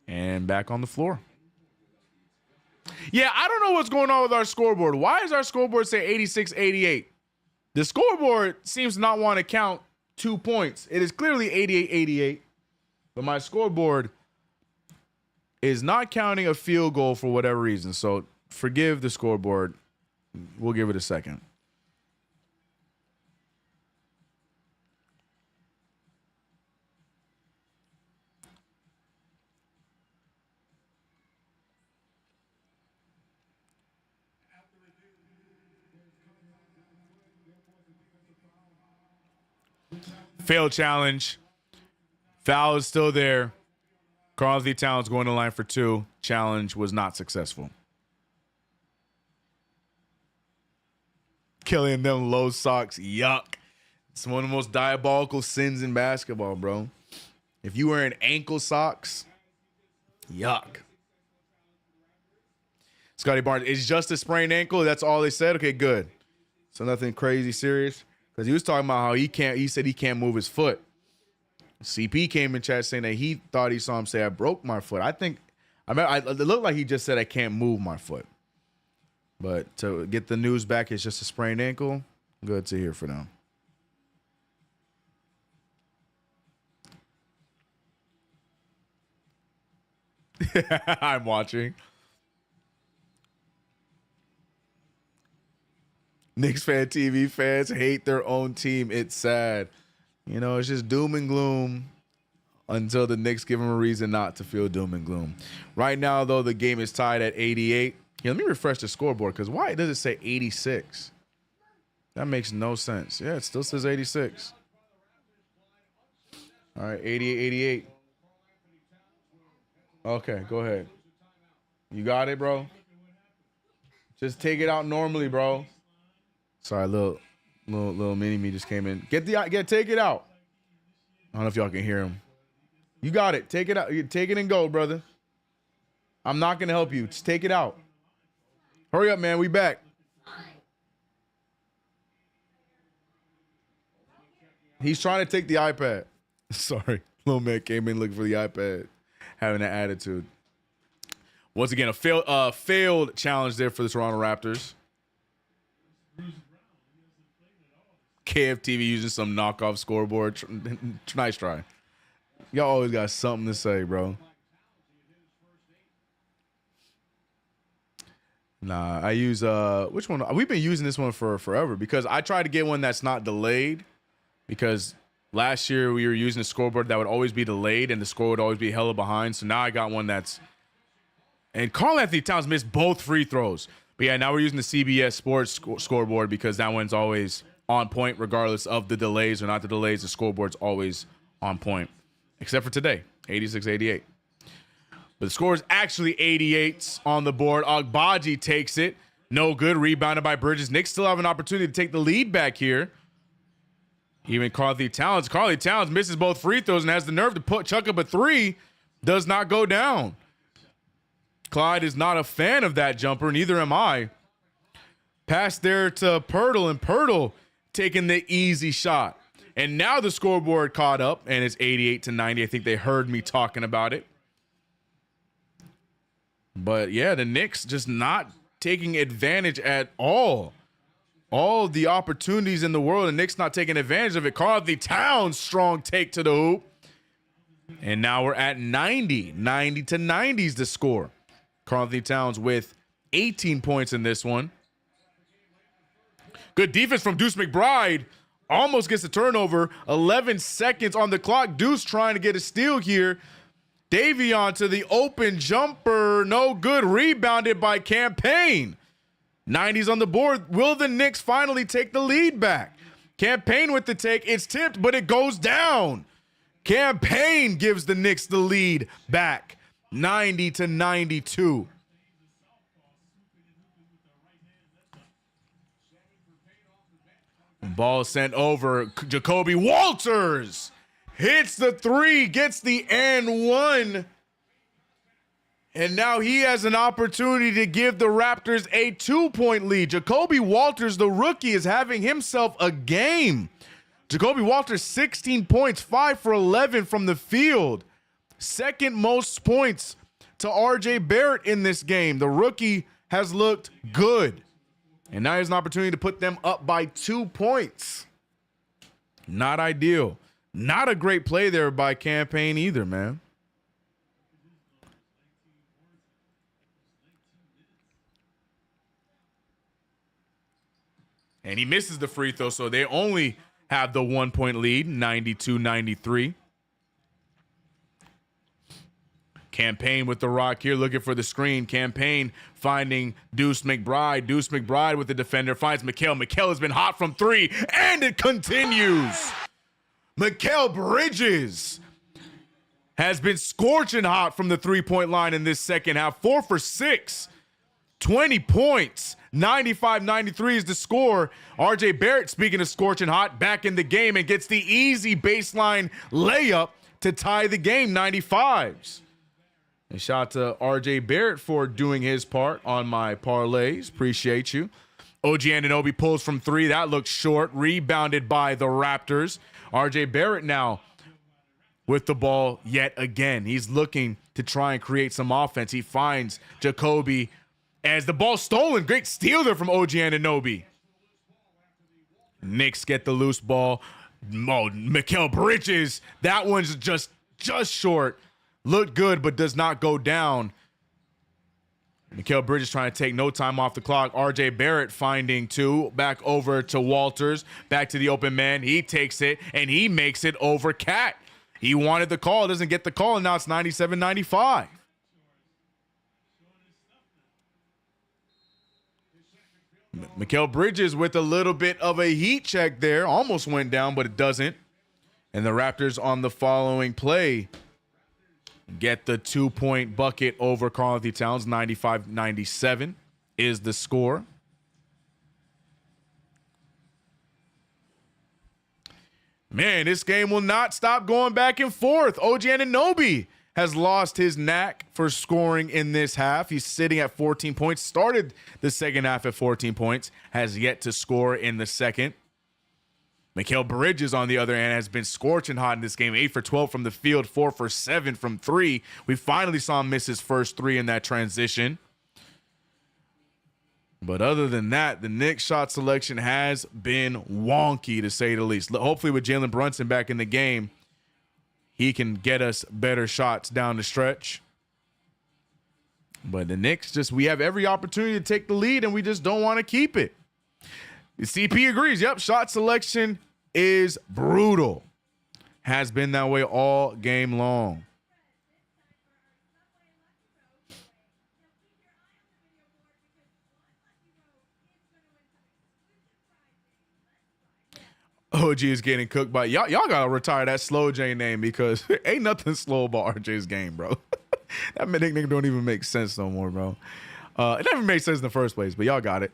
and back on the floor. Yeah, I don't know what's going on with our scoreboard. Why does our scoreboard say 86-88? The scoreboard seems to not want to count 2 points. It is clearly 88-88, but my scoreboard is not counting a field goal for whatever reason. So forgive the scoreboard. We'll give it a second. Failed challenge. Foul is still there. Karl-Anthony Towns going to line for 2. Challenge was not successful. Killing them low socks. Yuck. It's one of the most diabolical sins in basketball, bro. If you wearing ankle socks, yuck. Scotty Barnes, it's just a sprained ankle. That's all they said. Okay, good. So nothing crazy serious. Because he was talking about how he said he can't move his foot. CP came in chat saying that he thought he saw him say, I broke my foot. It looked like he just said, I can't move my foot. But to get the news back, it's just a sprained ankle. Good to hear for them. I'm watching. KnicksFanTV fans hate their own team. It's sad. You know, it's just doom and gloom until the Knicks give them a reason not to feel doom and gloom. Right now, though, the game is tied at 88. Here, let me refresh the scoreboard, because why does it say 86? That makes no sense. Yeah, it still says 86. All right, 88, 88. Okay, go ahead. You got it, bro? Just take it out normally, bro. Sorry, little mini me just came in. Take it out. I don't know if y'all can hear him. You got it. Take it out. Take it and go, brother. I'm not gonna help you. Just take it out. Hurry up, man. We back. He's trying to take the iPad. Sorry, little man came in looking for the iPad, having an attitude. Once again, a failed challenge there for the Toronto Raptors. KFTV using some knockoff scoreboard. Nice try. Y'all always got something to say, bro. Nah, I use which one? We've been using this one for forever, because I tried to get one that's not delayed, because last year we were using a scoreboard that would always be delayed and the score would always be hella behind. So now I got one that's, and Karl-Anthony Towns missed both free throws. But yeah, now we're using the CBS Sports scoreboard, because that one's always on point regardless of the delays or not the delays. The scoreboard's always on point, except for today, 86-88. But the score is actually 88 on the board. Agbaji takes it. No good. Rebounded by Bridges. Knicks still have an opportunity to take the lead back here. Even Karl-Anthony Towns misses both free throws and has the nerve to chuck up a 3. Does not go down. Clyde is not a fan of that jumper. Neither am I. Pass there to Pirtle, and Pirtle taking the easy shot. And now the scoreboard caught up, and it's 88-90. I think they heard me talking about it. But yeah, the Knicks just not taking advantage at all. All the opportunities in the world, and Knicks not taking advantage of it. Karl-Anthony Towns, strong take to the hoop. And now we're at 90. 90-90 is the score. Karl-Anthony Towns with 18 points in this one. Good defense from Deuce McBride. Almost gets a turnover. 11 seconds on the clock. Deuce trying to get a steal here. Davion to the open jumper. No good. Rebounded by Campaign. 90s on the board. Will the Knicks finally take the lead back? Campaign with the take. It's tipped, but it goes down. Campaign gives the Knicks the lead back. 90-92. Ball sent over. Jacoby Walters hits the 3, gets the and 1. And now he has an opportunity to give the Raptors a 2-point lead. Jacoby Walters, the rookie, is having himself a game. Jacoby Walters, 16 points, 5 for 11 from the field. Second most points to RJ Barrett in this game. The rookie has looked good. And now he has an opportunity to put them up by 2 points. Not ideal. Not a great play there by Campaign either, man. And he misses the free throw, so they only have the 1-point lead, 92-93. Campaign with the rock here, looking for the screen. Campaign finding Deuce McBride. Deuce McBride with the defender finds Mikal. Mikal has been hot from three, and it continues. Mikal Bridges has been scorching hot from the three-point line in this second half. 4 for 6, 20 points. 95-93 is the score. RJ Barrett, speaking of scorching hot, back in the game and gets the easy baseline layup to tie the game, 95s. And shout out to RJ Barrett for doing his part on my parlays. Appreciate you. OG Anunoby pulls from three. That looks short. Rebounded by the Raptors. RJ Barrett now with the ball yet again. He's looking to try and create some offense. He finds Jacoby as the ball stolen. Great steal there from OG Anunoby. Knicks get the loose ball. Oh, Mikal Bridges. That one's just short. Looked good, but does not go down. Mikal Bridges trying to take no time off the clock. RJ Barrett finding two. Back over to Walters. Back to the open man. He takes it, and he makes it over Cat. He wanted the call. Doesn't get the call, and now it's 97-95. Mikal Bridges with a little bit of a heat check there. Almost went down, but it doesn't. And the Raptors on the following play get the 2-point bucket over Karl-Anthony Towns. 95-97 is the score. Man, this game will not stop going back and forth. OG Anunoby has lost his knack for scoring in this half. He's sitting at 14 points. Started the second half at 14 points. Has yet to score in the second. Mikal Bridges, on the other hand, has been scorching hot in this game. 8 for 12 from the field, 4 for 7 from three. We finally saw him miss his first three in that transition. But other than that, the Knicks shot selection has been wonky, to say the least. Hopefully with Jalen Brunson back in the game, he can get us better shots down the stretch. But the Knicks we have every opportunity to take the lead, and we just don't want to keep it. The CP agrees. Yep, shot selection is brutal. Has been that way all game long. OG is getting cooked by y'all. Y'all gotta retire that Slow J name, because ain't nothing slow about RJ's game, bro. That nickname don't even make sense no more, bro. It never made sense in the first place, but y'all got it.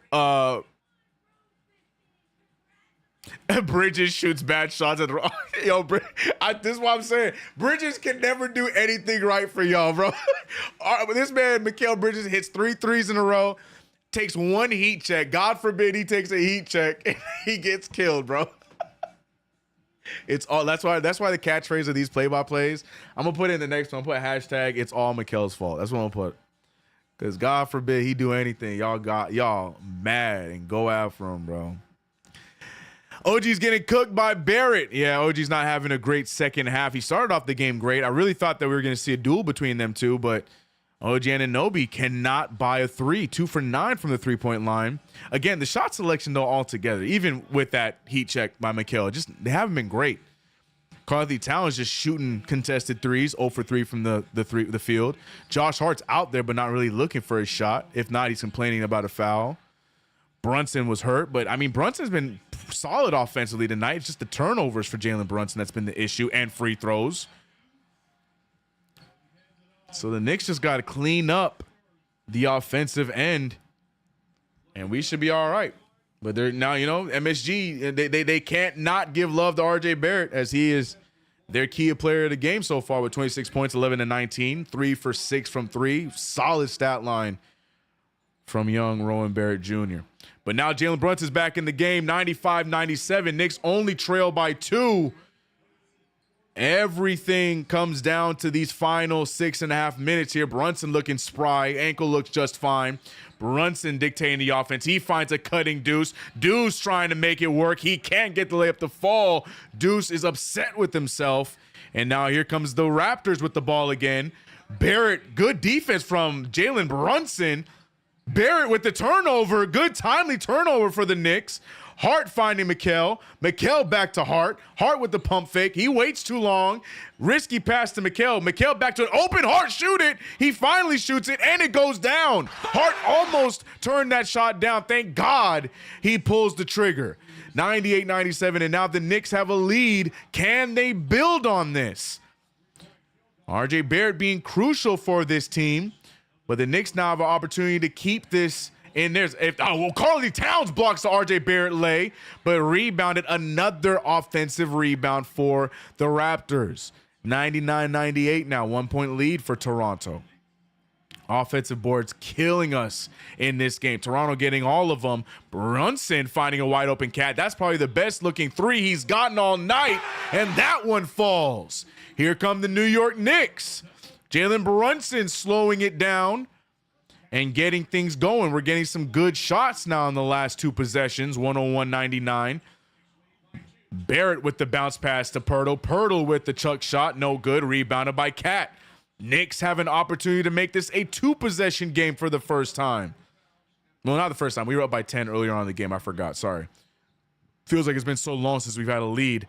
Bridges shoots bad shots at the yo. This is what I'm saying. Bridges can never do anything right for y'all, bro. This man, Mikal Bridges, hits 3 threes in a row, takes one heat check. God forbid he takes a heat check and he gets killed, bro. It's all that's why the catchphrase of these play-by-plays, I'm gonna put it in the next one. I'm gonna put hashtag it's all Mikal's fault. That's what I'm gonna put. Because God forbid he do anything, y'all mad and go after him, bro. OG's getting cooked by Barrett. Yeah, OG's not having a great second half. He started off the game great. I really thought that we were going to see a duel between them two, but OG Anunoby cannot buy a three. 2 for 9 from the three-point line. Again, the shot selection, though, altogether, even with that heat check by Mikal, they haven't been great. Karl-Anthony Towns just shooting contested threes, 0 for 3 from the field. Josh Hart's out there, but not really looking for a shot. If not, he's complaining about a foul. Brunson was hurt, but, I mean, Brunson's been solid offensively tonight. It's just the turnovers for Jalen Brunson that's been the issue, and free throws. So the Knicks just got to clean up the offensive end, and we should be all right. But they're now, MSG, they can't not give love to RJ Barrett, as he is their key player of the game so far with 26 points, 11 and 19, 3 for 6 from three. Solid stat line from young Rowan Barrett Jr. But now Jalen Brunson's back in the game, 95-97. Knicks only trail by 2. Everything comes down to these final 6.5 minutes here. Brunson looking spry. Ankle looks just fine. Brunson dictating the offense. He finds a cutting Deuce. Deuce trying to make it work. He can't get the layup to fall. Deuce is upset with himself. And now here comes the Raptors with the ball again. Barrett, good defense from Jalen Brunson. Barrett with the turnover. Good timely turnover for the Knicks. Hart finding Mikal. Mikal back to Hart. Hart with the pump fake. He waits too long. Risky pass to Mikal. Mikal back to an open. Hart shoot it. He finally shoots it, and it goes down. Hart almost turned that shot down. Thank God he pulls the trigger. 98-97, and now the Knicks have a lead. Can they build on this? RJ Barrett being crucial for this team, but the Knicks now have an opportunity to keep this in theirs. Karl-Anthony Towns blocks the RJ Barrett lay, but rebounded. Another offensive rebound for the Raptors. 99-98 now, 1-point lead for Toronto. Offensive boards killing us in this game. Toronto getting all of them. Brunson finding a wide open cat. That's probably the best looking three he's gotten all night, and that one falls. Here come the New York Knicks. Jalen Brunson slowing it down and getting things going. We're getting some good shots now in the last two possessions, 101-99. Barrett with the bounce pass to Pirtle. Pirtle with the chuck shot, no good. Rebounded by Cat. Knicks have an opportunity to make this a two-possession game for the first time. Well, not the first time. We were up by 10 earlier on in the game. I forgot. Sorry. Feels like it's been so long since we've had a lead.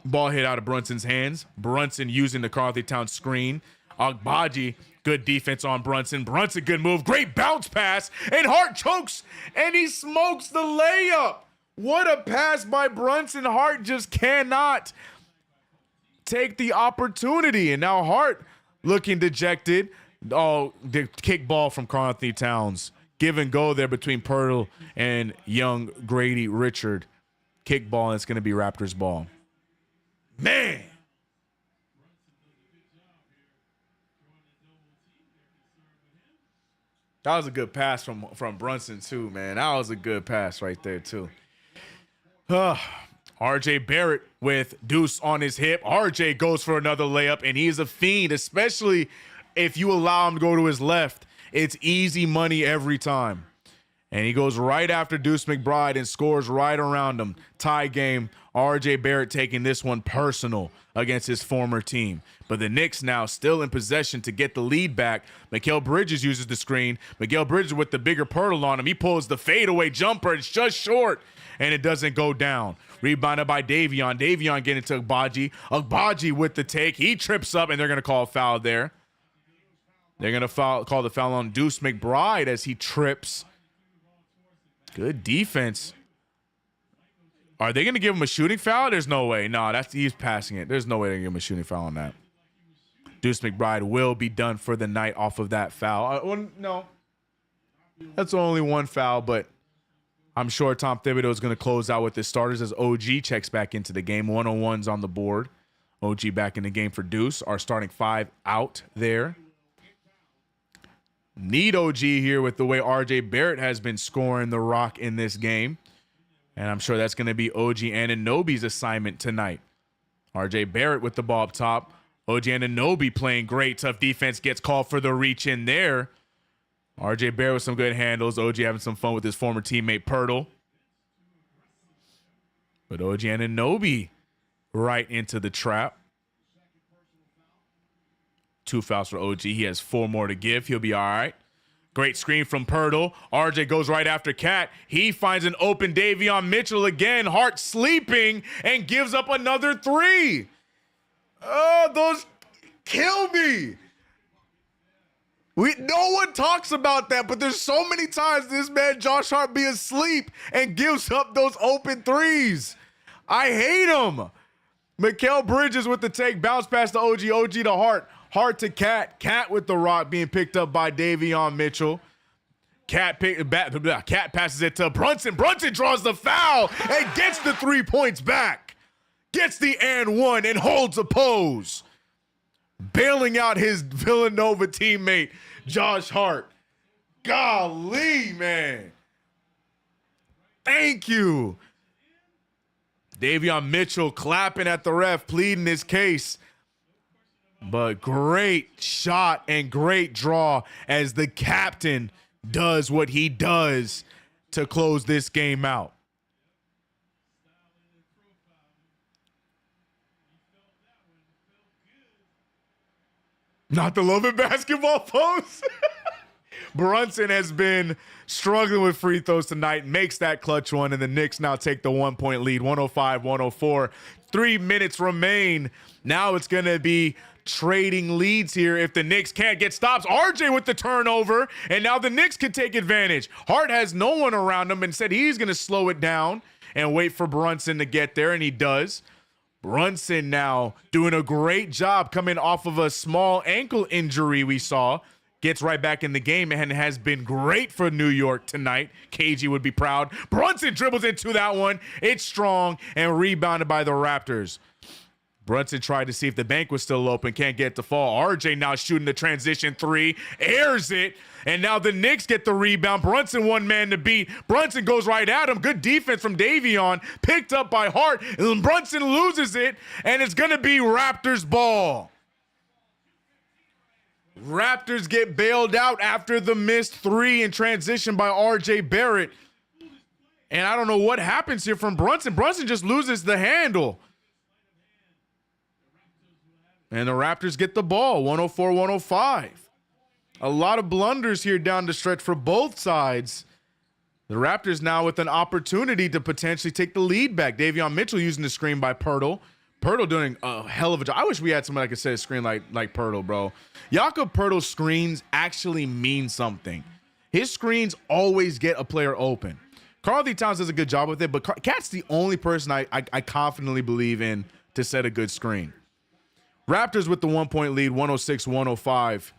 Ball hit out of Brunson's hands. Brunson using the Karl-Anthony Towns screen. Agbaji, good defense on Brunson. Brunson, good move. Great bounce pass. And Hart chokes, and he smokes the layup. What a pass by Brunson. Hart just cannot take the opportunity. And now Hart looking dejected. Oh, the kick ball from Karl-Anthony Towns. Give and go there between Pirtle and young Grady Richard. Kick ball, and it's going to be Raptors ball. Man. That was a good pass from Brunson too, man. That was a good pass right there too. RJ Barrett with Deuce on his hip. RJ goes for another layup, and he's a fiend, especially if you allow him to go to his left. It's easy money every time. And he goes right after Deuce McBride and scores right around him. Tie game. RJ Barrett taking this one personal against his former team. But the Knicks now still in possession to get the lead back. Mikal Bridges uses the screen. Mikal Bridges with the bigger Pirtle on him. He pulls the fadeaway jumper. It's just short, and it doesn't go down. Rebounded by Davion. Davion getting to Agbaji. Agbaji with the take. He trips up, and they're going to call a foul there. They're going to call the foul on Deuce McBride as he trips. Good defense. Are they going to give him a shooting foul? There's no way. No, he's passing it. There's no way they're going to give him a shooting foul on that. Deuce McBride will be done for the night off of that foul. No. That's only one foul, but I'm sure Tom Thibodeau is going to close out with his starters as OG checks back into the game. 101's on the board. OG back in the game for Deuce. Our starting five out there. Need OG here with the way RJ Barrett has been scoring the rock in this game. And I'm sure that's going to be OG Anunoby's assignment tonight. RJ Barrett with the ball up top. OG Anunoby playing great. Tough defense, gets called for the reach in there. RJ Barrett with some good handles. OG having some fun with his former teammate Pirtle. But OG Anunoby right into the trap. 2 fouls for OG. He has 4 more to give. He'll be all right. Great screen from Pirtle. RJ goes right after Cat. He finds an open Davion Mitchell again. Hart sleeping and gives up another 3. Oh, those kill me. No one talks about that, but there's so many times this man Josh Hart be asleep and gives up those open 3s. I hate him. Mikal Bridges with the take. Bounce pass to OG. OG to Hart. Hart to Cat. Cat with the rock being picked up by Davion Mitchell. Cat passes it to Brunson. Brunson draws the foul and gets the 3 points back. Gets the and one and holds a pose. Bailing out his Villanova teammate, Josh Hart. Golly, man. Thank you. Davion Mitchell clapping at the ref, pleading his case. But great shot and great draw as the captain does what he does to close this game out. Not the Love and Basketball pose. Brunson has been struggling with free throws tonight, makes that clutch one, and the Knicks now take the 1-point lead, 105-104. 3 minutes remain. Now it's going to be trading leads here if the Knicks can't get stops. RJ with the turnover, and now the Knicks can take advantage. Hart has no one around him and said he's going to slow it down and wait for Brunson to get there, and he does. Brunson now doing a great job coming off of a small ankle injury we saw. Gets right back in the game and has been great for New York tonight. KG would be proud. Brunson dribbles into that one. It's strong and rebounded by the Raptors. Brunson tried to see if the bank was still open. Can't get the fall. RJ now shooting the transition three. Airs it. And now the Knicks get the rebound. Brunson one man to beat. Brunson goes right at him. Good defense from Davion. Picked up by Hart. And Brunson loses it. And it's going to be Raptors ball. Raptors get bailed out after the missed three in transition by RJ Barrett. And I don't know what happens here from Brunson. Brunson just loses the handle. And the Raptors get the ball, 104-105. A lot of blunders here down the stretch for both sides. The Raptors now with an opportunity to potentially take the lead back. Davion Mitchell using the screen by Pirtle. Pirtle doing a hell of a job. I wish we had somebody that could set a screen like Pirtle, bro. Jakob Pirtle's screens actually mean something. His screens always get a player open. Karl-Anthony Towns does a good job with it, but Cat's the only person I confidently believe in to set a good screen. Raptors with the 1-point lead, 106-105.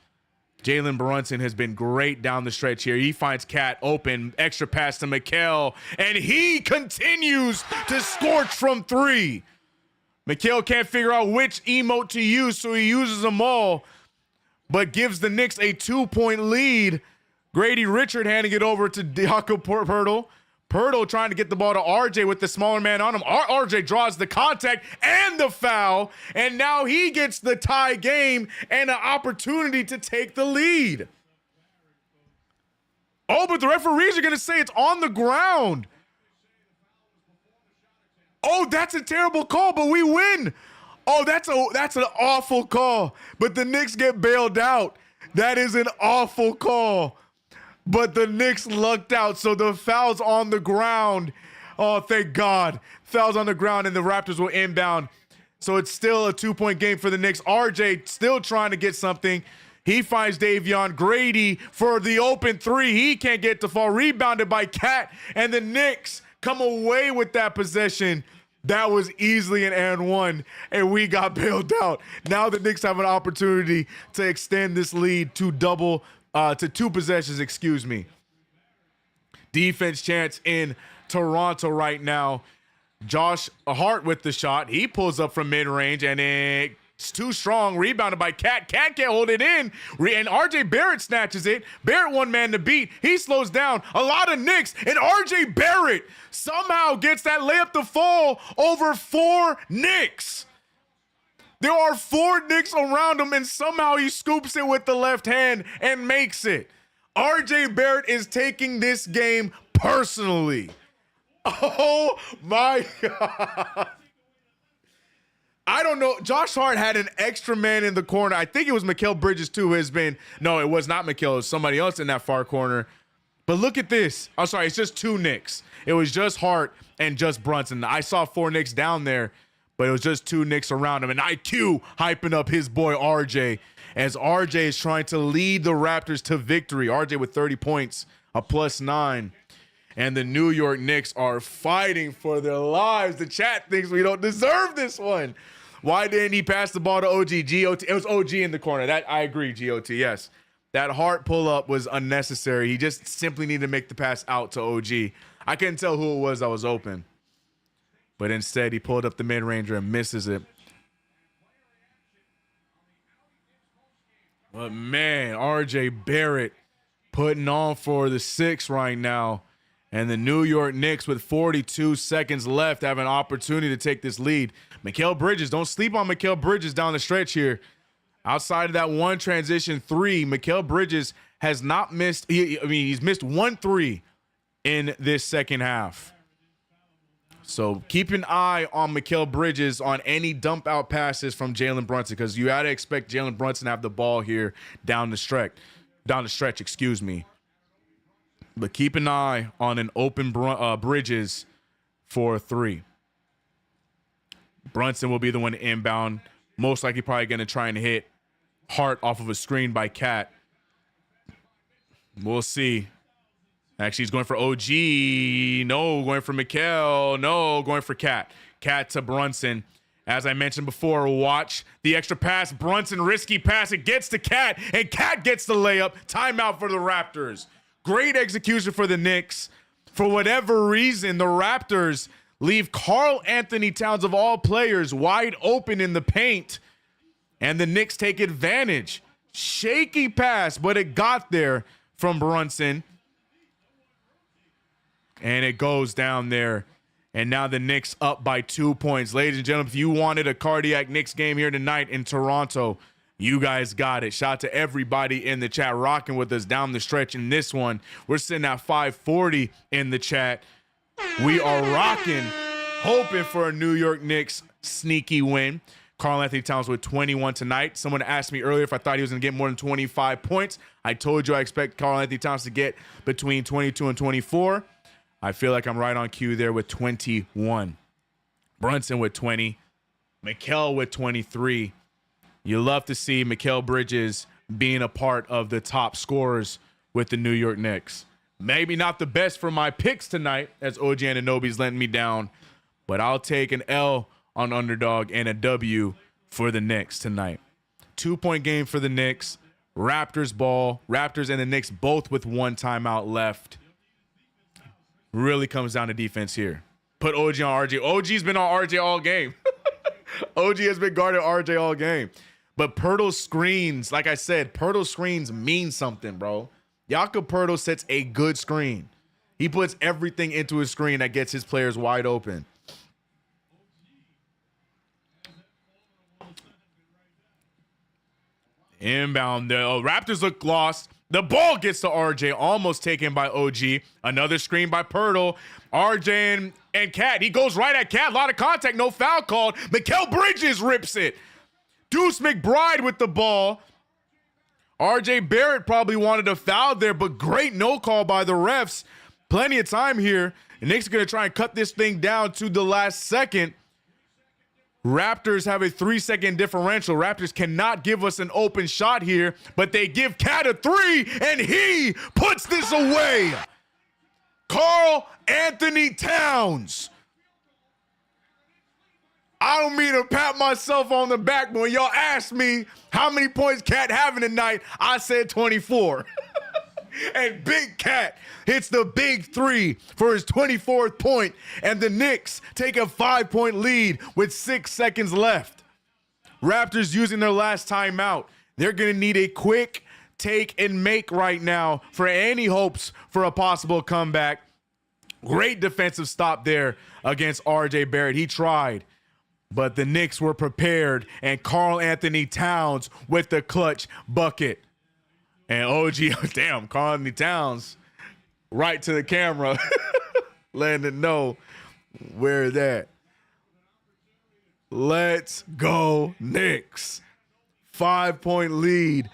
Jalen Brunson has been great down the stretch here. He finds Cat open, extra pass to Mikal, and he continues to scorch from three. Mikal can't figure out which emote to use, so he uses them all, but gives the Knicks a 2-point lead. Grady Richard handing it over to Jakob Pirtle. Pirtle trying to get the ball to RJ with the smaller man on him. RJ draws the contact and the foul, and now he gets the tie game and an opportunity to take the lead. Oh, but the referees are going to say it's on the ground. Oh, that's a terrible call, but we win. Oh, that's an awful call, but the Knicks get bailed out. That is an awful call, but the Knicks lucked out, so the foul's on the ground. Oh, thank God. Foul's on the ground, and the Raptors will inbound. So it's still a 2-point game for the Knicks. RJ still trying to get something. He finds Davion. Grady for the open three. He can't get the fall. Rebounded by Cat, and the Knicks come away with that possession. That was easily an and one, and we got bailed out. Now the Knicks have an opportunity to extend this lead to two possessions, excuse me. Defense chance in Toronto right now. Josh Hart with the shot. He pulls up from mid-range, and it's too strong. Rebounded by Cat. Cat can't hold it in, and RJ Barrett snatches it. Barrett one man to beat. He slows down. A lot of Knicks, and RJ Barrett somehow gets that layup to fall over 4 Knicks. There are 4 Knicks around him, and somehow he scoops it with the left hand and makes it. RJ Barrett is taking this game personally. Oh my God. I don't know. Josh Hart had an extra man in the corner. I think it was Mikal Bridges too, who has been, no, it was not Mikal. It was somebody else in that far corner. But look at this. I'm sorry, it's just 2 Knicks. It was just Hart and just Brunson. I saw 4 Knicks down there, but it was just 2 Knicks around him. And IQ hyping up his boy RJ as RJ is trying to lead the Raptors to victory. RJ with 30 points, a +9. And the New York Knicks are fighting for their lives. The chat thinks we don't deserve this one. Why didn't he pass the ball to OG? GOT. It was OG in the corner. That I agree, GOT, yes. That Hart pull-up was unnecessary. He just simply needed to make the pass out to OG. I couldn't tell who it was that was open. But instead, he pulled up the mid-ranger and misses it. But, man, RJ Barrett putting on for the 6 right now. And the New York Knicks, with 42 seconds left, have an opportunity to take this lead. Mikal Bridges, don't sleep on Mikal Bridges down the stretch here. Outside of that one transition 3, Mikal Bridges has not missed. He's missed 1 3 in this second half. So keep an eye on Mikal Bridges on any dump out passes from Jalen Brunson, because you got to expect Jalen Brunson to have the ball here down the stretch. down the stretch, excuse me. But keep an eye on an open Bridges for 3. Brunson will be the one inbound. Most likely probably going to try and hit Hart off of a screen by Cat. We'll see. Actually, he's going for OG. No, going for Mikal. No, going for Cat. Cat to Brunson. As I mentioned before, watch the extra pass. Brunson, risky pass. It gets to Cat, and Cat gets the layup. Timeout for the Raptors. Great execution for the Knicks. For whatever reason, the Raptors leave Karl Anthony Towns, of all players, wide open in the paint, and the Knicks take advantage. Shaky pass, but it got there from Brunson, and it goes down there. And now the Knicks up by 2 points. Ladies and gentlemen, if you wanted a cardiac Knicks game here tonight in Toronto, you guys got it. Shout out to everybody in the chat rocking with us down the stretch in this one. We're sitting at 540 in the chat. We are rocking, hoping for a New York Knicks sneaky win. Karl Anthony Towns with 21 tonight. Someone asked me earlier if I thought he was going to get more than 25 points. I told you I expect Karl Anthony Towns to get between 22 and 24. I feel like I'm right on cue there with 21. Brunson with 20. Mikal with 23. You love to see Mikal Bridges being a part of the top scorers with the New York Knicks. Maybe not the best for my picks tonight, as OG Anunoby's letting me down, but I'll take an L on underdog and a W for the Knicks tonight. 2-point game for the Knicks. Raptors ball. Raptors and the Knicks both with 1 timeout left. Really comes down to defense here. Put OG on RJ. OG's been on RJ all game. OG has been guarding RJ all game. But Pirtle's screens, like I said, Pirtle's screens mean something, bro. Jakob Pirtle sets a good screen. He puts everything into his screen that gets his players wide open. Inbound. The Raptors look lost. The ball gets to RJ, almost taken by OG. Another screen by Pirtle. RJ and Cat. He goes right at Cat. A lot of contact, no foul called. Mikal Bridges rips it. Deuce McBride with the ball. RJ Barrett probably wanted a foul there, but great no call by the refs. Plenty of time here. The Knicks are going to try and cut this thing down to the last second. Raptors have a 3-second differential. Raptors cannot give us an open shot here, but they give Cat a 3, and he puts this away. Karl Anthony Towns. I don't mean to pat myself on the back, but when y'all asked me how many points Cat having tonight, I said 24. And Big Cat hits the big 3 for his 24th point, and the Knicks take a 5-point lead with 6 seconds left. Raptors using their last timeout. They're going to need a quick take and make right now for any hopes for a possible comeback. Great defensive stop there against RJ Barrett. He tried, but the Knicks were prepared, and Karl Anthony Towns with the clutch bucket. And OG, damn, Karl Anthony Towns right to the camera, letting it know where that. Let's go Knicks. 5-point lead.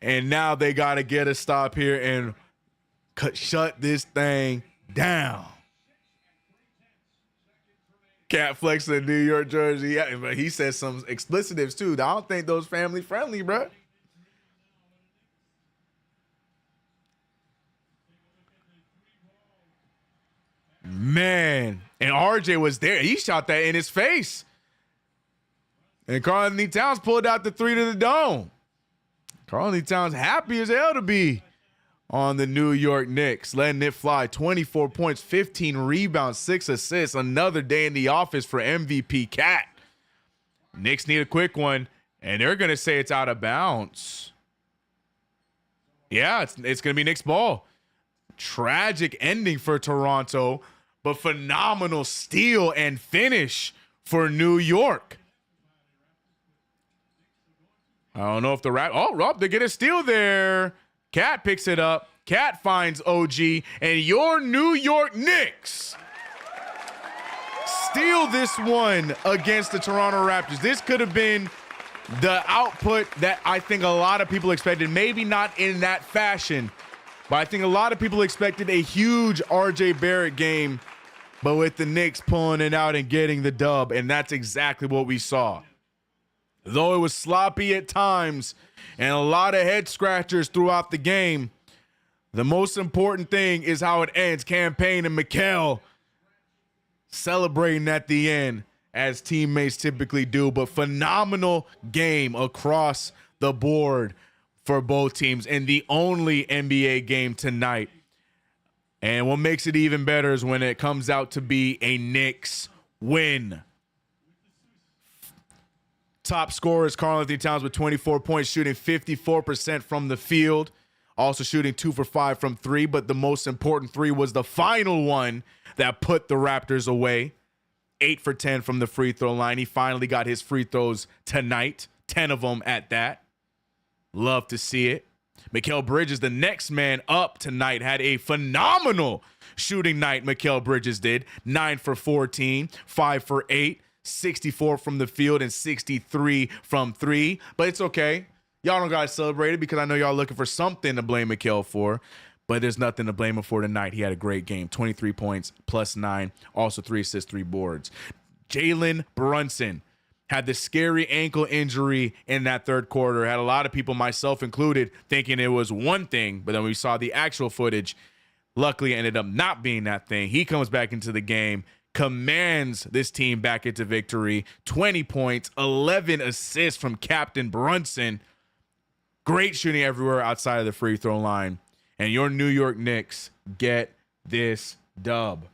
And now they got to get a stop here and shut this thing down. Cat flexing the New York jersey. Yeah, but he said some explicitives too. I don't think those family friendly, bro. Man, and RJ was there. He shot that in his face. And Karl Anthony Towns pulled out the 3 to the dome. Karl Anthony Towns happy as hell to be on the New York Knicks, letting it fly. 24 points, 15 rebounds, 6 assists. Another day in the office for MVP Cat. Knicks need a quick one, and they're going to say it's out of bounds. Yeah, it's going to be Knicks ball. Tragic ending for Toronto, but phenomenal steal and finish for New York. I don't know if the Rob, they get a steal there. Cat picks it up. Cat finds OG, and your New York Knicks steal this one against the Toronto Raptors. This could have been the output that I think a lot of people expected, maybe not in that fashion, but I think a lot of people expected a huge RJ Barrett game, but with the Knicks pulling it out and getting the dub, and that's exactly what we saw. Though it was sloppy at times and a lot of head scratchers throughout the game, the most important thing is how it ends. Campaign and Mikal celebrating at the end, as teammates typically do, but phenomenal game across the board for both teams, and the only NBA game tonight. And what makes it even better is when it comes out to be a Knicks win. Top scorer is Karl-Anthony Towns with 24 points, shooting 54% from the field, also shooting 2 for 5 from 3, but the most important 3 was the final one that put the Raptors away. 8 for 10 from the free throw line. He finally got his free throws tonight, 10 of them at that. Love to see it. Mikal Bridges, the next man up tonight, had a phenomenal shooting night. Mikal Bridges did 9 for 14, 5 for 8, 64 from the field, and 63 from 3. But it's okay. Y'all don't got to celebrate it because I know y'all looking for something to blame Mikal for. But there's nothing to blame him for tonight. He had a great game. 23 points, plus 9. Also 3 assists, 3 boards. Jalen Brunson had the scary ankle injury in that third quarter. Had a lot of people, myself included, thinking it was one thing. But then we saw the actual footage. Luckily, it ended up not being that thing. He comes back into the game, commands this team back into victory. 20 points, 11 assists from Captain Brunson. Great shooting everywhere outside of the free throw line. And your New York Knicks get this dub.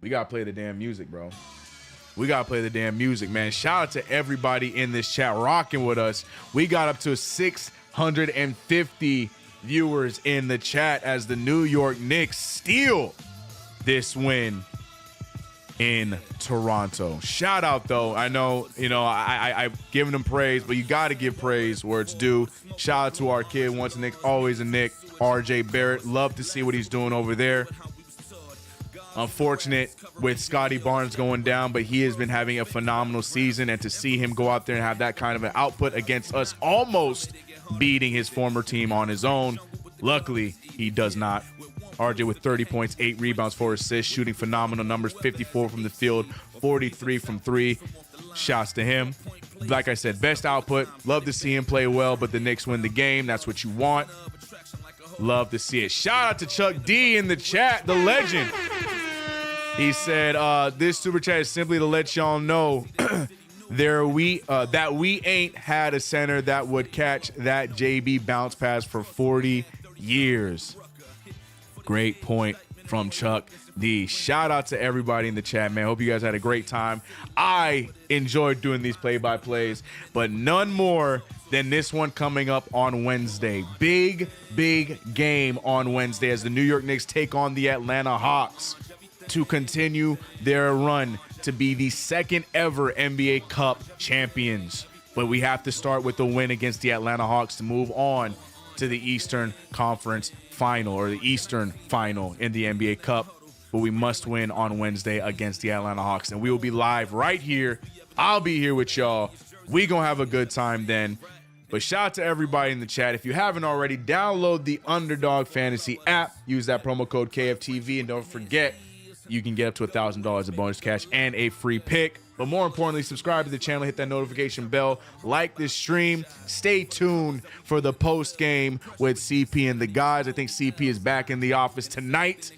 We got to play the damn music, bro. We got to play the damn music, man. Shout out to everybody in this chat rocking with us. We got up to 650 viewers in the chat as the New York Knicks steal this win in Toronto. Shout out, though. I know, I've given him praise, but you got to give praise where it's due. Shout out to our kid, once a Knick, always a Knick, RJ Barrett. Love to see what he's doing over there. Unfortunate with Scotty Barnes going down, but he has been having a phenomenal season, and to see him go out there and have that kind of an output against us, almost beating his former team on his own. Luckily, he does not. RJ with 30 points, 8 rebounds, 4 assists, shooting phenomenal numbers, 54 from the field, 43 from 3. Shouts to him. Like I said, best output. Love to see him play well, but the Knicks win the game. That's what you want. Love to see it. Shout out to Chuck D in the chat, the legend. He said, this super chat is simply to let y'all know that we ain't had a center that would catch that JB bounce pass for 40 years. Great point from Chuck D. Shout out to everybody in the chat, man. Hope you guys had a great time. I enjoyed doing these play-by-plays, but none more than this one coming up on Wednesday. Big game on Wednesday as the New York Knicks take on the Atlanta Hawks to continue their run to be the second ever NBA Cup champions. But we have to start with the win against the Atlanta Hawks to move on to the Eastern Conference Final, or the Eastern Final in the NBA Cup. But we must win on Wednesday against the Atlanta Hawks, and we will be live right here. I'll be here with y'all. We gonna have a good time then. But shout out to everybody in the chat. If you haven't already, download the Underdog Fantasy app. Use that promo code KFTV, and don't forget, you can get up to $1,000 of bonus cash and a free pick. But more importantly, subscribe to the channel, hit that notification bell, like this stream. Stay tuned for the post game with CP and the guys. I think CP is back in the office tonight.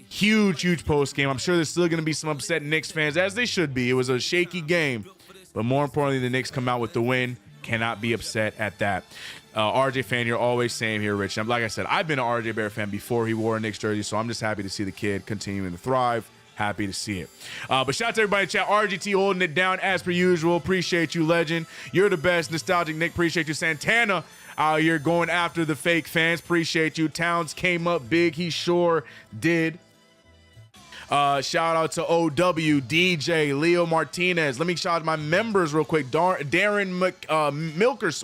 Huge post game. I'm sure there's still going to be some upset Knicks fans, as they should be. It was a shaky game. But more importantly, the Knicks come out with the win. Cannot be upset at that. RJ fan, you're always saying here, Rich. Like I said, I've been an RJ Bear fan before he wore a Knicks jersey, so I'm just happy to see the kid continuing to thrive. Happy to see it. But shout out to everybody in chat. RGT holding it down as per usual. Appreciate you, legend. You're the best. Nostalgic Nick, appreciate you. Santana out here going after the fake fans. Appreciate you. Towns came up big. He sure did. Shout out to OW, DJ, Leo Martinez. Let me shout out my members real quick. Darren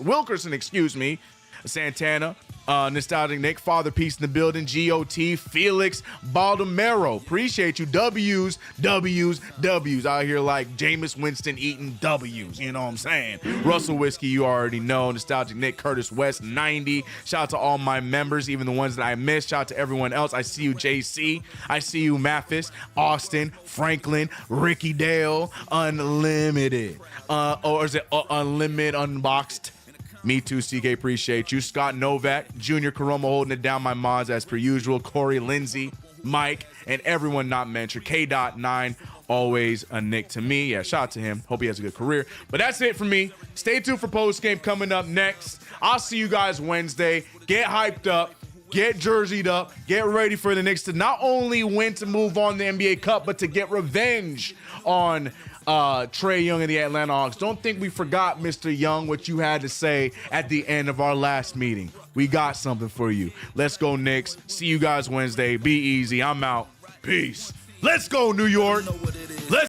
Wilkerson, excuse me. Santana, Nostalgic Nick, Father Peace in the building, GOT, Felix, Baldomero, appreciate you, W's out here like Jameis Winston eating W's, you know what I'm saying? Russell Whiskey, you already know, Nostalgic Nick, Curtis West, 90, shout out to all my members, even the ones that I missed, shout out to everyone else, I see you, JC, I see you, Mathis, Austin, Franklin, Ricky Dale, Unlimited, or is it Unlimited Unboxed? Me too, CK, appreciate you. Scott Novak, Junior Karoma holding it down, my mods as per usual. Corey Lindsay, Mike, and everyone not mentioned. K.9, always a Nick to me. Yeah, shout out to him. Hope he has a good career. But that's it for me. Stay tuned for postgame coming up next. I'll see you guys Wednesday. Get hyped up. Get jerseyed up. Get ready for the Knicks to not only win to move on the NBA Cup, but to get revenge on Trae Young and the Atlanta Hawks. Don't think we forgot, Mr. Young, what you had to say at the end of our last meeting. We got something for you. Let's go, Knicks. See you guys Wednesday. Be easy. I'm out. Peace. Let's go, New York. Let's